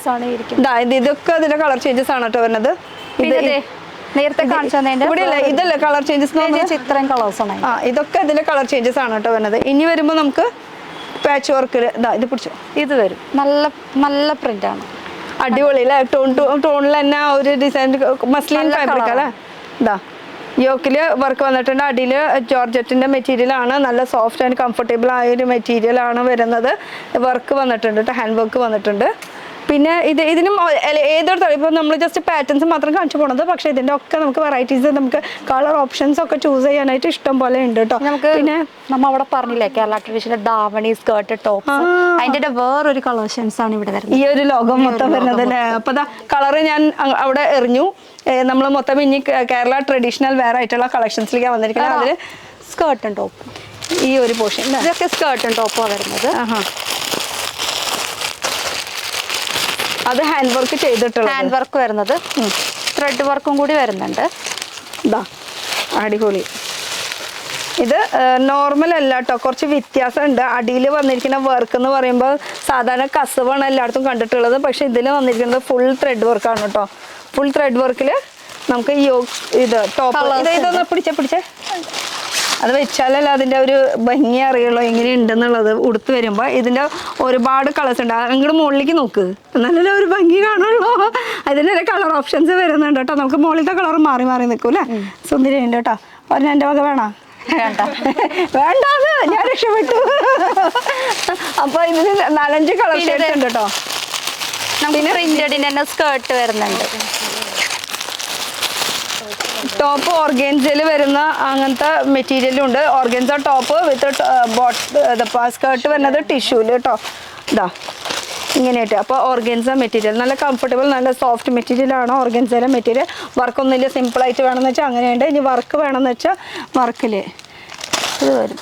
ഇതൊക്കെ ഇതിന്റെ കളർ ചേഞ്ചസ് ആണ് കേട്ടോ വരുന്നത്. നേരത്തെ ഇവിടെയല്ല, ഇതല്ലേ കളർ ചേഞ്ചസ്? ഇത്രയും കളേഴ്സ് ആണ്. ഇതൊക്കെ ഇതിന്റെ കളർ ചേഞ്ചസ് ആണ് കേട്ടോ വരുന്നത്. ഇനി വരുമ്പോൾ നമുക്ക് പാച്ച് വർക്കിൽ ഇത് പിടിച്ചോ, ഇത് വരും. നല്ല പ്രിന്റ് ആണ്. അടിപൊളി അല്ലേ? ടോണിൽ തന്നെ ഒരു ഡിസൈൻ മസ്ലിൻ ഫാബ്രിക് അല്ലേ? ഇതാ യോക്കില് വർക്ക് വന്നിട്ടുണ്ട്. അടിയിൽ ജോർജറ്റിന്റെ മെറ്റീരിയൽ ആണ്. നല്ല സോഫ്റ്റ് ആൻഡ് കംഫർട്ടബിൾ ആയ ഒരു മെറ്റീരിയൽ ആണ് വരുന്നത്. വർക്ക് വന്നിട്ടുണ്ട്, ഹാൻഡ് വർക്ക് വന്നിട്ടുണ്ട്. പിന്നെ ഇതിനും ഏതൊരു ഇപ്പൊ നമ്മൾ ജസ്റ്റ് പാറ്റേൺസ് മാത്രം കാണിച്ചു പോണത്. പക്ഷെ ഇതിന്റെ ഒക്കെ നമുക്ക് വെറൈറ്റീസ്, നമുക്ക് കളർ ഓപ്ഷൻസ് ഒക്കെ ചൂസ് ചെയ്യാനായിട്ട് ഇഷ്ടം പോലെ ഉണ്ട് കേട്ടോ. നമുക്ക് പിന്നെ നമ്മൾ അവിടെ പറഞ്ഞില്ലേ Kerala traditional davani, skirt, top, അതിന്റെ വേറൊരു കളക്ഷൻസ് ആണ് ഇവിടെ വരുന്നത്. ഈ ഒരു ലോകം മൊത്തം വരുന്നത് അല്ലേ? അപ്പൊ കളറ് ഞാൻ അവിടെ എറിഞ്ഞു. നമ്മൾ മൊത്തം ഇനി കേരള ട്രഡീഷണൽ വെയർ ആയിട്ടുള്ള കളക്ഷൻസിലേക്ക് വന്നിരിക്കുന്നത്. അതില് സ്കേർട്ടും ടോപ്പും ഈ ഒരു പോർഷൻ ഇതൊക്കെ സ്കേർട്ടും ടോപ്പും വരുന്നത്. അത് ഹാൻഡ് വർക്ക് ചെയ്തിട്ടുള്ള ഹാൻഡ് വർക്ക് വരുന്നത്. ത്രെഡ് വർക്കും കൂടി വരുന്നുണ്ട്. ഇതാ അടിപൊളി. ഇത് നോർമൽ അല്ല കേട്ടോ, കുറച്ച് വ്യത്യാസമുണ്ട്. അടിയിൽ വന്നിരിക്കുന്ന വർക്ക് എന്ന് പറയുമ്പോൾ സാധാരണ കസവാണ് എല്ലായിടത്തും കണ്ടിട്ടുള്ളത്. പക്ഷെ ഇതിൽ വന്നിരിക്കുന്നത് ഫുൾ ത്രെഡ് വർക്കാണ് കേട്ടോ. ഫുൾ ത്രെഡ് വർക്കിൽ നമുക്ക് ഇത് ടോപ്പ് ഇതൊന്ന് പിടിച്ചേ അത് വെച്ചാലല്ല അതിൻ്റെ ഒരു ഭംഗി അറിയുള്ളൂ എങ്ങനെ ഉണ്ടെന്നുള്ളത്. ഉടുത്ത് വരുമ്പോൾ ഇതിൻ്റെ ഒരുപാട് കളേഴ്സ് ഉണ്ട്. അങ്ങോട്ട് മുകളിലേക്ക് നോക്ക്, നല്ല ഒരു ഭംഗി കാണുള്ളൂ. അതിൻ്റെ കളർ ഓപ്ഷൻസ് വരുന്നുണ്ട് കേട്ടോ. നമുക്ക് മുകളിലത്തെ കളർ മാറി നിൽക്കും അല്ലേ? സുന്ദരി ഉണ്ട് കേട്ടോ. പറഞ്ഞ എൻ്റെ വക വേണോ? വേണ്ടാന്ന് ഞാൻ രക്ഷപ്പെട്ടു. അപ്പൊ ഇതിന് 4-5 കളർ ഷെയ്ഡ്സ് ഉണ്ട് കേട്ടോ. പിന്നെ പ്രിന്റഡിന് തന്നെ സ്കേർട്ട് വരുന്നുണ്ട്. ടോപ്പ് ഓർഗൻസയിൽ വരുന്ന അങ്ങനത്തെ മെറ്റീരിയലും ഉണ്ട്. ഓർഗൻസ ടോപ്പ് വിത്ത് സ്കേർട്ട് വരുന്നത് ടിഷ്യൂല് കേട്ടോ. ഇതാ ഇങ്ങനെയായിട്ട്. അപ്പോൾ ഓർഗൻസ മെറ്റീരിയൽ നല്ല കംഫർട്ടബിൾ, നല്ല സോഫ്റ്റ് മെറ്റീരിയൽ ആണ് ഓർഗൻസയിലെ മെറ്റീരിയൽ. വർക്കൊന്നുമില്ല, സിമ്പിളായിട്ട് വേണമെന്ന് വെച്ചാൽ അങ്ങനെയുണ്ട്. ഇനി വർക്ക് വേണമെന്ന് വെച്ചാൽ വർക്കിൽ ഇത് വരും.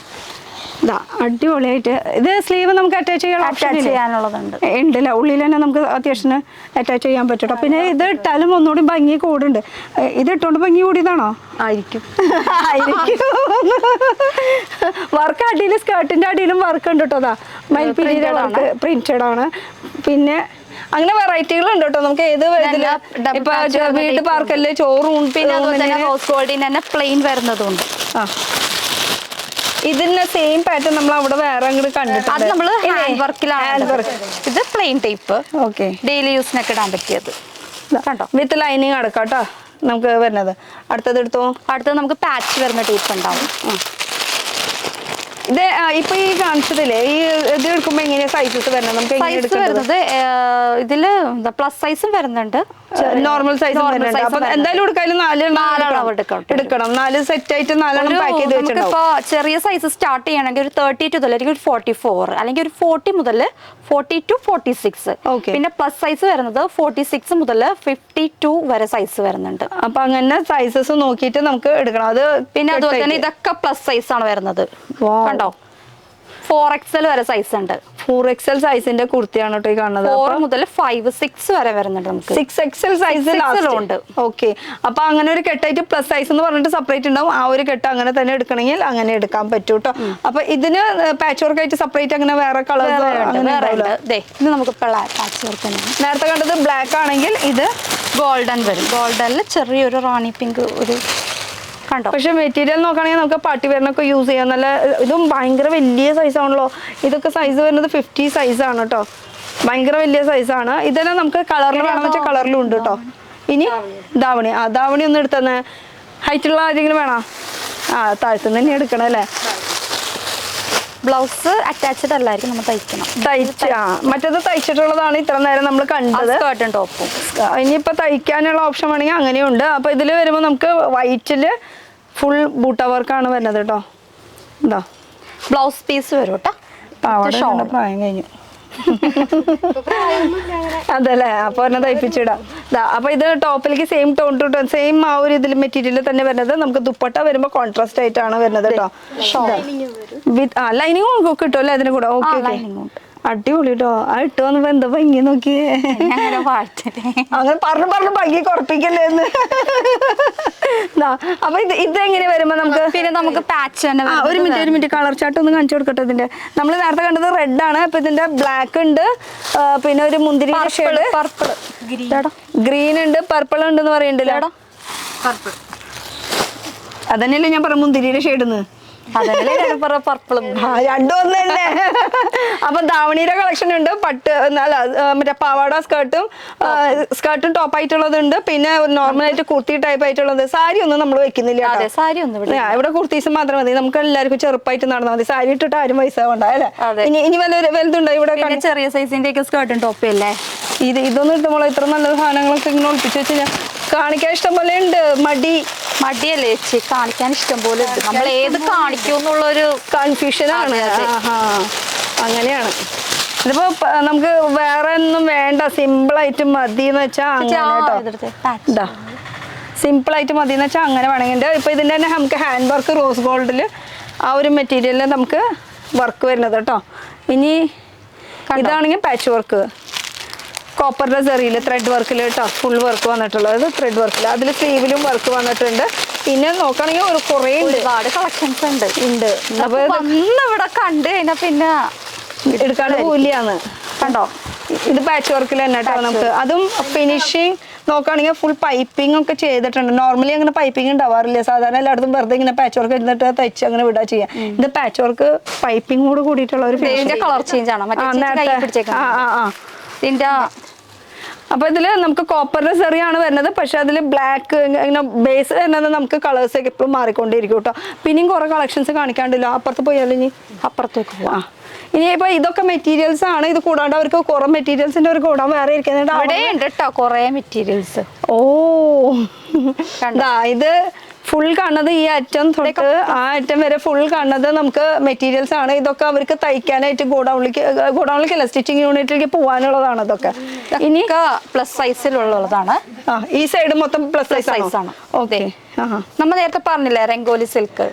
ഇതാ അടിപൊളിയായിട്ട്. ഇത് സ്ലീവ് നമുക്ക് അറ്റാച്ച് ചെയ്യാനുള്ളതുണ്ട് ഉണ്ടല്ലോ. ഉള്ളിൽ തന്നെ നമുക്ക് അത്യാവശ്യം അറ്റാച്ച് ചെയ്യാൻ പറ്റും. പിന്നെ ഇത് ഇട്ടാലും ഒന്നുകൂടി ഭംഗി കൂടുണ്ട്. ഇത് ഇട്ടുകൊണ്ട് ഭംഗി കൂടിയതാണോ? ആയിരിക്കും. വർക്ക് അടിയിൽ, സ്കേർട്ടിന്റെ അടിയിലും വർക്ക് ഉണ്ട് കേട്ടോ. അതാ മയിൽപ്പീലിയുടെ വർക്ക് പ്രിന്റഡ് ആണ്. പിന്നെ അങ്ങനെ വെറൈറ്റികൾ ഉണ്ട് കേട്ടോ. നമുക്ക് ഏത് ഇപ്പൊ വീട് പാർക്കല്ലേ ചോറും, പിന്നെ റോസ് ഗോൾഡിന് തന്നെ പ്ലെയിൻ വരുന്നതുണ്ട്. ഇതിന്റെ സെയിം പാറ്റേൺ നമ്മൾ അവിടെ വേറെ അങ്ങോട്ട് കണ്ടിട്ടുണ്ട്. ഇത് പ്ലെയിൻ ടൈപ്പ്. ഓക്കെ, ഡെയിലി യൂസിനൊക്കെ ഇടാൻ പറ്റിയത് കണ്ടോ. വിത്ത് ലൈനിങ് അടക്കാം കേട്ടോ നമുക്ക് വരുന്നത്. അടുത്തത് നമുക്ക് പാച്ച് വരുന്ന ടൈപ്പ് ഉണ്ടാവും. ഇത് ഇപ്പൊ ഈ കാണിച്ചതില്ലേ, ഈ ഇത് എടുക്കുമ്പോ എങ്ങനെയാ സൈസസ് വരുന്നത്? നമുക്ക് സൈസ് വരുന്നത് ഇതില് പ്ലസ് സൈസും വരുന്നുണ്ട്, നോർമൽ സൈസ് അപ്പൊ എന്തായാലും എടുക്കാനും നാലെണ്ണം എടുക്കണം 4 സെറ്റ് ആയിട്ട് 4 പാക്ക് ചെയ്ത് വെച്ചിട്ടുണ്ടാവും. ഇപ്പൊ ചെറിയ സൈസ് സ്റ്റാർട്ട് ചെയ്യണമെങ്കിൽ ഒരു 32 മുതൽ അല്ലെങ്കിൽ ഒരു 44 അല്ലെങ്കിൽ ഒരു 40 മുതൽ 40 to 46. പിന്നെ പ്ലസ് സൈസ് വരുന്നത് 46 മുതൽ 52 വരെ സൈസ് വരുന്നുണ്ട്. അപ്പൊ അങ്ങനെ സൈസസ് നോക്കിയിട്ട് നമുക്ക് എടുക്കണം. അത് പിന്നെ അതുപോലെ തന്നെ ഇതൊക്കെ പ്ലസ് സൈസ് ആണ് വരുന്നത്. കണ്ടോ 4XL വരെ സൈസ് ഉണ്ട്. 4XL സൈസിന്റെ കുർത്തിയാണ് കേട്ടോ ഈ കാണുന്നത്. 4 മുതൽ 5, 6 വരെ വരുന്നുണ്ട് നമുക്ക്. 6XL സൈസ് ഉണ്ട്. ഓക്കെ, അപ്പൊ അങ്ങനെ ഒരു കെട്ടായിട്ട് പ്ലസ് സൈസ് എന്ന് പറഞ്ഞിട്ട് സെപ്പറേറ്റ് ഉണ്ടാവും. ആ ഒരു കെട്ട് അങ്ങനെ തന്നെ എടുക്കണമെങ്കിൽ അങ്ങനെ എടുക്കാൻ പറ്റും കേട്ടോ. അപ്പൊ ഇതിന് പാച്ച് വർക്ക് ആയിട്ട് സെപ്പറേറ്റ് അങ്ങനെ വേറെ കളർ ഇത് നമുക്ക് പാച്ച് വർക്ക് തന്നെ. നേരത്തെ കണ്ടത് ബ്ലാക്ക് ആണെങ്കിൽ ഇത് ഗോൾഡൻ വരും. ഗോൾഡനിൽ ചെറിയൊരു റാണി പിങ്ക് ഒരു കണ്ടോ. പക്ഷെ മെറ്റീരിയൽ നോക്കുകയാണെങ്കിൽ നമുക്ക് പാർട്ടി വെയറിനൊക്കെ യൂസ് ചെയ്യാം. നല്ല ഇതും ഭയങ്കര വലിയ സൈസ് ആണല്ലോ. ഇതൊക്കെ സൈസ് വരുന്നത് 50 സൈസ് ആണ് കേട്ടോ. ഭയങ്കര വലിയ സൈസാണ്. ഇതെല്ലാം നമുക്ക് കളറിൽ വേണമെന്ന് വെച്ചാൽ കളറിലും ഉണ്ട് കേട്ടോ. ഇനി ധാവണി ധാവണി ഒന്ന് എടുത്തന്നെ. ഹൈറ്റുള്ള ആരെങ്കിലും വേണോ? താഴ്ത്തുനിന്ന് തന്നെ എടുക്കണം അല്ലേ. ബ്ലൗസ് അറ്റാച്ച്ഡ് അല്ലായിരിക്കും, നമ്മൾ തയ്ക്കണം. മറ്റേത് തയ്ച്ചിട്ടുള്ളതാണ് ഇത്ര നേരം നമ്മൾ കണ്ടത്. സ്കേർട്ടും ടോപ്പും. ഇനിയിപ്പോൾ തയ്ക്കാനുള്ള ഓപ്ഷൻ വേണമെങ്കിൽ അങ്ങനെയുണ്ട്. അപ്പോൾ ഇതിൽ വരുമ്പോൾ നമുക്ക് വൈറ്റിൽ ഫുൾ ബൂട്ട വർക്കാണ് വരുന്നത് കേട്ടോ. എന്താ ബ്ലൗസ് പീസ് വരും കേട്ടോ. പാവാട പ്രായം കഴിഞ്ഞു അതല്ലേ. അപ്പൊ എന്നെ തയ്പ്പിച്ചിടാം. അപ്പൊ ഇത് ടോപ്പിലേക്ക് same tone to tone same ആ ഒരു ഇതിൽ മെറ്റീരിയൽ തന്നെ വരുന്നത്. നമുക്ക് ദുപ്പട്ട വരുമ്പോ കോൺട്രാസ്റ്റ് ആയിട്ടാണ് വരുന്നത് കേട്ടോ. ലൈനിങ് കിട്ടും അല്ലേ അതിന് കൂടെ? ഓക്കെ അടിപൊളി കേട്ടോ. ആ ഇട്ട് വന്നപ്പോ എന്താ ഭംഗി നോക്കിയേ. അങ്ങനെ പറഞ്ഞു ഭംഗി കുറപ്പിക്കല്ലേ എന്ന്. അപ്പൊ ഇതെങ്ങനെ വരുമ്പോ നമുക്ക് പിന്നെ നമുക്ക് പാച്ച് തന്നെ. ഒരു മിനിറ്റ് കളർ ചാർട്ട് ഒന്ന് കാണിച്ചു കൊടുക്കട്ടെ. ഇതിന്റെ നമ്മൾ നേരത്തെ കണ്ടത് റെഡ് ആണ്. അപ്പൊ ഇതിന്റെ ബ്ലാക്ക് ഉണ്ട്, പിന്നെ ഒരു മുന്തിരി ഷെയ്ഡ്, പർപ്പിൾ, ഗ്രീൻ ഉണ്ട്, പർപ്പിൾ ഉണ്ട് എന്ന് പറയണ്ടല്ലോ. അതന്നെയല്ലേ ഞാൻ പറഞ്ഞ മുന്തിരിയുടെ ഷെയ്ഡ്. രണ്ടും ഒന്നല്ലേ. അപ്പൊ ധാവണിയുടെ കളക്ഷൻ ഉണ്ട്. പട്ട് മറ്റേ പാവാട സ്കേർട്ടും ടോപ്പ് ആയിട്ടുള്ളതുണ്ട്. പിന്നെ നോർമൽ ആയിട്ട് കുർത്തി ടൈപ്പ് ആയിട്ടുള്ളത്. സാരി ഒന്നും നമ്മൾ വെക്കുന്നില്ല. ഇവിടെ കുർത്തീസ് മാത്രം മതി. നമുക്ക് എല്ലാവർക്കും ചെറുപ്പായിട്ട് നടന്നാൽ മതി. സാരി ഇട്ടിട്ട് ആരും വയസ്സാവണ്ട അല്ലേ. ഇനി വലുതുണ്ടോ ഇവിടെ? ചെറിയ സൈസിന്റെ സ്കേർട്ടും ടോപ്പ് അല്ലേ. ഇതൊന്നും ഇട്ടുമ്പോൾ ഇത്ര നല്ല സാധനങ്ങളൊക്കെ ഇങ്ങനെ ഒളിപ്പിച്ച് വെച്ച് കാണിക്കാൻ ഇഷ്ടം പോലെ ഉണ്ട്. മടിയല്ലേ ചേച്ചി, കാണിക്കാൻ ഇഷ്ടം പോലെ ഉണ്ട്. നമ്മൾ ഏത് കാണിക്കും എന്നുള്ളൊരു കൺഫ്യൂഷനാണ്. അങ്ങനെയാണ്. ഇതിപ്പോ നമുക്ക് വേറെ ഒന്നും വേണ്ട, സിമ്പിൾ ആയിട്ട് മതി എന്ന് വെച്ചാൽ അങ്ങനെ. സിമ്പിൾ ആയിട്ട് മതി എന്ന് വെച്ചാൽ അങ്ങനെ വേണമെങ്കിൽ. ഇപ്പൊ ഇതിന്റെ തന്നെ നമുക്ക് ഹാൻഡ് വർക്ക് റോസ് ഗോൾഡിൽ ആ ഒരു മെറ്റീരിയലിൽ നമുക്ക് വർക്ക് വരുന്നത് കേട്ടോ. ഇനി ഇതാണെങ്കിൽ പാച്ച് വർക്ക് കോപ്പറിന്റെ സെറിയിൽ ത്രെഡ് വർക്കിൽ കേട്ടോ. ഫുൾ വർക്ക് വന്നിട്ടുള്ളത് ത്രെഡ് വർക്കിൽ. അതിൽ സ്ലീവിലും വർക്ക് വന്നിട്ടുണ്ട്. പിന്നെ നോക്കുകയാണെങ്കിൽ കുറേ ഒരുപാട് കളക്ഷൻസ് ഉണ്ട്. അപ്പൊ ഇവിടെ കണ്ടു കഴിഞ്ഞാൽ പിന്നെ എടുക്കാൻ കൂലിയാണ് കണ്ടോ. ഇത് പാച്ച് വർക്കിൽ തന്നെ കേട്ടോ നമുക്ക്. അതും ഫിനിഷിങ് നോക്കുകയാണെങ്കിൽ ഫുൾ പൈപ്പിംഗ് ഒക്കെ ചെയ്തിട്ടുണ്ട്. നോർമലി അങ്ങനെ പൈപ്പിംഗ് ഉണ്ടാവാറില്ല. സാധാരണ എല്ലായിടത്തും വെറുതെ ഇങ്ങനെ പാച്ച് വർക്ക് എടുത്തിട്ട് തയ്ച്ച് അങ്ങനെ വിടാ ചെയ്യാം. ഇത് പാച്ച് വർക്ക് പൈപ്പിങ്ങോട് കൂടിയിട്ടുള്ള ഒരു കളർ ചേഞ്ച് ആണ്. അപ്പൊ ഇതില് നമുക്ക് കോപ്പറിന്റെ സെറിയാണ് വരുന്നത്. പക്ഷെ അതിൽ ബ്ലാക്ക് ഇങ്ങനെ ബേസ് വരുന്നത് നമുക്ക് കളേഴ്സ് ഒക്കെ എപ്പോഴും മാറിക്കൊണ്ടിരിക്കും കേട്ടോ. പിന്നെയും കുറെ കളക്ഷൻസ് കാണിക്കാണ്ടല്ലോ. അപ്പുറത്ത് പോയാലും ഇനി അപ്പുറത്തേക്ക് പോവാം. ഇനിയിപ്പോ ഇതൊക്കെ മെറ്റീരിയൽസ് ആണ്. ഇത് കൂടാണ്ട് അവർക്ക് കുറെ മെറ്റീരിയൽസിന്റെ ഒരു കൂടാൻ വേറെ ഇരിക്കുന്നുണ്ട്. അവിടെ ഉണ്ട് കേട്ടോ കുറെ മെറ്റീരിയൽസ്. ഇത് ഫുൾ കാണുന്നത് ഈ അറ്റം തൊട്ട് ആ അറ്റം വരെ ഫുൾ കാണുന്നത് നമുക്ക് മെറ്റീരിയൽസ് ആണ്. ഇതൊക്കെ അവർക്ക് തയ്ക്കാനായിട്ട് ഗോഡൌണിലേക്ക് സ്റ്റിച്ചിങ് യൂണിറ്റിലേക്ക് പോകാനുള്ളതാണ്. ഇതൊക്കെ ഇനി പ്ലസ് സൈസിലുള്ളതാണ്. ഈ സൈഡ് മൊത്തം പ്ലസ് സൈസ് ആണ്. ഓക്കെ, നമ്മൾ നേരത്തെ പറഞ്ഞില്ലേ രംഗോലി സിൽക്ക്,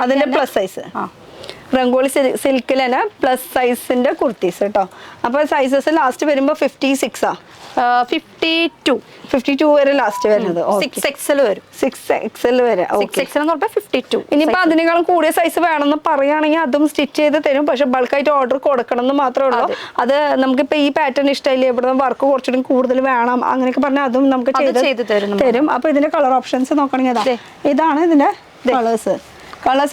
അതിന്റെ പ്ലസ് സൈസ്. രംഗോളി സിൽക്കിൽ തന്നെ പ്ലസ് സൈസിന്റെ കുർത്തീസ് കേട്ടോ. അപ്പൊ സൈസസ് ലാസ്റ്റ് വരുമ്പോ 56 52 വരെ ലാസ്റ്റ് വരുന്നത്. 6XL വരും. 6XL വരെ. 6XL എന്ന് പറഞ്ഞാൽ 52. ഇനിയിപ്പോ അതിനേക്കാളും കൂടിയ സൈസ് വേണമെന്ന് പറയുകയാണെങ്കിൽ അതും സ്റ്റിച്ച് ചെയ്ത് തരും. പക്ഷെ ബൾക്കായിട്ട് ഓർഡർ കൊടുക്കണം എന്ന് മാത്രമേ ഉള്ളൂ. അത് നമുക്കിപ്പോ ഈ പാറ്റേൺ ഇഷ്ടമില്ല, ഇവിടെ വർക്ക് കുറച്ചുകൂടി കൂടുതൽ വേണം അങ്ങനെയൊക്കെ പറഞ്ഞാൽ അതും നമുക്ക് ചെയ്ത് തരും. അപ്പൊ ഇതിന്റെ കളർ ഓപ്ഷൻസ് നോക്കണമെങ്കിൽ ഇതാണ് ഇതിന്റെ കളേഴ്സ്.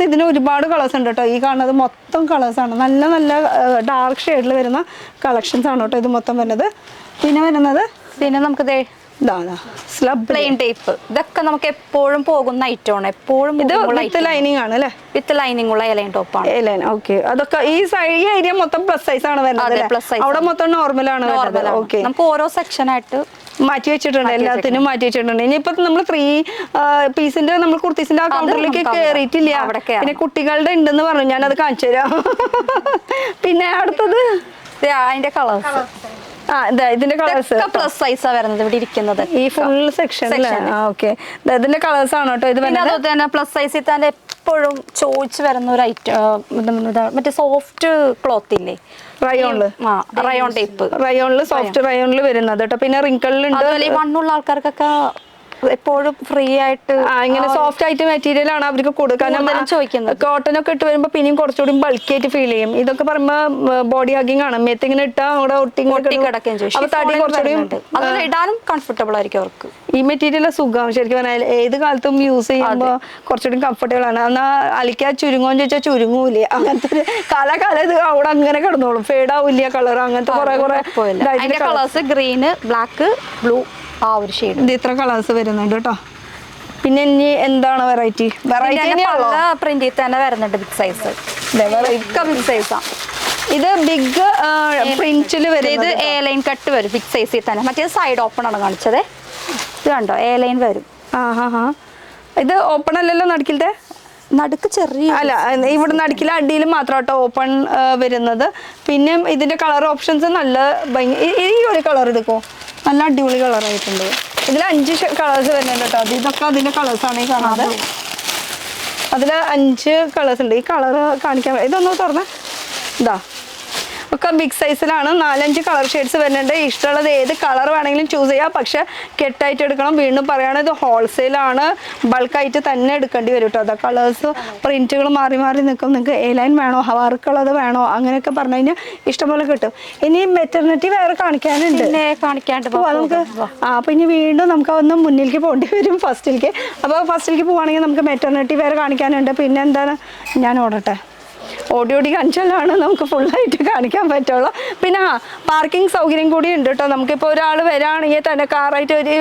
ഇതിന് ഒരുപാട് കളേഴ്സ് ഉണ്ട് കേട്ടോ. ഈ കാണുന്നത് മൊത്തം കളേഴ്സ് ആണ്. നല്ല നല്ല ഡാർക്ക് ഷെയ്ഡിൽ വരുന്ന കളക്ഷൻസ് ആണ് കേട്ടോ ഇത് മൊത്തം വരുന്നത്. പിന്നെ നമുക്ക് സ്ലബ് പ്ലെയിൻ ടൈപ്പ്. ഇതൊക്കെ നമുക്ക് എപ്പോഴും പോകുന്ന ഐറ്റമാണ്, എപ്പോഴും ഇത് വിത്ത് ലൈനിങ് ആണ് അല്ലേ? വിത്ത് ലൈനിങ് ഉള്ള എലൈൻ ടോപ്പാണ്. A-line okay. അതൊക്കെ ഈ ഏരിയ മൊത്തം പ്ലസ് സൈസ് ആണ് വരുന്നത്, അവിടെ മൊത്തം നോർമൽ ആണ് വരുന്നത്. ഓക്കെ, നമുക്ക് ഓരോ സെക്ഷൻ ആയിട്ട് മാറ്റി വെച്ചിട്ടുണ്ട്, എല്ലാത്തിനും മാറ്റി വെച്ചിട്ടുണ്ട്. ഇനിയിപ്പോ നമ്മൾ 3 പീസിന്റെ നമ്മൾ കുർത്തീസിന്റെ ആ കൗണ്ടറിലേക്ക് കേറിയിട്ടില്ല. പിന്നെ കുട്ടികളുടെ ഉണ്ടെന്ന് പറഞ്ഞു, ഞാനത് കാണിച്ചു തരാം. പിന്നെ അടുത്തത് അതിന്റെ കളേഴ്സ്, ഇതിന്റെ കളേഴ്സ് പ്ലസ് സൈസാ വരുന്നത് ഇവിടെ ഇരിക്കുന്നത്, ഈ ഫുൾ സെക്ഷൻ. ഓക്കെ, ഇതിന്റെ കളേഴ്സ് ആണ് കേട്ടോ ഇത് വരുന്നത്. അതുപോലെ തന്നെ പ്ലസ് സൈസിൽ തന്നെ എപ്പോഴും ചോദിച്ചു വരുന്ന ഒരു ഐറ്റം മറ്റേ സോഫ്റ്റ് ക്ലോത്ത് ഇല്ലേ, റയോൺ ടൈപ്പ്, റയോണില് സോഫ്റ്റ് റയോണില് വരുന്നത് കേട്ടോ. പിന്നെ റിങ്കിളിലുണ്ട്. ഈ മണ്ണുള്ള ആൾക്കാർക്കൊക്കെ എപ്പോഴും ഫ്രീ ആയിട്ട് ഇങ്ങനെ സോഫ്റ്റ് ആയിട്ട് മെറ്റീരിയൽ ആണ് അവർക്ക് കൊടുക്കാൻ ചോദിക്കുന്നത്. കോട്ടൺ ഒക്കെ ഇട്ട് വരുമ്പോ പിന്നെയും കുറച്ചുകൂടി ബൾക്കി ആയിട്ട് ഫീൽ ചെയ്യും. ഇതൊക്കെ പറയുമ്പോ ബോഡി ഹഗിങ് ആണ്, മെത്തിങ്ങനെ ഇട്ടാ അവിടെ ഇടാനും കംഫർട്ടബിൾ ആയിരിക്കും അവർക്ക്. ഈ മെറ്റീരിയൽ സുഖം ശരിക്കും പറഞ്ഞാൽ ഏത് കാലത്തും യൂസ് ചെയ്യുമ്പോ കുറച്ചുകൂടി കംഫർട്ടബിൾ ആണ്. എന്നാ അലിക്കാൻ ചുരുങ്ങോന്ന് ചോദിച്ചാൽ ചുരുങ്ങൂല, അങ്ങനത്തെ ഒരു കാലകാലം ഇത് അവിടെ അങ്ങനെ കിടന്നോളും, ഫേഡ് ആവില്ല കളർ. അങ്ങനത്തെ കുറെ കളേഴ്സ് ഗ്രീന്, ബ്ലാക്ക്, ബ്ലൂ, ആ ഒരു ഷെയ്ഡ്. ഇത് ഇത്ര കളേഴ്സ് വരുന്നുണ്ട് കേട്ടോ. പിന്നെ ഇനി എന്താണ് വെറൈറ്റി പ്രിന്റിൽ തന്നെ വരുന്നുണ്ട് ബിഗ് സൈസ്, ബിഗ് സൈസാ ഇത്. ബിഗ് പ്രിന്റില് വരും. ഇത് എ ലൈൻ കട്ട് വരും ബിഗ് സൈസിൽ തന്നെ. മറ്റേത് സൈഡ് ഓപ്പൺ ആണ് കാണിച്ചത്, ഇത് കണ്ടോ എ ലൈൻ വരും. ഇത് ഓപ്പൺ അല്ലല്ലോ നടുക്കിലത്തെ, നടുക്ക് ചെറിയ അല്ല, ഇവിടെ നടുക്കിലെ അടിയിൽ മാത്രം കേട്ടോ ഓപ്പൺ വരുന്നത്. പിന്നെ ഇതിന്റെ കളർ ഓപ്ഷൻസ് നല്ല ഭംഗി. ഈ ഒരു കളർ എടുക്കോ, നല്ല അടിപൊളി കളറായിട്ടുണ്ട്. ഇതിൽ 5 കളേഴ്സ് വരുന്നുണ്ട് കേട്ടോ. ഇതൊക്കെ അതിന്റെ കളേഴ്സാണ് ഈ കാണാതെ. അതിൽ 5 കളേഴ്സ് ഉണ്ട്. ഈ കളർ കാണിക്കാൻ ഇതൊന്ന് തുറന്നേ, ഇതാ ഒക്കെ ബിഗ് സൈസിലാണ്. 4-5 കളർ ഷെയ്ഡ്സ് വരുന്നുണ്ട്. ഇഷ്ടമുള്ളത് ഏത് കളർ വേണമെങ്കിലും ചൂസ് ചെയ്യാം, പക്ഷെ കെട്ടായിട്ട് എടുക്കണം. വീണ്ടും പറയുകയാണ്, ഇത് ഹോൾസെയിലാണ്, ബൾക്കായിട്ട് തന്നെ എടുക്കേണ്ടി വരും കേട്ടോ. അതാ കളേഴ്സ് പ്രിന്റുകൾ മാറി മാറി നിൽക്കും. നിങ്ങൾക്ക് എ ലൈൻ വേണോ, വർക്കുള്ളത് വേണോ, അങ്ങനെയൊക്കെ പറഞ്ഞു കഴിഞ്ഞാൽ ഇഷ്ടംപോലെ കിട്ടും. ഇനി മെറ്റർണിറ്റി വേറെ കാണിക്കാനുണ്ട്, കാണിക്കാണ്ട് നമുക്ക്. അപ്പൊ ഇനി വീണ്ടും നമുക്ക് ഒന്ന് മുന്നിലേക്ക് പോകേണ്ടി വരും, ഫസ്റ്റിലേക്ക്. അപ്പോൾ ഫസ്റ്റിലേക്ക് പോവുകയാണെങ്കിൽ നമുക്ക് മെറ്റർണിറ്റി വേറെ കാണിക്കാനുണ്ട്. പിന്നെ എന്താണ്, ഞാൻ ഓടട്ടെ, ഓടി കാണിച്ചാലാണ് നമുക്ക് ഫുള്ളായിട്ട് കാണിക്കാൻ പറ്റുള്ളൂ. പിന്നെ പാർക്കിംഗ് സൗകര്യം കൂടി ഉണ്ട് കേട്ടോ. നമുക്കിപ്പോൾ ഒരാൾ വരാണെങ്കിൽ തന്നെ കാറായിട്ട് ഒരു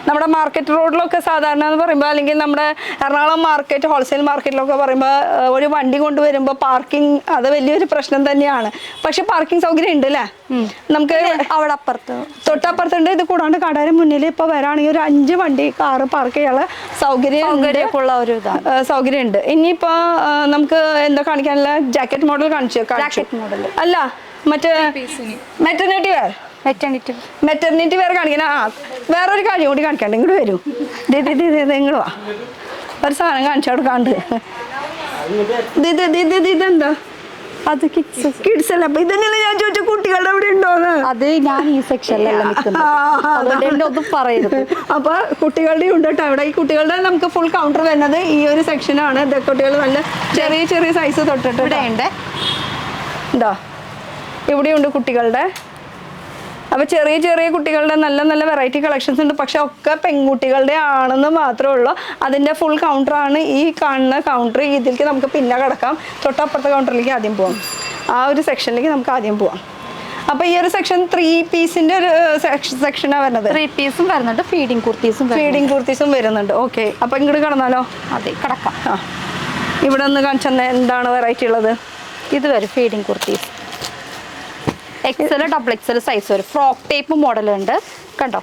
നമ്മുടെ മാർക്കറ്റ് റോഡിലൊക്കെ സാധാരണ എന്ന് പറയുമ്പോൾ, അല്ലെങ്കിൽ നമ്മുടെ എറണാകുളം മാർക്കറ്റ് ഹോൾസെയിൽ മാർക്കറ്റിലൊക്കെ പറയുമ്പോൾ ഒരു വണ്ടി കൊണ്ടുവരുമ്പോൾ പാർക്കിംഗ് അത് വലിയൊരു പ്രശ്നം തന്നെയാണ്. പക്ഷെ പാർക്കിംഗ് സൗകര്യം ഉണ്ട് അല്ലേ നമുക്ക് അവിടെ അപ്പുറത്ത്, തൊട്ടപ്പുറത്തുണ്ട്. ഇത് കൂടാണ്ട് കടയുടെ മുന്നിൽ ഇപ്പോൾ വരാണെങ്കിൽ ഒരു 5 വണ്ടി കാറ് പാർക്ക് ചെയ്യാനുള്ള സൗകര്യമുള്ള ഒരു സൗകര്യം ഉണ്ട്. ഇനിയിപ്പോൾ നമുക്ക് എന്താ കാണിക്കാനുള്ള ജാക്കറ്റ് മോഡൽ കാണിച്ചു. അല്ല, മറ്റേ മെറ്റർണിറ്റി വെയർ, മെറ്റർണിറ്റി വെയർ കാണിക്കണം. വേറൊരു കാര്യം കൂടി കാണിക്കാണ്ട്, ഇങ്ങോട്ട് വരൂ. നിങ്ങൾ വാ, ഒരു സാധനം കാണിച്ചു കൊടുക്കാണ്ട്. ഇതെന്താ, അത് കിഡ്സ് അല്ല. അപ്പൊ ഇതെങ്ങനെ ഞാൻ ചോദിച്ച കുട്ടികളുടെ അവിടെ ഉണ്ടോന്ന്. അത് ഞാൻ ഈ സെക്ഷനിലല്ല ഒന്നും പറയരുത്. അപ്പൊ കുട്ടികളുടെ ഉണ്ട് കേട്ടോ അവിടെ. ഈ കുട്ടികളുടെ നമുക്ക് ഫുൾ കൗണ്ടർ വരുന്നത് ഈ ഒരു സെക്ഷനാണ്. കുട്ടികൾ നല്ല ചെറിയ ചെറിയ സൈസ് തൊട്ടിട്ട് ഇവിടെ ഉണ്ട്. എന്താ ഇവിടെയുണ്ട് കുട്ടികളുടെ. അപ്പൊ ചെറിയ ചെറിയ കുട്ടികളുടെ നല്ല നല്ല വെറൈറ്റി കളക്ഷൻസ് ഉണ്ട്. പക്ഷെ ഒക്കെ പെൺകുട്ടികളുടെ ആണെന്ന് മാത്രമേ ഉള്ളൂ. അതിന്റെ ഫുൾ കൗണ്ടറാണ് ഈ കാണുന്ന കൗണ്ടർ. ഇതിലേക്ക് നമുക്ക് പിന്നെ കിടക്കാം. തൊട്ടപ്പുറത്തെ കൗണ്ടറിലേക്ക് ആദ്യം പോവാം. ആ ഒരു സെക്ഷനിലേക്ക് നമുക്ക് ആദ്യം പോവാം. അപ്പൊ ഈ ഒരു സെക്ഷൻ 3 പീസിന്റെ ഒരു സെക്ഷനാണ് വരുന്നത്. 3 പീസും വരുന്നുണ്ട്, ഫീഡിങ് കുർത്തീസും വരുന്നുണ്ട്. ഓക്കെ, അപ്പൊ ഇങ്ങോട്ട് കിടന്നാലോ? അതെ, കിടക്കാം. ഇവിടെ ഒന്ന് കാണിച്ചെന്ന് എന്താണ് വെറൈറ്റി ഉള്ളത്? ഇത് വരും feeding kurtis, XL double XL size വരും. ഫ്രോക്ക് ടൈപ്പ് മോഡൽ ഉണ്ട് കണ്ടോ.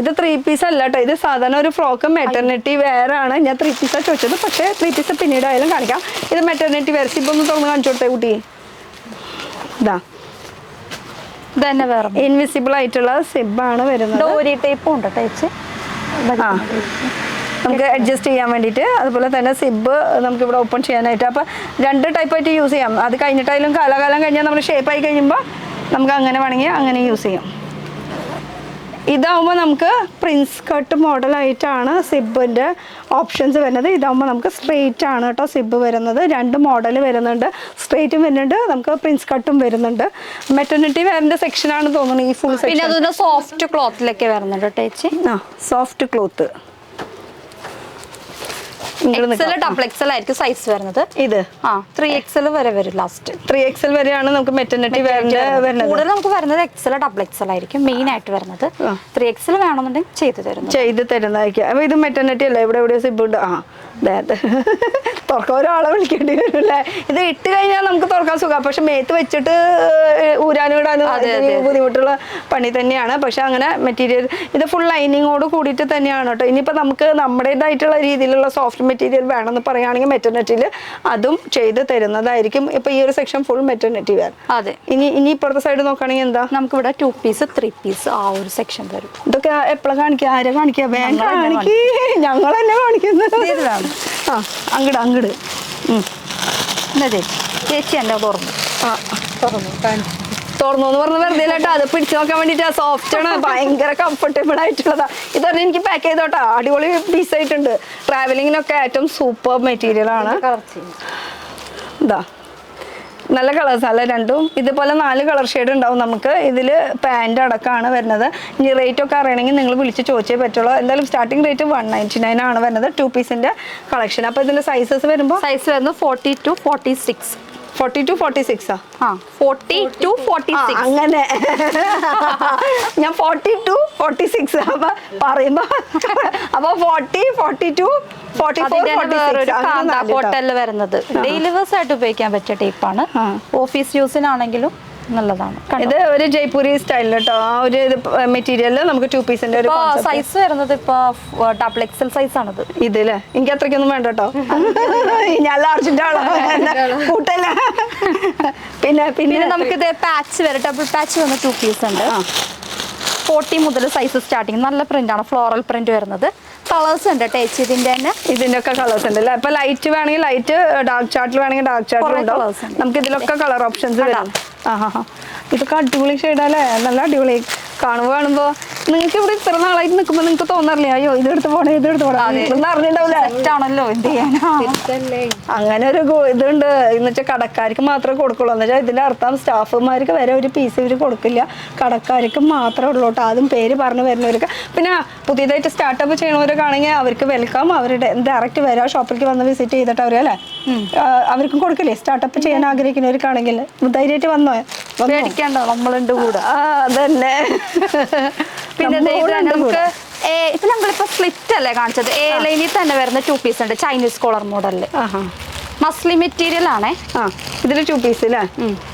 ഇത് 3 പീസ് അല്ല കേട്ടോ, ഇത് സാധാരണ ഒരു ഫ്രോക്ക് മെറ്റർണിറ്റി വെയർ ആണ്. ഞാൻ 3 പീസാണ് ചോദിച്ചത്, പക്ഷേ 3 പീസ് പിന്നീട് ആയാലും കാണിക്കാം. ഇത് മെറ്റർണിറ്റി വെയർ. സിബ് ഒന്ന് തുറന്ന് കാണിച്ചു കൊടുത്തേ കുട്ടി. ഇതാ ഇതന്നെ വേറെ ഇൻവിസിബിൾ ആയിട്ടുള്ള സിബാണ് വരുന്നത്. ഡോരി ടൈപ്പും ഉണ്ട് ടൈച്ച്, നമുക്ക് അഡ്ജസ്റ്റ് ചെയ്യാൻ വേണ്ടിയിട്ട്. അതുപോലെ തന്നെ സിബ് നമുക്ക് ഇവിടെ ഓപ്പൺ ചെയ്യാനായിട്ട്. അപ്പം 2 ടൈപ്പായിട്ട് യൂസ് ചെയ്യാം. അത് കഴിഞ്ഞിട്ടായാലും കാലകാലം കഴിഞ്ഞാൽ നമ്മൾ ഷേപ്പായി കഴിയുമ്പോൾ നമുക്ക് അങ്ങനെ വേണമെങ്കിൽ അങ്ങനെ യൂസ് ചെയ്യാം. ഇതാവുമ്പോൾ നമുക്ക് പ്രിൻസ് കട്ട് മോഡലായിട്ടാണ് സിബിൻ്റെ ഓപ്ഷൻസ് വരുന്നത്. ഇതാവുമ്പോൾ നമുക്ക് സ്ട്രെയിറ്റ് ആണ് കേട്ടോ സിബ് വരുന്നത്. 2 മോഡൽ വരുന്നുണ്ട്, സ്ട്രെയിറ്റും വരുന്നുണ്ട്, നമുക്ക് പ്രിൻസ് കട്ടും വരുന്നുണ്ട്. മെറ്റർണിറ്റി വെയറിൻ്റെ സെക്ഷനാണ് തോന്നുന്നു ഈ ഫുൾ സെക്ഷൻ. പിന്നെ അതിന് സോഫ്റ്റ് ക്ലോത്തിലൊക്കെ വരുന്നുണ്ട് ടേച്ച്. Soft cloth. XL double XL ആയിരിക്കും സൈസ് വരുന്നത്. ഇത് 3XL വരെ വരും ലാസ്റ്റ്. 3XL വരെയാണ് നമുക്ക് മെറ്റർനിറ്റി വരുന്നത്. കൂടുതൽ നമുക്ക് വരുന്നത് എക്സൽ ഡബിൾ എക്സൽ ആയിരിക്കും മെയിൻ ആയിട്ട് വരുന്നത്. 3XL വേണമെന്നുണ്ടെങ്കിൽ ചെയ്ത് തരുന്നതായിരിക്കും. അപ്പൊ ഇത് മെറ്റർനിറ്റി അല്ലേ? ഇവിടെ സിബ് ഉണ്ട്. തുറക്കാൻ ഒരാളെ വിളിക്കേണ്ടി വരും അല്ലേ? ഇത് ഇട്ട് കഴിഞ്ഞാൽ നമുക്ക് തുറക്കാൻ സുഖം, പക്ഷെ മേത്ത് വെച്ചിട്ട് ഊരാനും ഇടാനും ബുദ്ധിമുട്ടുള്ള പണി തന്നെയാണ്. പക്ഷെ അങ്ങനെ മെറ്റീരിയൽ ഇത് ഫുൾ ലൈനിങ്ങോട് കൂടിയിട്ട് തന്നെയാണ് കേട്ടോ. ഇനിയിപ്പോൾ നമുക്ക് നമ്മുടേതായിട്ടുള്ള രീതിയിലുള്ള സോഫ്റ്റ് മെറ്റീരിയൽ വേണമെന്ന് പറയുകയാണെങ്കിൽ മെറ്റർനിറ്റിയിൽ അതും ചെയ്ത് തരുന്നതായിരിക്കും. ഇപ്പൊ ഈ ഒരു സെക്ഷൻ ഫുൾ മെറ്റർനിറ്റി വേറെ. അതെ. ഇനി ഇപ്പുറത്തെ സൈഡ് നോക്കുകയാണെങ്കിൽ എന്താ നമുക്ക് ഇവിടെ 2 പീസ് 3 പീസ് ആ ഒരു സെക്ഷൻ വരും. ഇതൊക്കെ എപ്പോഴും കാണിക്കുക? ആരെ കാണിക്കുക? ഞങ്ങൾ തന്നെ കാണിക്കുന്നത്. അങ്ങട് ചേച്ചി എന്നെ തുറന്നു എന്ന് പറഞ്ഞ വെറുതെ കേട്ടോ. അത് പിടിച്ചു നോക്കാൻ വേണ്ടിട്ട് സോഫ്റ്റ് ആണ്, ഭയങ്കര കംഫർട്ടബിൾ ആയിട്ടുള്ളതാ. ഇത് തന്നെ എനിക്ക് പാക്ക് ചെയ്തോട്ടാ. അടിപൊളി പീസ് ആയിട്ടുണ്ട്. ട്രാവലിങ്ങിനൊക്കെ ഏറ്റവും സൂപ്പർ മെറ്റീരിയൽ ആണ്. ഇതാ നല്ല കളേഴ്സ് അല്ല രണ്ടും. ഇതുപോലെ 4 കളർ ഷെയ്ഡ് ഉണ്ടാവും നമുക്ക്. ഇതിൽ പാൻറ് അടക്കമാണ് വരുന്നത്. ഇനി റേറ്റ് ഒക്കെ അറിയണമെങ്കിൽ നിങ്ങൾ വിളിച്ച് ചോദിച്ചേ പറ്റുള്ളൂ. എന്തായാലും സ്റ്റാർട്ടിംഗ് റേറ്റ് 199 ആണ് വരുന്നത് 2 പീസിന്റെ കളക്ഷൻ. അപ്പോൾ ഇതിന്റെ സൈസസ് വരുമ്പോൾ സൈസ് വരുന്നത് 40 to 46. 40 to 46 40 to 46 അങ്ങനെ. ഞാൻ 40 to 46 അപ്പൊ പറയുമ്പോ 40 42 44 വരുന്നത് ഡെയിലി വേഴ്സ് ആയിട്ട് ഉപയോഗിക്കാൻ പറ്റിയ ടൈപ്പാണ്. ഓഫീസ് യൂസിനാണെങ്കിലും നല്ലതാണ്. ഇത് ഒരു ജയ്പൂരി സ്റ്റൈലിൽ കേട്ടോ. ആ ഒരു മെറ്റീരിയൽ നമുക്ക് 2 പീസിന്റെ ഒരു സൈസ് വരുന്നത് ഇപ്പൊ ഡബിൾ എക്സൽ സൈസ് ആണത്. ഇതില്ലേ എനിക്ക് അത്രയ്ക്കൊന്നും വേണ്ട കേട്ടോ. ഞാൻ ലാർജിന്റെ ആളാണ് കൂട്ടല്ല. പിന്നെ നമുക്ക് ഇത് പാച്ച് വരെ ഡബിൾ പാച്ച് വന്ന 2 പീസ് ഉണ്ട്. 40 മുതൽ സൈസ് സ്റ്റാർട്ടിങ്. നല്ല പ്രിന്റ് ആണ്, ഫ്ലോറൽ പ്രിന്റ് വരുന്നത്. കളേഴ്സ് ഉണ്ട് ടേച്ച് ഇതിന്റെ ഒക്കെ കളേഴ്സ് ഉണ്ട് അല്ലേ? ഇപ്പൊ ലൈറ്റ് വേണമെങ്കിൽ ലൈറ്റ്, ഡാർക്ക് ചാർട്ടിൽ വേണമെങ്കിൽ ഡാർക്ക് ചാർട്ടിൽ ഉണ്ടാവും. നമുക്ക് ഇതിലൊക്കെ കളർ ഓപ്ഷൻസ് വരാം. ഇതൊക്കെ അടിപൊളി ഷെയ്ഡല്ലേ? നല്ല അടിപൊളി. കാണുമ്പോ നിങ്ങൾക്ക് ഇവിടെ ഇത്ര നാളായിട്ട് നിൽക്കുമ്പോ നിങ്ങൾക്ക് തോന്നാറില്ല അയ്യോ ഇതെടുത്ത് പോണേ അറിഞ്ഞിട്ടുണ്ടാവില്ലാണല്ലോ എന്ത് ചെയ്യാനാ. അങ്ങനെ ഒരു ഇതുണ്ട്. എന്നുവെച്ചാൽ കടക്കാർക്ക് മാത്രമേ കൊടുക്കുള്ളൂ. എന്ന് വെച്ചാൽ ഇതിന്റെ അർത്ഥം സ്റ്റാഫുമാർക്ക് വരെ ഒരു പീസ് ഇവർ കൊടുക്കില്ല, കടക്കാർക്ക് മാത്രമേ ഉള്ളൂ കേട്ടോ. അതും പേര് പറഞ്ഞു വരുന്നവർക്ക്. പിന്നെ പുതിയതായിട്ട് സ്റ്റാർട്ടപ്പ് ചെയ്യണവരൊക്കെ ആണെങ്കിൽ അവർക്ക് വെൽക്കം. അവരുടെ ഡയറക്റ്റ് വരാം ഷോപ്പിലേക്ക് വന്ന് വിസിറ്റ് ചെയ്തിട്ട് അവർ അല്ലേ അവർക്കും കൊടുക്കില്ലേ? സ്റ്റാർട്ടപ്പ് ചെയ്യാൻ ആഗ്രഹിക്കുന്നവർക്കാണെങ്കിൽ ധൈര്യമായിട്ട് വന്നോ, പേടിക്കണ്ടോ, നമ്മളുണ്ട് കൂടെ. അതന്നെ. പിന്നെ നമുക്ക് ഇപ്പൊ നമ്മളിപ്പോ സ്ലിറ്റ് അല്ലേ കാണിച്ചത്. എ ലൈനിൽ തന്നെ വരുന്ന 2 പീസ് ഉണ്ട് ചൈനീസ് കോളർ മോഡലില്. മസ്ലിൻ മെറ്റീരിയൽ ആണേ. ഇതില് 2 പീസ് അല്ലേ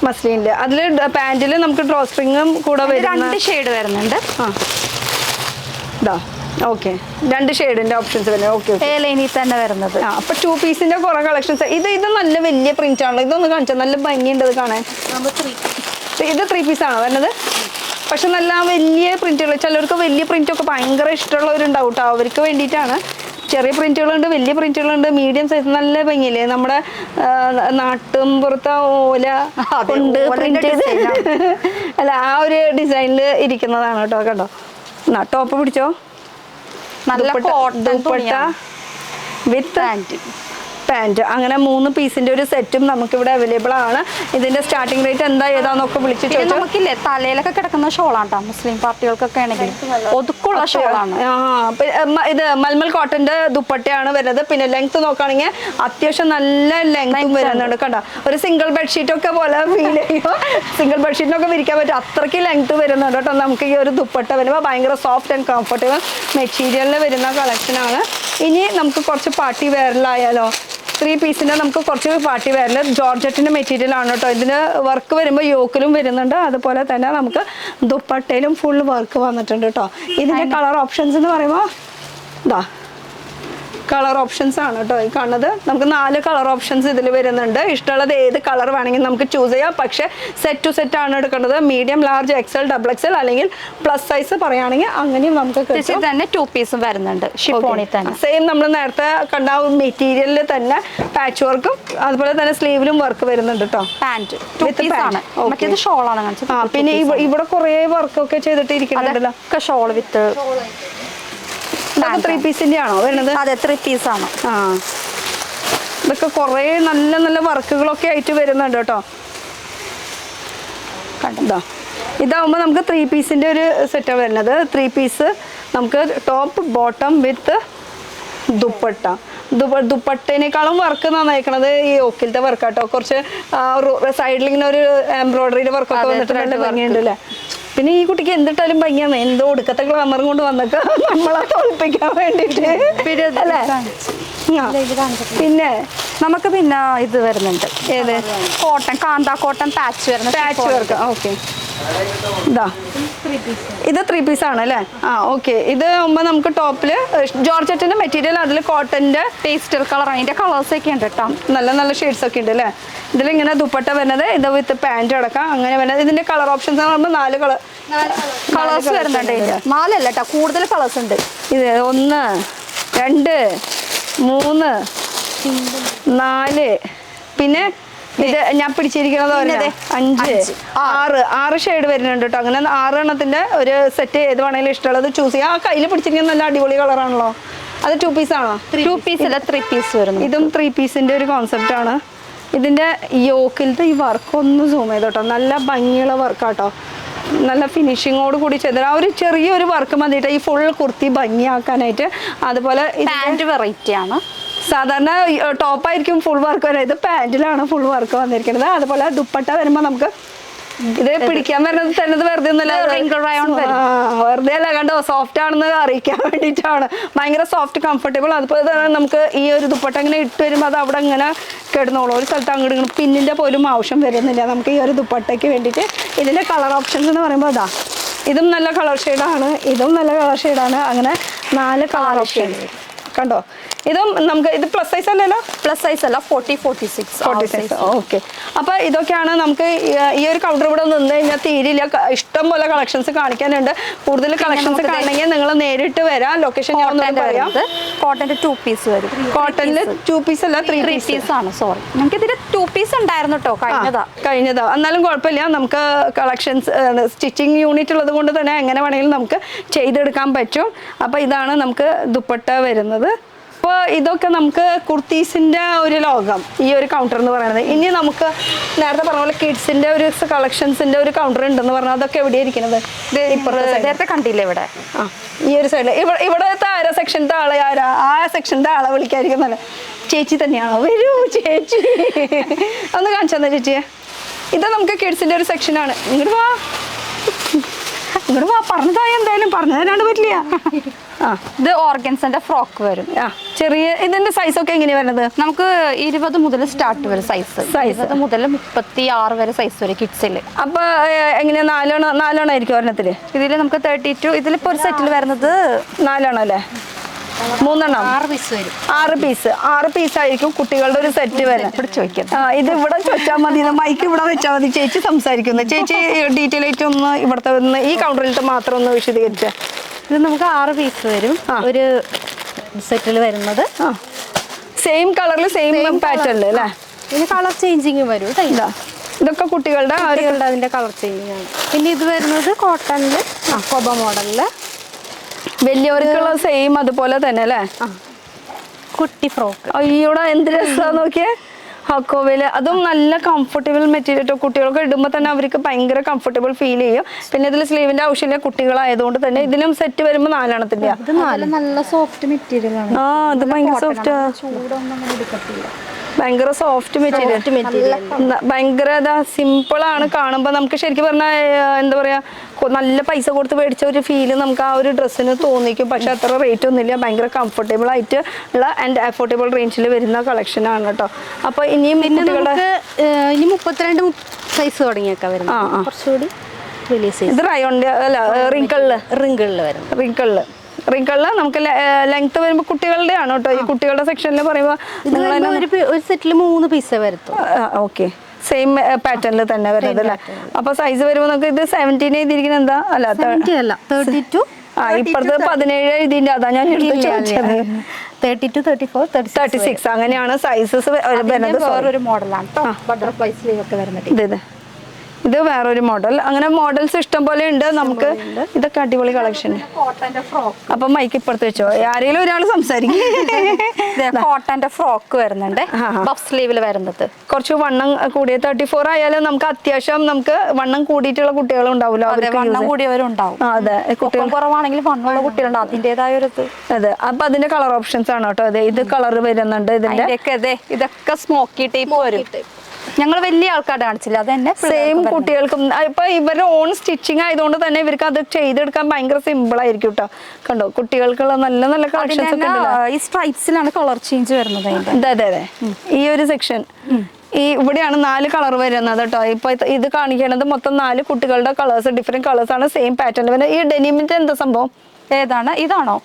മസ്ലിന്റെ. അതില് പാന്റില് നമുക്ക് ഡ്രോ സ്ട്രിങ്ങും കൂടെ 2 ഷെയ്ഡ് വരുന്നുണ്ട്. ഓക്കെ 2 ഷെയ്ഡിന്റെ ഓപ്ഷൻസ് വരുന്നത്. ഓക്കെ എ ലൈനിൽ തന്നെ വരുന്നത്. അപ്പൊ 2 പീസിന്റെ കുറെ കളക്ഷൻസ്. ഇത് നല്ല വലിയ പ്രിന്റ് ആണല്ലോ. ഇതൊന്ന് കാണിച്ചാൽ നല്ല ഭംഗിയുണ്ട് ഇത് കാണാൻ. ഇത് 3 പീസ് ആണോ വരുന്നത്? പക്ഷെ നല്ല വലിയ പ്രിന്റുകൾ. ചിലർക്ക് വലിയ പ്രിന്റ് ഒക്കെ ഭയങ്കര ഇഷ്ടമുള്ളവരുണ്ടാവും കേട്ടോ. അവർക്ക് വേണ്ടിയിട്ടാണ്. ചെറിയ പ്രിന്റുകളുണ്ട്, വലിയ പ്രിന്റുകളുണ്ട്, മീഡിയം സൈസ്. നല്ല ഭംഗിയില്ലേ? നമ്മുടെ നാട്ടും പുറത്തെ ഓല കൊണ്ട് പ്രിന്റ് ചെയ്ത് അല്ല ആ ഒരു ഡിസൈനിൽ ഇരിക്കുന്നതാണ് കേട്ടോ. കണ്ടോ ടോപ്പ് പിടിച്ചോ. നല്ല ദുപ്പട്ട വിത്ത് പാൻറ്. അങ്ങനെ 3 പീസിന്റെ ഒരു സെറ്റും നമുക്കിവിടെ അവൈലബിൾ ആണ്. ഇതിന്റെ സ്റ്റാർട്ടിംഗ് റേറ്റ് എന്താ ഏതാന്നൊക്കെ വിളിച്ചിട്ട് നമുക്കില്ലേ തലയിലൊക്കെ കിടക്കുന്ന ഷോളാണ് മുസ്ലിം പാർട്ടികൾക്കൊക്കെ ആണെങ്കിൽ ഒതുക്കുള്ള ഷോളാണ്. ഇത് മൽമൽ കോട്ടന്റെ ദുപ്പട്ടയാണ് വരുന്നത്. പിന്നെ ലെങ്ത് നോക്കുകയാണെങ്കിൽ അത്യാവശ്യം നല്ല ലെങ്തും വരുന്നുണ്ട്. കണ്ടോ ഒരു സിംഗിൾ ബെഡ്ഷീറ്റ് ഒക്കെ പോലെ ഫീൽ ചെയ്യുമോ? സിംഗിൾ ബെഡ്ഷീറ്റിനൊക്കെ വിരിക്കാൻ പറ്റും അത്രയ്ക്ക് ലെങ്ത് വരുന്നുണ്ട് കേട്ടോ. നമുക്ക് ഈ ഒരു ദുപ്പട്ട വരുമ്പോൾ ഭയങ്കര സോഫ്റ്റ് ആൻഡ് കംഫർട്ടബിൾ മെറ്റീരിയലിൽ വരുന്ന കളക്ഷനാണ്. ഇനി നമുക്ക് കുറച്ച് പാർട്ടി വെയറിലായാലോ? 3 പീസിന്റെ നമുക്ക് കുറച്ച് പാർട്ടി വെയറിൽ ജോർജറ്റിന്റെ മെറ്റീരിയൽ ആണ് കേട്ടോ. ഇതിന് വർക്ക് വരുമ്പോൾ യോക്കിലും വരുന്നുണ്ട്. അതുപോലെ തന്നെ നമുക്ക് ദുപ്പട്ടയിലും ഫുൾ വർക്ക് വന്നിട്ടുണ്ട് കേട്ടോ. ഇതിന്റെ കളർ ഓപ്ഷൻസ് എന്ന് പറയുമ്പോൾ ഇതാ കളർ ഓപ്ഷൻസ് ആണ് കേട്ടോ ഈ കാണുന്നത്. നമുക്ക് 4 കളർ ഓപ്ഷൻസ് ഇതിൽ വരുന്നുണ്ട്. ഇഷ്ടമുള്ളത് ഏത് കളർ വേണമെങ്കിൽ നമുക്ക് ചൂസ് ചെയ്യാം. പക്ഷെ സെറ്റ് ടു സെറ്റ് ആണ് എടുക്കേണ്ടത്. Medium, large, XL, double XL അല്ലെങ്കിൽ പ്ലസ് സൈസ് പറയുകയാണെങ്കിൽ അങ്ങനെയും നമുക്ക് തന്നെ 2 പീസും വരുന്നുണ്ട്. ഷിഫോണിൽ തന്നെ സെയിം നമ്മൾ നേരത്തെ കണ്ട മെറ്റീരിയലിൽ തന്നെ പാച്ച് വർക്കും അതുപോലെ തന്നെ സ്ലീവിലും വർക്ക് വരുന്നുണ്ട് കേട്ടോ. പാന്റ് മറ്റേത് ഷോളാണ് കാണിച്ചത്. പിന്നെ ഇവിടെ കുറെ വർക്കൊക്കെ ചെയ്തിട്ട് ഇരിക്കുന്നുണ്ടല്ലോ. ഷോൾ വിത്ത് 3 പീസിന്റെ ആണോ വരുന്നത്? അതെ 3 പീസാണ്. ഇതൊക്കെ കുറെ നല്ല നല്ല വർക്കുകളൊക്കെ ആയിട്ട് വരുന്നുണ്ട് കേട്ടോ. കണ്ടോ ഇതാവുമ്പോൾ നമുക്ക് 3 പീസിന്റെ ഒരു സെറ്റാണ് വരുന്നത്. 3 പീസ് നമുക്ക് ടോപ്പ് ബോട്ടം വിത്ത് ദുപ്പട്ട. ദുപ്പട്ടേനേക്കാളും വർക്ക് നന്നായിക്കണത് ഈ യോക്കിലത്തെ വർക്കാട്ടോ. കുറച്ച് സൈഡിൽ ഇങ്ങനെ ഒരു എംബ്രോയിഡറിയുടെ വർക്കൊക്കെ വന്നിട്ട് നല്ല ഭംഗിയുണ്ട് അല്ലേ. പിന്നെ ഈ കുട്ടിക്ക് എന്തിട്ടാലും ഭംഗിയാണ്. എന്തോ ഒടുക്കത്തെ ഗ്ലാമറും കൊണ്ട് വന്നൊക്കെ നമ്മളെ തോൽപ്പിക്കാൻ വേണ്ടിട്ട്. പിന്നെ നമുക്ക് പിന്നെ ഇത് വരുന്നുണ്ട്, ഏത് കോട്ടൺ, കാന്ത കോട്ടൺ പാച്ച് വരുന്ന പാച്ച് വർക്ക്. ഓക്കെ, ഇതാ ഇത് 3 പീസ് ആണ് അല്ലേ? ആ ഓക്കെ. ഇത് ആകുമ്പോൾ നമുക്ക് ടോപ്പിൽ ജോർജറ്റിന്റെ മെറ്റീരിയൽ, അതിൽ കോട്ടന്റെ പേസ്റ്റൽ കളർ, അതിന്റെ കളേഴ്സ് ഒക്കെ ഉണ്ട് കേട്ടോ. നല്ല നല്ല ഷെയ്ഡ്സ് ഒക്കെ ഉണ്ട് അല്ലേ. ഇതിലിങ്ങനെ ദുപ്പട്ട വരുന്നത്, ഇത് വിത്ത് പാൻറ് അടക്കാം അങ്ങനെ വരുന്നത്. ഇതിന്റെ കളർ ഓപ്ഷൻസ് പറയുമ്പോൾ 4 കളേഴ്സ് വരുന്നുണ്ട്. 4 അല്ല കേട്ടോ, കൂടുതൽ കളേഴ്സ് ഉണ്ട്. ഇത് 1 2 3 4 പിന്നെ ഇത് ഞാൻ പിടിച്ചിരിക്കുന്നത് 5 6 ഷെയ്ഡ് വരുന്നുണ്ട് കേട്ടോ. അങ്ങനെ 6 എണ്ണത്തിന്റെ ഒരു സെറ്റ് ഏത് വേണമെങ്കിലും ഇഷ്ടമുള്ളത് ചൂസ് ചെയ്യാം. ആ കയ്യിൽ പിടിച്ചിരിക്കുന്ന നല്ല അടിപൊളി കളറാണല്ലോ. അത് 2 പീസ് ആണോ? 2 പീസ് അല്ല, 3 പീസ് വരുന്നു. ഇതും 3 പീസിന്റെ ഒരു കോൺസെപ്റ്റ് ആണ്. ഇതിന്റെ യോക്കിലത്തെ ഈ വർക്ക് ഒന്ന് സൂം ചെയ്തോട്ടോ. നല്ല ഭംഗിയുള്ള വർക്കാട്ടോ. നല്ല ഫിനിഷിങ്ങോട് കൂടി ചെയ്ത ആ ഒരു ചെറിയൊരു വർക്ക് മതിയിട്ട് ഈ ഫുൾ കുർത്തി ഭംഗിയാക്കാനായിട്ട്. അതുപോലെ പാൻറ് വെറൈറ്റി ആണ്. സാധാരണ ടോപ്പായിരിക്കും ഫുൾ വർക്ക് വരുന്നത്, ഇത് പാൻറ്റിലാണ് ഫുൾ വർക്ക് വന്നിരിക്കുന്നത്. അതുപോലെ ദുപ്പട്ട വരുമ്പോൾ നമുക്ക് ഇത് പിടിക്കാൻ വരുന്നത് തന്നെ വെറുതെ ഒന്നല്ല, വെറുതെ അല്ല കണ്ടോ, സോഫ്റ്റ് ആണെന്ന് അറിയിക്കാൻ വേണ്ടിയിട്ടാണ്. ഭയങ്കര സോഫ്റ്റ് കംഫർട്ടബിൾ. അതുപോലെ തന്നെ നമുക്ക് ഈ ഒരു ദുപ്പട്ട ഇങ്ങനെ ഇട്ട് വരുമ്പോൾ അത് അവിടെ ഇങ്ങനെ കിടന്നോളൂ. ഒരു സ്ഥലത്ത് അങ്ങോട്ട് ഇങ്ങനെ പിന്നിൻ്റെ പോലും ആവശ്യം വരുന്നില്ല നമുക്ക് ഈ ഒരു ദുപ്പട്ടയ്ക്ക് വേണ്ടിയിട്ട്. ഇതിൻ്റെ കളർ ഓപ്ഷൻസ് എന്ന് പറയുമ്പോൾ അതാ, ഇതും നല്ല കളർ ഷെയ്ഡാണ്, ഇതും നല്ല കളർ ഷെയ്ഡാണ്. അങ്ങനെ 4 കളർ ഓപ്ഷൻ കണ്ടോ. ഇതും നമുക്ക് ഇത് പ്ലസ് സൈസ് അല്ലല്ലോ? പ്ലസ് സൈസ് അല്ല, 46. ഓക്കെ. അപ്പൊ ഇതൊക്കെയാണ് നമുക്ക് ഈ ഒരു കൗണ്ടർ ഇവിടെ നിന്ന് കഴിഞ്ഞാൽ തീരില്ല. ഇഷ്ടം പോലെ കളക്ഷൻസ് കാണിക്കാനുണ്ട്. കൂടുതൽ കളക്ഷൻസ് കാണണമെങ്കിൽ നിങ്ങൾ നേരിട്ട് വരാം. ലൊക്കേഷൻ ഞാൻ പറയാം. കോട്ടന്റെ 2 പീസ് വരും. കോട്ടണില് 2 പീസ് അല്ല, 3 പീസ് ആണ്. സോറി, നമുക്ക് ഇതിന്റെ 2 പീസ് ഉണ്ടായിരുന്നു കേട്ടോ, കഴിഞ്ഞതാ. എന്നാലും കുഴപ്പമില്ല, നമുക്ക് കളക്ഷൻസ് സ്റ്റിച്ചിങ് യൂണിറ്റ് ഉള്ളത് കൊണ്ട് തന്നെ എങ്ങനെ വേണമെങ്കിലും നമുക്ക് ചെയ്തെടുക്കാൻ പറ്റും. അപ്പൊ ഇതാണ് നമുക്ക് ദുപ്പട്ട വരുന്നത്. അപ്പോൾ ഇതൊക്കെ നമുക്ക് കുർത്തീസിൻ്റെ ഒരു ലോകം ഈ ഒരു കൗണ്ടർ എന്ന് പറയുന്നത്. ഇനി നമുക്ക് നേരത്തെ പറഞ്ഞ പോലെ കിഡ്സിൻ്റെ ഒരു കളക്ഷൻസിൻ്റെ ഒരു കൗണ്ടർ ഉണ്ടെന്ന് പറഞ്ഞാൽ അതൊക്കെ എവിടെയാണ് ഇരിക്കുന്നത്? നേരത്തെ കണ്ടില്ലേ ഇവിടെ? ഈ ഒരു സൈഡിൽ ഇവിടുത്തെ ആരാ സെക്ഷൻ്റെ ആളെ, ആ സെക്ഷൻ്റെ ആളെ വിളിക്കാതിരിക്കുന്നല്ലേ? ചേച്ചി തന്നെയാണോ? വരൂ ചേച്ചി, ഒന്ന് കാണിച്ചു തന്നെ ചേച്ചിയെ. ഇത് നമുക്ക് കിഡ്സിൻ്റെ ഒരു സെക്ഷനാണ്. ഇങ്ങോട്ട് വാ, ഇങ്ങോട്ട് വാ. പറഞ്ഞതായി എന്തായാലും പറഞ്ഞു തരാണ്ട് പറ്റില്ല. ഇത് ഓർഗൻസിന്റെ ഫ്രോക്ക് വരും. ചെറിയ ഇതിന്റെ സൈസ് ഒക്കെ എങ്ങനെയാ വരുന്നത്? നമുക്ക് 20 മുതൽ സ്റ്റാർട്ട് വരും സൈസ്. 20 മുതൽ 36 വരെ സൈസ് വരെ കിഡ്സില്. അപ്പൊ എങ്ങനെയാ 4 ആയിരിക്കും ഒരെണ്ണത്തില്? ഇതില് നമുക്ക് 32. ഇതിലിപ്പോ ഒരു സെറ്റിൽ വരുന്നത് 4 അല്ലേ? 3 6 പീസ് വരും. 6 പീസ് ആയിരിക്കും കുട്ടികളുടെ ഒരു സെറ്റ് വരെ. ഇത് ഇവിടെ വെച്ചാൽ മതി, മൈക്ക് ഇവിടെ വെച്ചാൽ മതി. ചേച്ചി സംസാരിക്കുന്നു. ചേച്ചി ഡീറ്റെയിൽ ആയിട്ട് ഒന്ന് ഇവിടുത്തെ ഈ കൗണ്ടറിലത്തെ മാത്രം ഒന്ന് വിശദീകരിച്ച. ഇത് നമുക്ക് 6 പീസ് വരും ഒരു സെറ്റിൽ വരുന്നത്. സെയിം കളറിൽ സെയിം പാറ്റേണിൽ അല്ലേ? ഇതിന് കളർ ചേഞ്ചിങ് വരും. ഇതൊക്കെ കുട്ടികളുടെ അതിന്റെ കളർ ചേഞ്ചിങ് ആണ്. പിന്നെ ഇത് വരുന്നത് കോട്ടണില് കൊബ മോഡലില് വലിയവർക്കുള്ള സെയിം അതുപോലെ തന്നെ അല്ലേ? കുട്ടി ഫ്രോക്ക്. അയ്യോടാ എന്ത് രസമാണ് നോക്കിയേ. ഹക്കോവയില് അതും നല്ല കംഫർട്ടബിൾ മെറ്റീരിയൽ. കുട്ടികൾക്ക് ഇടുമ്പോൾ തന്നെ അവർക്ക് ഭയങ്കര കംഫർട്ടബിൾ ഫീൽ ചെയ്യും. പിന്നെ ഇതിൽ സ്ലീവിന്റെ ആവശ്യമില്ല കുട്ടികളായതുകൊണ്ട് തന്നെ. ഇതിനും സെറ്റ് വരുമ്പോൾ 4 എണ്ണത്തിന്റെ. നല്ല സോഫ്റ്റ് മെറ്റീരിയൽ ആണ്. അത് ഭയങ്കര സോഫ്റ്റ്, ഭയങ്കര സോഫ്റ്റ് മെറ്റീരിയൽ. ഭയങ്കര സിമ്പിൾ ആണ് കാണുമ്പോൾ. നമുക്ക് ശരിക്കും പറഞ്ഞാൽ എന്താ പറയാ, നല്ല പൈസ കൊടുത്ത് മേടിച്ച ഒരു ഫീല് നമുക്ക് ആ ഒരു ഡ്രസ്സിന് തോന്നിക്കും. പക്ഷെ അത്ര റേറ്റ് ഒന്നുമില്ല. ഭയങ്കര കംഫർട്ടബിൾ ആയിട്ട് ഉള്ള ആൻഡ് അഫോർഡബിൾ റേഞ്ചിൽ വരുന്ന കളക്ഷൻ ആണ് കേട്ടോ. അപ്പൊ ഇനിയും ഇനി 32 സൈസ് തുടങ്ങിയൊക്കെ വരും. കുറച്ചുകൂടി റിലീസ്. ഇത് റയോണിന്റെ അല്ല, റിങ്കിളില് വരും. റിങ്കിളില് നമുക്ക് ലെങ്ത് വരുമ്പോൾ കുട്ടികളുടെ ആണ് കേട്ടോ. ഈ കുട്ടികളുടെ സെക്ഷനിൽ പറയുമ്പോൾ ഒരു സെറ്റിൽ 3 പീസ് വരത്തും. ഓക്കെ, സെയിം പാറ്റേണിൽ തന്നെ വരുന്നത് അല്ലേ? അപ്പൊ സൈസ് വരുമ്പോൾ നമുക്ക് ഇത് 17 എഴുതിയിരിക്കുന്നത് എന്താ? അല്ല 32. ഇപ്പഴത്തെ 17 എഴുതിന്റെ. അതാ ഞാൻ 32, 34, 36 അങ്ങനെയാണ് സൈസസ് വരുന്നത്. വേറൊരു മോഡലാണ് ബട്ടർഫ്ലൈ സ്ലീവ് ഒക്കെ വരുന്നത്. ഇത് വേറൊരു മോഡൽ. അങ്ങനെ മോഡൽസ് ഇഷ്ടം പോലെ ഉണ്ട് നമുക്ക്. ഇതൊക്കെ അടിപൊളി കളക്ഷൻ. കോട്ടന്റെ ഫ്രോക്ക്. അപ്പൊ മൈക്ക് ഇപ്പുറത്ത് വെച്ചോ, ആരെങ്കിലും ഒരാൾ സംസാരിക്കും. കോട്ടന്റെ ഫ്രോക്ക് വരുന്നുണ്ട്, ബഫ് സ്ലീവിൽ വരുന്നത്. കുറച്ച് വണ്ണം കൂടിയ 34 ആയാലും നമുക്ക് അത്യാവശ്യം നമുക്ക് വണ്ണം കൂടിയിട്ടുള്ള കുട്ടികളും ഉണ്ടാവുമല്ലോ. വണ്ണം കൂടിയവരും ഉണ്ടാവും. അതെ, കുട്ടികൾ കുറവാണെങ്കിലും വണ്ണമുള്ള കുട്ടികളുണ്ട്, അതിന്റേതായ ഒരു ഇത്. അതെ, അപ്പൊ അതിന്റെ കളർ ഓപ്ഷൻസ് ആണ് കേട്ടോ. അതെ, ഇത് കളർ വരുന്നുണ്ട്. ഇതൊക്കെ സ്മോക്കി ടൈപ്പ് വരും. ഞങ്ങൾ വലിയ ആൾക്കാരുടെ കാണിച്ചില്ല, അത് തന്നെ സെയിം കുട്ടികൾക്കും. ഇപ്പൊ ഇവരുടെ ഓൺ സ്റ്റിച്ചിങ് ആയതുകൊണ്ട് തന്നെ ഇവർക്ക് അത് ചെയ്തെടുക്കാൻ ഭയങ്കര സിമ്പിൾ ആയിരിക്കും കേട്ടോ. കണ്ടോ, കുട്ടികൾക്കുള്ള നല്ല നല്ല കളക്ഷൻസ് ഒക്കെ ഉണ്ട്. ഈ സ്ട്രൈപ്സിലാണ് കളർ ചേഞ്ച് വരുന്നത്. അതെ അതെ അതെ, ഈ ഒരു സെക്ഷൻ ഇവിടെയാണ് 4 കളർ വരുന്നത് കേട്ടോ. ഇപ്പൊ ഇത് കാണിക്കുന്നത് മൊത്തം 4 കുട്ടികളുടെ കളേഴ്സ്, ഡിഫറെന്റ് കളേഴ്സ് ആണ്, സെയിം പാറ്റേൺ വരുന്നത്. ഈ ഡെനിമിന്റെ എന്താ സംഭവം? ഏതാണ്? ഇതാണോ?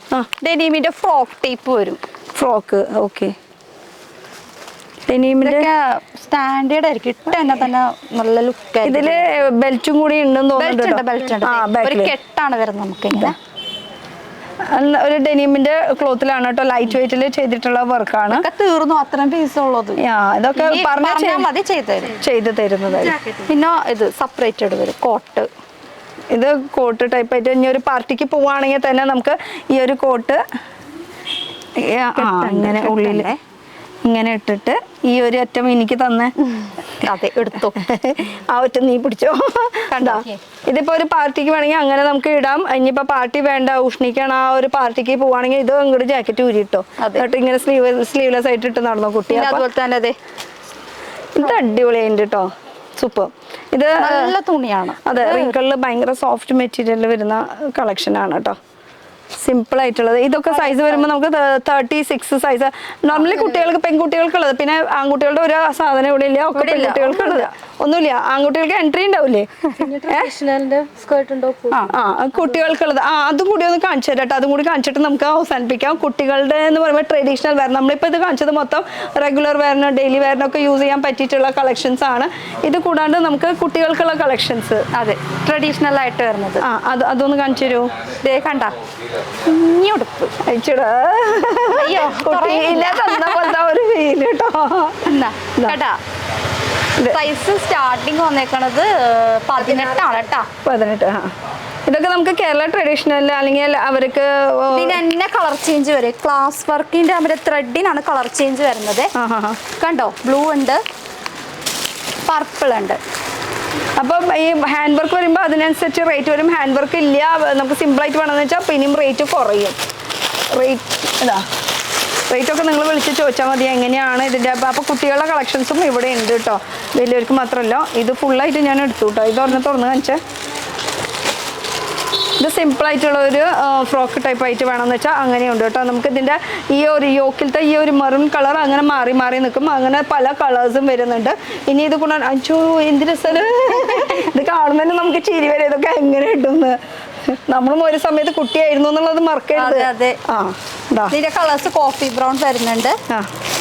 ഡെനിമിന്റെ ഫ്രോക്ക് ടൈപ്പ് വരും. Frock, okay. സ്റ്റാൻഡേർഡ് ആയിരിക്കും, ഇട്ട് തന്നെ തന്നെ നല്ല ലുക്ക്. ഇതില് ബെൽറ്റും കൂടി ഉണ്ടെന്ന് തോന്നുന്നുണ്ട്. ഒരു കെട്ടാണ് വരുന്നത് നമുക്ക് ഇങ്ങനെ. ഒരു ഡെനിമിന്റെ ക്ലോത്തിലാണ് കേട്ടോ, ലൈറ്റ് വെയിറ്റിൽ ചെയ്തിട്ടുള്ള വർക്കാണ്. തീർന്നു, അത്രയും പീസ് ഉള്ളത്. ഇതൊക്കെ പറഞ്ഞാൽ മതി ചെയ്ത് തരുന്നത്. പിന്നെ ഇത് സെപ്പറേറ്റഡ് വരും, കോട്ട്. ഇത് കോട്ട് ടൈപ്പ് ആയിട്ട് ഇനി ഒരു പാർട്ടിക്ക് പോവാണെങ്കിൽ തന്നെ നമുക്ക് ഈ ഒരു കോട്ട് ഇങ്ങനെ ഉള്ളില് ഇങ്ങനെ ഇട്ടിട്ട് ഈ ഒരു അറ്റം എനിക്ക് തന്നെ. അതെ, എടുത്തു. ആ ഒറ്റ നീ പിടിച്ചോ. കണ്ടാ, ഇതിപ്പോ ഒരു പാർട്ടിക്ക് വേണമെങ്കിൽ അങ്ങനെ നമുക്ക് ഇടാം. ഇനിയിപ്പോ പാർട്ടി വേണ്ട, ഉഷ്ണിക്കാണ്, ആ ഒരു പാർട്ടിക്ക് പോവാണെങ്കിൽ ഇത് ഇങ്ങോട്ട് ജാക്കറ്റ് ഊരിട്ടോ, എന്നിട്ട് ഇങ്ങനെ സ്ലീവ്ലെസ് ആയിട്ട് ഇട്ട് നടന്നോ കുട്ടി. അതുപോലെ തന്നെ അതെ, ഇത് അടിപൊളിയുണ്ട് കേട്ടോ, സൂപ്പർ. ഇത് നല്ല തുണിയാണ്. അതെ, റിങ്കിളിൽ ഭയങ്കര സോഫ്റ്റ് മെറ്റീരിയൽ വരുന്ന കളക്ഷൻ ആണ് കേട്ടോ. സിമ്പിൾ ആയിട്ടുള്ളത്. ഇതൊക്കെ സൈസ് വരുമ്പോൾ നമുക്ക് 36 സൈസ്. നോർമലി കുട്ടികൾക്ക്, പെൺകുട്ടികൾക്കുള്ളത്. പിന്നെ ആൺകുട്ടികളുടെ ഒരു സാധനം ഇവിടെ ഇല്ല, ഒക്കെ പെൺകുട്ടികൾക്കുള്ളത്. ഒന്നുമില്ല, ആൺകുട്ടികൾക്ക് എൻട്രി ഉണ്ടാവില്ലേ? കുട്ടികൾക്കുള്ളത് അതും കൂടി ഒന്ന് കാണിച്ചു തരാട്ടോ. അതും കൂടി കാണിച്ചിട്ട് നമുക്ക് അവസാനിപ്പിക്കാം. കുട്ടികളുടെ എന്ന് പറയുമ്പോൾ ട്രഡീഷണൽ വെയർ, നമ്മളിപ്പോൾ ഇത് കാണിച്ചത് മൊത്തം റെഗുലർ വെയറിന്, ഡെയിലി വെയറിനൊക്കെ യൂസ് ചെയ്യാൻ പറ്റിയിട്ടുള്ള കളക്ഷൻസ് ആണ്. ഇത് കൂടാണ്ട് നമുക്ക് കുട്ടികൾക്കുള്ള കളക്ഷൻസ്, അതെ, ട്രഡീഷണൽ ആയിട്ട് വരുന്നത്. അതൊന്ന് കാണിച്ചു തരൂ. കണ്ട കുഞ്ഞുടുപ്പ് അയച്ചിടാ, പോലത്തെ ഒരു ഫീൽ കേട്ടോ. കേട്ടാ, സൈസ് സ്റ്റാർട്ടിങ് വന്നേക്കണത് 18 ആണ് കേട്ടാ. 18. ഇതൊക്കെ നമുക്ക് കേരള ട്രഡീഷണൽ അല്ലെങ്കിൽ അവർക്ക് ഇതിന് കളർ ചേഞ്ച് വരും. ക്ലാസ് വർക്കിന്റെ അവരുടെ ത്രെഡിനാണ് കളർ ചേഞ്ച് വരുന്നത്. കണ്ടോ, ബ്ലൂ ഉണ്ട്, പർപ്പിൾ ഉണ്ട്. അപ്പം ഈ ഹാൻഡ് വർക്ക് വരുമ്പോൾ അതിനനുസരിച്ച് റേറ്റ് വരും. ഹാൻഡ് വർക്ക് ഇല്ല, നമുക്ക് സിമ്പിളായിട്ട് വേണമെന്ന് വെച്ചാൽ പിന്നെയും റേറ്റ് കുറയും. റേറ്റൊക്കെ നിങ്ങൾ വിളിച്ച് ചോദിച്ചാൽ മതി എങ്ങനെയാണ് ഇതിൻ്റെ. അപ്പോൾ കുട്ടികളുടെ കളക്ഷൻസും ഇവിടെ ഉണ്ട് കേട്ടോ, വലിയവർക്ക് മാത്രമല്ല. ഇത് ഫുള്ളായിട്ട് ഞാൻ എടുത്തു കേട്ടോ. ഇത് തുറന്ന് കാണിച്ചേ. ഇത് സിമ്പിളായിട്ടുള്ള ഒരു ഫ്രോക്ക് ടൈപ്പ് ആയിട്ട് വേണമെന്ന് വെച്ചാൽ അങ്ങനെയുണ്ട് കേട്ടോ. നമുക്ക് ഇതിൻ്റെ ഈ ഒരു യോക്കിലത്തെ ഈ ഒരു മെറൂൺ കളർ അങ്ങനെ മാറി മാറി നിൽക്കും. അങ്ങനെ പല കളേഴ്സും വരുന്നുണ്ട്. ഇനി ഇത് കൊണ്ട് അഞ്ചോ എന്ത് രസം, ഇത് കാണുന്നതിന് നമുക്ക് ചിരി വരെ. ഇതൊക്കെ എങ്ങനെ ഇടുന്നു, നമ്മളും ഒരു സമയത്ത് കുട്ടിയായിരുന്നു എന്നുള്ളത് മറക്കരുത്. ഇതിന്റെ കളേഴ്സ് കോഫി ബ്രൗൺ വരുന്നുണ്ട്,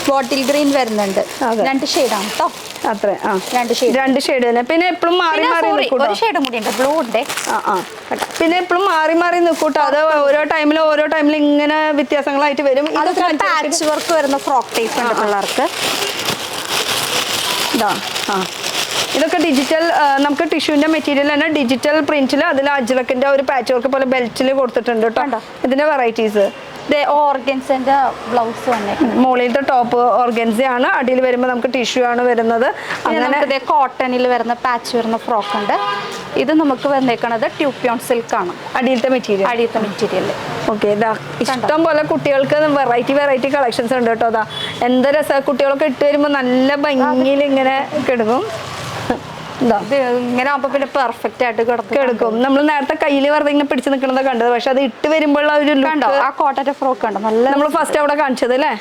ബോട്ടിൽ ഗ്രീൻ വരുന്നുണ്ട്. 2 ഷെയ്ഡാണ് കേട്ടോ. അത്ര 2 ഷെയ്ഡ് തന്നെ. പിന്നെ എപ്പോഴും മാറി മാറി നിൽക്കൂട്ടോ. ഒരു ഷെയ്ഡ് കൂടി ഉണ്ട്, ബ്ലൂ ഉണ്ട്. പിന്നെ എപ്പോഴും മാറി മാറി നിൽക്കൂട്ടോ. അത് ഓരോ ടൈമിൽ ഇങ്ങനെ വ്യത്യാസങ്ങളായിട്ട് വരും. പാച്ച് വർക്ക് വരുന്ന ഫ്രോക്ക് ടൈപ്പ് ഉണ്ട് പിള്ളേർക്ക്. ഇതൊക്കെ ഡിജിറ്റൽ, നമുക്ക് ടിഷ്യൂന്റെ മെറ്റീരിയൽ തന്നെ ഡിജിറ്റൽ പ്രിന്റിൽ അതിൽ അജ്രക്കിന്റെ ഒരു പാച്ച് വർക്ക് പോലെ ബെൽറ്റിൽ കൊടുത്തിട്ടുണ്ട് കേട്ടോ. ഇതിന്റെ വെറൈറ്റീസ് ഓർഗൻസിന്റെ ബ്ലൗസ് തന്നെ. മുകളിലത്തെ ടോപ്പ് ഓർഗൻസ ആണ്, അടിയിൽ വരുമ്പോൾ നമുക്ക് ടിഷ്യൂ ആണ് വരുന്നത്. അങ്ങനെ കോട്ടണിൽ വരുന്ന പാച്ച് വരുന്ന ഫ്രോക്ക് ഉണ്ട്. ഇത് നമുക്ക് വന്നേക്കണത് ട്യൂപ്യോൺ സിൽക്ക് ആണ്, അടിയിലത്തെ മെറ്റീരിയൽ. ഓക്കെ, ഇതാ ഇഷ്ടം പോലെ കുട്ടികൾക്ക് വെറൈറ്റി കളക്ഷൻസ് ഉണ്ട് കേട്ടോ. അതാ എന്ത് രസം, കുട്ടികളൊക്കെ ഇട്ട് വരുമ്പോൾ നല്ല ഭംഗിയിൽ ഇങ്ങനെ കിടക്കും. ഇങ്ങനെ ആകുമ്പോ പിന്നെ പെർഫെക്റ്റ് ആയിട്ട് കിടക്കും. നമ്മൾ നേരത്തെ കയ്യിൽ വെറുതെ ഇങ്ങനെ പിടിച്ചു നിൽക്കുന്നത് കണ്ടത്, പക്ഷെ അത് ഇട്ട് വരുമ്പോൾ ഒരു ആ കോട്ടന്റെ ഫ്രോക്ക് ഉണ്ട്, നല്ല നമ്മൾ ഫസ്റ്റ് അവിടെ കാണിച്ചത് അല്ലേ.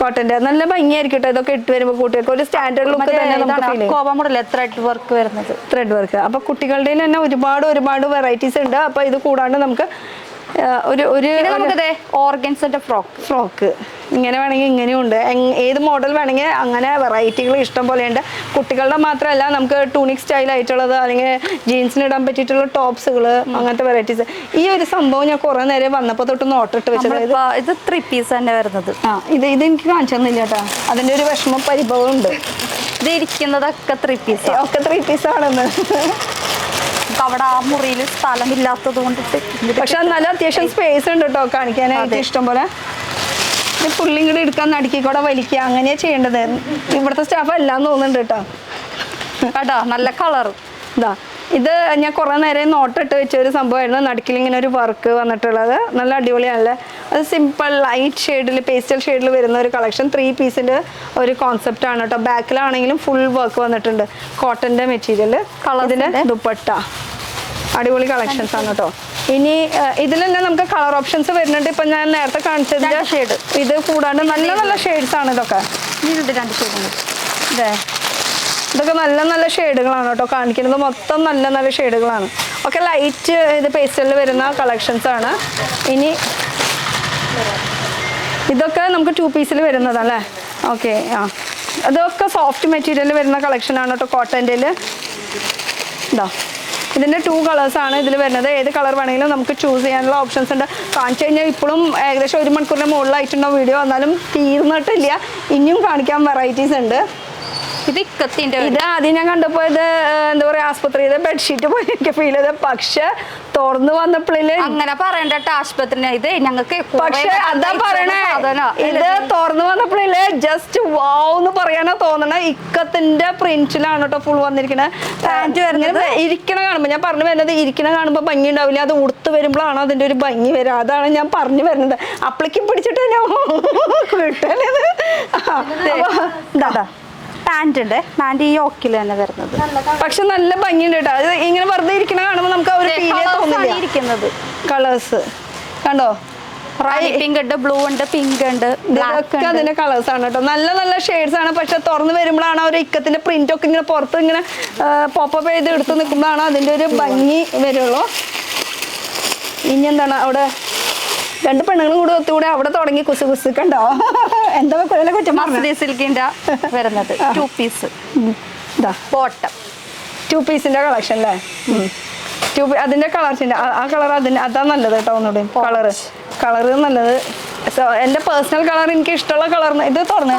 കോട്ടന്റെ നല്ല ഭംഗിയായിരിക്കും കേട്ടോ. ഇതൊക്കെ ഇട്ട് വരുമ്പോൾ കുട്ടികൾക്ക് ഒരു സ്റ്റാൻഡേർഡ് ലുക്ക് തന്നെ നമുക്ക് ത്രെഡ് വർക്ക് വരുന്നത്. Thread work. അപ്പൊ കുട്ടികളുടെ തന്നെ ഒരുപാട് വെറൈറ്റീസ് ഉണ്ട്. അപ്പൊ ഇത് കൂടാണ്ട് നമുക്ക് ഓർഗൻസിന്റെ ഫ്രോക്ക് ഇങ്ങനെ വേണമെങ്കിൽ ഇങ്ങനെയും ഉണ്ട്. ഏത് മോഡൽ വേണമെങ്കിൽ അങ്ങനെ വെറൈറ്റികൾ ഇഷ്ടം പോലെ ഉണ്ട്. കുട്ടികളുടെ മാത്രമല്ല, നമുക്ക് ടൂണിക് സ്റ്റൈൽ ആയിട്ടുള്ളത് അല്ലെങ്കിൽ ജീൻസിന് ഇടാൻ പറ്റിയിട്ടുള്ള ടോപ്സുകൾ, അങ്ങനത്തെ വെറൈറ്റീസ്. ഈ ഒരു സംഭവം ഞാൻ കുറെ നേരം വന്നപ്പോൾ തൊട്ട് നോട്ടിട്ട് വെച്ചത്. ഇത് 3 പീസ് തന്നെ വരുന്നത്. ഇത് എനിക്ക് കാണിച്ചു തന്നില്ല കേട്ടോ. അതിന്റെ ഒരു വിഷമം പരിഭവം ഉണ്ട്. ഇത് ഇരിക്കുന്നതൊക്കെ 3 പീസ് ഒക്കെ 3 പീസ് ആണെന്ന്. അവിടെ ആ മുറിയിൽ സ്ഥലമില്ലാത്തത് കൊണ്ടിട്ട് പക്ഷെ എന്നാലും അത്യാവശ്യം സ്പേസ് ഉണ്ട് കേട്ടോ കാണിക്കാനായിട്ട് ഇഷ്ടം പോലെ. പുള്ളി ഇങ്ങോട്ട് എടുക്കാൻ നടുക്കിക്കൂടെ വലിക്കുക അങ്ങനെയാ ചെയ്യേണ്ടത്. ഇവിടുത്തെ സ്റ്റാഫ് എല്ലാം തോന്നുന്നുണ്ട് കേട്ടോ. കേട്ടോ നല്ല കളർ. ഇതാ ഇത് ഞാൻ കുറേ നേരം നോട്ടിട്ട് വെച്ച ഒരു സംഭവമായിരുന്നു. നടുക്കിൽ ഇങ്ങനെ ഒരു വർക്ക് വന്നിട്ടുള്ളത് നല്ല അടിപൊളിയാണല്ലേ. അത് സിമ്പിൾ ലൈറ്റ് ഷെയ്ഡിൽ പേസ്റ്റൽ ഷെയ്ഡിൽ വരുന്ന ഒരു കളക്ഷൻ 3 പീസിൻ്റെ ഒരു കോൺസെപ്റ്റ് ആണ് കേട്ടോ. ബാക്കിലാണെങ്കിലും ഫുൾ വർക്ക് വന്നിട്ടുണ്ട്. കോട്ടൻ്റെ മെറ്റീരിയൽ കളറിൻ്റെ ദുപ്പട്ട അടിപൊളി കളക്ഷൻസ് ആണ് കേട്ടോ. ഇനി ഇതിൽ തന്നെ നമുക്ക് കളർ ഓപ്ഷൻസ് വരുന്നുണ്ട്. ഇപ്പം ഞാൻ നേരത്തെ കാണിച്ചതിൻ്റെ ഷെയ്ഡ് ഇത് കൂടാണ്ട് നല്ല നല്ല ഷെയ്ഡ്സ് ആണ് ഇതൊക്കെ. ഇത് 2 ഷെയ്ഡ് ഇതേ ഇതൊക്കെ നല്ല നല്ല ഷെയ്ഡുകളാണ് കേട്ടോ കാണിക്കുന്നത്. മൊത്തം നല്ല നല്ല ഷെയ്ഡുകളാണ്. ഒക്കെ ലൈറ്റ് ഇത് പേസ്റ്റലിൽ വരുന്ന കളക്ഷൻസ് ആണ്. ഇനി ഇതൊക്കെ നമുക്ക് 2 പീസിൽ വരുന്നതല്ലേ. ഓക്കെ അതൊക്കെ സോഫ്റ്റ് മെറ്റീരിയൽ വരുന്ന കളക്ഷനാണ് കേട്ടോ കോട്ടൻ്റെ. ഇതാ ഇതിൻ്റെ 2 കളേഴ്സാണ് ഇതിൽ വരുന്നത്. ഏത് കളർ വേണമെങ്കിലും നമുക്ക് ചൂസ് ചെയ്യാനുള്ള ഓപ്ഷൻസ് ഉണ്ട്. കാണിച്ചു കഴിഞ്ഞാൽ ഇപ്പോഴും ഏകദേശം 1 മണിക്കൂറിൻ്റെ മുകളിലായിട്ടുണ്ടാവും വീഡിയോ. എന്നാലും തീർന്നിട്ടില്ല. ഇനിയും കാണിക്കാൻ വെറൈറ്റീസ് ഉണ്ട്. ഇത് ഇക്കത്തിന്റെ ഇത് ആദ്യം ഞാൻ കണ്ടപ്പോൾ ഇത് എന്താ പറയാ ആസ്പത്രിയിലെ ബെഡ്ഷീറ്റ് പോലെ എനിക്ക് ഫീൽ ചെയ്തത്. പക്ഷെ തുറന്നു വന്നപ്പോഴേ അങ്ങനെ പറയണ്ട ആശുപത്രി ഇത് ഞങ്ങൾക്ക്. പക്ഷെ അതാ പറയണേ ഇത് തുറന്നു വന്നപ്പോഴേ ജസ്റ്റ് വാവെന്ന് പറയാനാ തോന്നണേ. ഇക്കത്തിന്റെ പ്രിന്റിലാണ് കേട്ടോ ഫുൾ വന്നിരിക്കണത്. ഇരിക്കണ കാണുമ്പോ ഞാൻ പറഞ്ഞു വരുന്നത് ഇരിക്കണ കാണുമ്പോ ഭംഗി ഉണ്ടാവില്ല. അത് ഉടുത്ത് വരുമ്പോഴാണ് അതിന്റെ ഒരു ഭംഗി വരിക. അതാണ് ഞാൻ പറഞ്ഞു വരുന്നത്. അപ്പളേക്കും പിടിച്ചിട്ട് കിട്ടണത്. പാന്റ് ഉണ്ട്. പാന്റ് ഈ ഓക്കിൽ തന്നെ വരുന്നത്. പക്ഷെ നല്ല ഭംഗിയുണ്ട് കേട്ടോ. അത് ഇങ്ങനെ വെറുതെ ഇരിക്കണ കാണുമ്പോൾ നമുക്ക് ആ ഒരു ഫീലേ തോന്നില്ല. ഇരിക്കുന്നത് കളേഴ്സ് കണ്ടോ. പിങ്ക് ഉണ്ട്, ബ്ലൂ ഉണ്ട്, പിങ്ക് ഉണ്ട്, ഇതൊക്കെ അതിന്റെ കളേഴ്സ് ആണ് കേട്ടോ. നല്ല നല്ല ഷെയ്ഡ്സ് ആണ്. പക്ഷെ തുറന്ന് വരുമ്പോഴാണ് ഒരു ഇക്കത്തിന്റെ പ്രിന്റ് ഒക്കെ ഇങ്ങനെ പുറത്ത് ഇങ്ങനെ പോപ്പപ്പ് ചെയ്ത് എടുത്ത് നിൽക്കുമ്പോഴാണ് അതിന്റെ ഒരു ഭംഗി വരുള്ളൂ. ഇനി എന്താണ് അവിടെ 2 പെണ്ണുങ്ങളും കൂടെ ഒത്തുകൂടെ അവിടെ തുടങ്ങി കുസു കണ്ടോ. എന്താ കുറ്റം സിൽക്കിന്റെ വരുന്നത് 2 പീസ്. ഇതാ ബോട്ടം 2 പീസിന്റെ കളക്ഷൻ അല്ലേ. അതിന്റെ കളർസിന്റെ ആ കളർ അതാ നല്ലത് കേട്ടോ. ഒന്നുകൂടി കളറ് നല്ലത്. എൻ്റെ പേഴ്സണൽ കളർ എനിക്ക് ഇഷ്ടമുള്ള കളർ ഇത് തുറന്ന്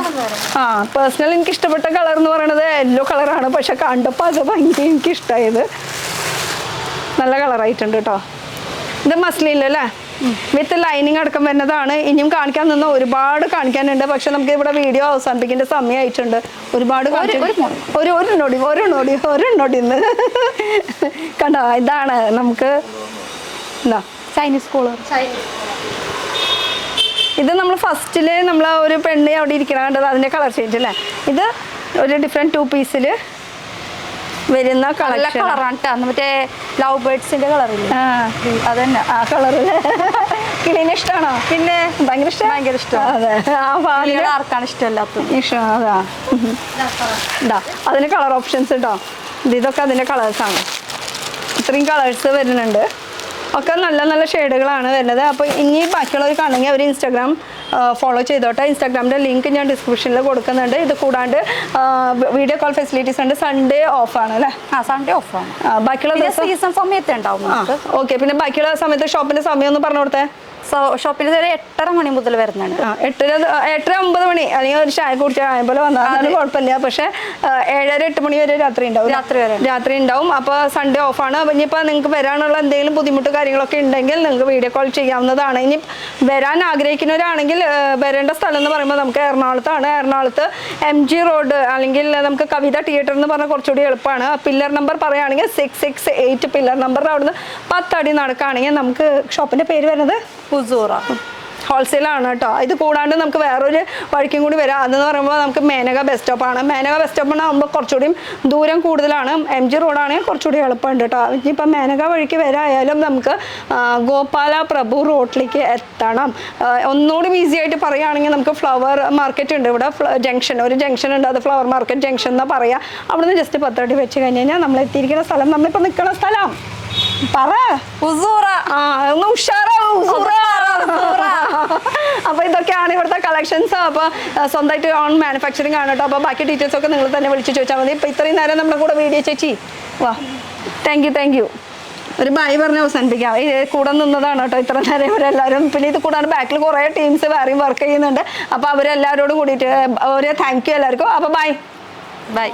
പേഴ്സണൽ എനിക്ക് ഇഷ്ടപ്പെട്ട കളർ എന്ന് പറയുന്നത് യെല്ലോ കളറാണ്. പക്ഷെ കണ്ടപ്പോൾ അത് ഭയങ്കര എനിക്ക് ഇഷ്ടമായത്. നല്ല കളറായിട്ടുണ്ട് കേട്ടോ. ഇത് മസ്ലിനിലല്ലേ വിത്ത് ലൈനിങ് അടക്കം വരുന്നതാണ്. ഇനിയും കാണിക്കാൻ നിന്ന ഒരുപാട് കാണിക്കാനുണ്ട്. പക്ഷെ നമുക്ക് ഇവിടെ വീഡിയോ അവസാനിപ്പിക്കേണ്ട സമയമായിട്ടുണ്ട്. ഒരുപാട് ഒരെണ്ണോടി ഇന്ന് കണ്ടോ. ഇതാണ് നമുക്ക് എന്താ ചൈനീസ് കോളർ. ഇത് നമ്മൾ ഫസ്റ്റില് നമ്മൾ ഒരു പെണ്ണ് അവിടെ ഇരിക്കണ കണ്ടത് അതിന്റെ കളർ ചേഞ്ച് അല്ലേ. ഇത് ഒരു ഡിഫറെന്റ് 2 പീസിൽ വരുന്ന കളറാണ്. മറ്റേ ലവ് ബേർഡ്സിന്റെ കളറില്ല അതന്നെ ആ കളറ്. കിളീനെ ഇഷ്ടമാണോ? പിന്നെ ഭയങ്കര ഇഷ്ടം. അതെ ആർക്കാണ് ഇഷ്ടമല്ലാത്തത്. ഇഷ്ടം അതാ. ഇതാ അതിന് കളർ ഓപ്ഷൻസ് കേട്ടോ. ഇതൊക്കെ അതിന്റെ കളേഴ്സാണ്. ഇത്രയും കളേഴ്സ് വരുന്നുണ്ട്. ഒക്കെ നല്ല നല്ല ഷെയ്ഡുകളാണ് വരുന്നത്. അപ്പോൾ ഇനി ബാക്കിയുള്ളവർ കാണണമെങ്കിൽ അവർ ഇൻസ്റ്റാഗ്രാം ഫോളോ ചെയ്തോട്ടെ. ഇൻസ്റ്റാഗ്രാമിൻ്റെ ലിങ്ക് ഞാൻ ഡിസ്ക്രിപ്ഷനിൽ കൊടുക്കുന്നുണ്ട്. ഇത് കൂടാണ്ട് വീഡിയോ കോൾ ഫെസിലിറ്റീസ് ഉണ്ട്. സൺഡേ ഓഫാണ് അല്ലേ. സൺഡേ ഓഫാണ്. ബാക്കിയുള്ള സീസൺ സമയത്ത് ഉണ്ടാവും. ഓക്കെ. പിന്നെ ബാക്കിയുള്ള സമയത്ത് ഷോപ്പിൻ്റെ സമയം ഒന്ന് പറഞ്ഞു കൊടുത്തേ. ഷോപ്പിൽ 8:30 മണി മുതൽ വരുന്നുണ്ട്. 8-9 മണി അല്ലെങ്കിൽ ഒരു ചായ കുടിച്ചാൽ പോലെ വന്നാൽ കുഴപ്പമില്ല. പക്ഷെ 7-8 മണി വരെ രാത്രി ഉണ്ടാവും. അപ്പോൾ സൺഡേ ഓഫാണ്. അപ്പം ഇനിയിപ്പോൾ നിങ്ങൾക്ക് വരാനുള്ള എന്തെങ്കിലും ബുദ്ധിമുട്ട് കാര്യങ്ങളൊക്കെ ഉണ്ടെങ്കിൽ നിങ്ങൾക്ക് വീഡിയോ കോൾ ചെയ്യാവുന്നതാണ്. ഇനി വരാൻ ആഗ്രഹിക്കുന്നവരാണെങ്കിൽ വരേണ്ട സ്ഥലം എന്ന് പറയുമ്പോൾ നമുക്ക് എറണാകുളത്താണ്. എറണാകുളത്ത് MG റോഡ് അല്ലെങ്കിൽ നമുക്ക് കവിത തിയേറ്റർ എന്ന് പറഞ്ഞാൽ കുറച്ചുകൂടി എളുപ്പമാണ്. പില്ലർ നമ്പർ പറയുകയാണെങ്കിൽ 668 പില്ലർ നമ്പറിൽ അവിടുന്ന് 10 അടി നടക്കുകയാണെങ്കിൽ നമുക്ക് ഷോപ്പിൻ്റെ പേര് വരുന്നത് ഹുസൂറ ഹോൾസെയിലാണ് കേട്ടോ. ഇത് കൂടാണ്ട് നമുക്ക് വേറൊരു വഴിക്കും കൂടി വരാം. അതെന്ന് പറയുമ്പോൾ നമുക്ക് മേനക ബസ് സ്റ്റോപ്പാണ്. മേനക ബസ് സ്റ്റോപ്പാകുമ്പോൾ കുറച്ചുകൂടി ദൂരം കൂടുതലാണ്. MG റോഡാണെങ്കിൽ കുറച്ചുകൂടി എളുപ്പമുണ്ട് കേട്ടോ. ഇനിയിപ്പോൾ മേനക വഴിക്ക് വരായാലും നമുക്ക് ഗോപാല പ്രഭു റോഡിലേക്ക് എത്തണം. ഒന്നുകൂടി ഈസി ആയിട്ട് പറയുകയാണെങ്കിൽ നമുക്ക് ഫ്ലവർ മാർക്കറ്റ് ഉണ്ട് ഇവിടെ. ഒരു ജംഗ്ഷൻ ഉണ്ട്. അത് ഫ്ലവർ മാർക്കറ്റ് ജംഗ്ഷൻ എന്നാണ് പറയുക. അവിടുന്ന് ജസ്റ്റ് 10 അടി വെച്ച് കഴിഞ്ഞ് കഴിഞ്ഞാൽ നമ്മൾ എത്തിയിരിക്കുന്ന സ്ഥലം നമ്മളിപ്പോൾ നിൽക്കുന്ന സ്ഥലം പറ ഒന്ന് ഉഷാറാവും. അപ്പോൾ ഇതൊക്കെയാണ് ഇവിടുത്തെ കളക്ഷൻസ്. അപ്പോൾ സ്വന്തമായിട്ട് ഓൺ മാനുഫാക്ചറിങ് ആണ് കേട്ടോ. അപ്പോൾ ബാക്കി ഡീറ്റെയിൽസ് ഒക്കെ നിങ്ങൾ തന്നെ വിളിച്ച് ചോദിച്ചാൽ മതി. ഇപ്പോൾ ഇത്രയും നേരം നമ്മുടെ കൂടെ വീഡിയോ ചേച്ചി വാ. Thank you. ഒരു ബൈ പറഞ്ഞ് അവസാനിപ്പിക്കാം. ഇത് കൂടെ നിന്നതാണ് കേട്ടോ ഇത്ര നേരം ഇവരെല്ലാവരും. പിന്നെ ഇത് കൂടാണ്ട് ബാക്കിൽ കുറേ ടീംസ് വേറെയും വർക്ക് ചെയ്യുന്നുണ്ട്. അപ്പോൾ അവരെല്ലാവരോടും കൂടിയിട്ട് ഒരു താങ്ക് യു എല്ലാവർക്കും. അപ്പോൾ ബൈ. ബൈ.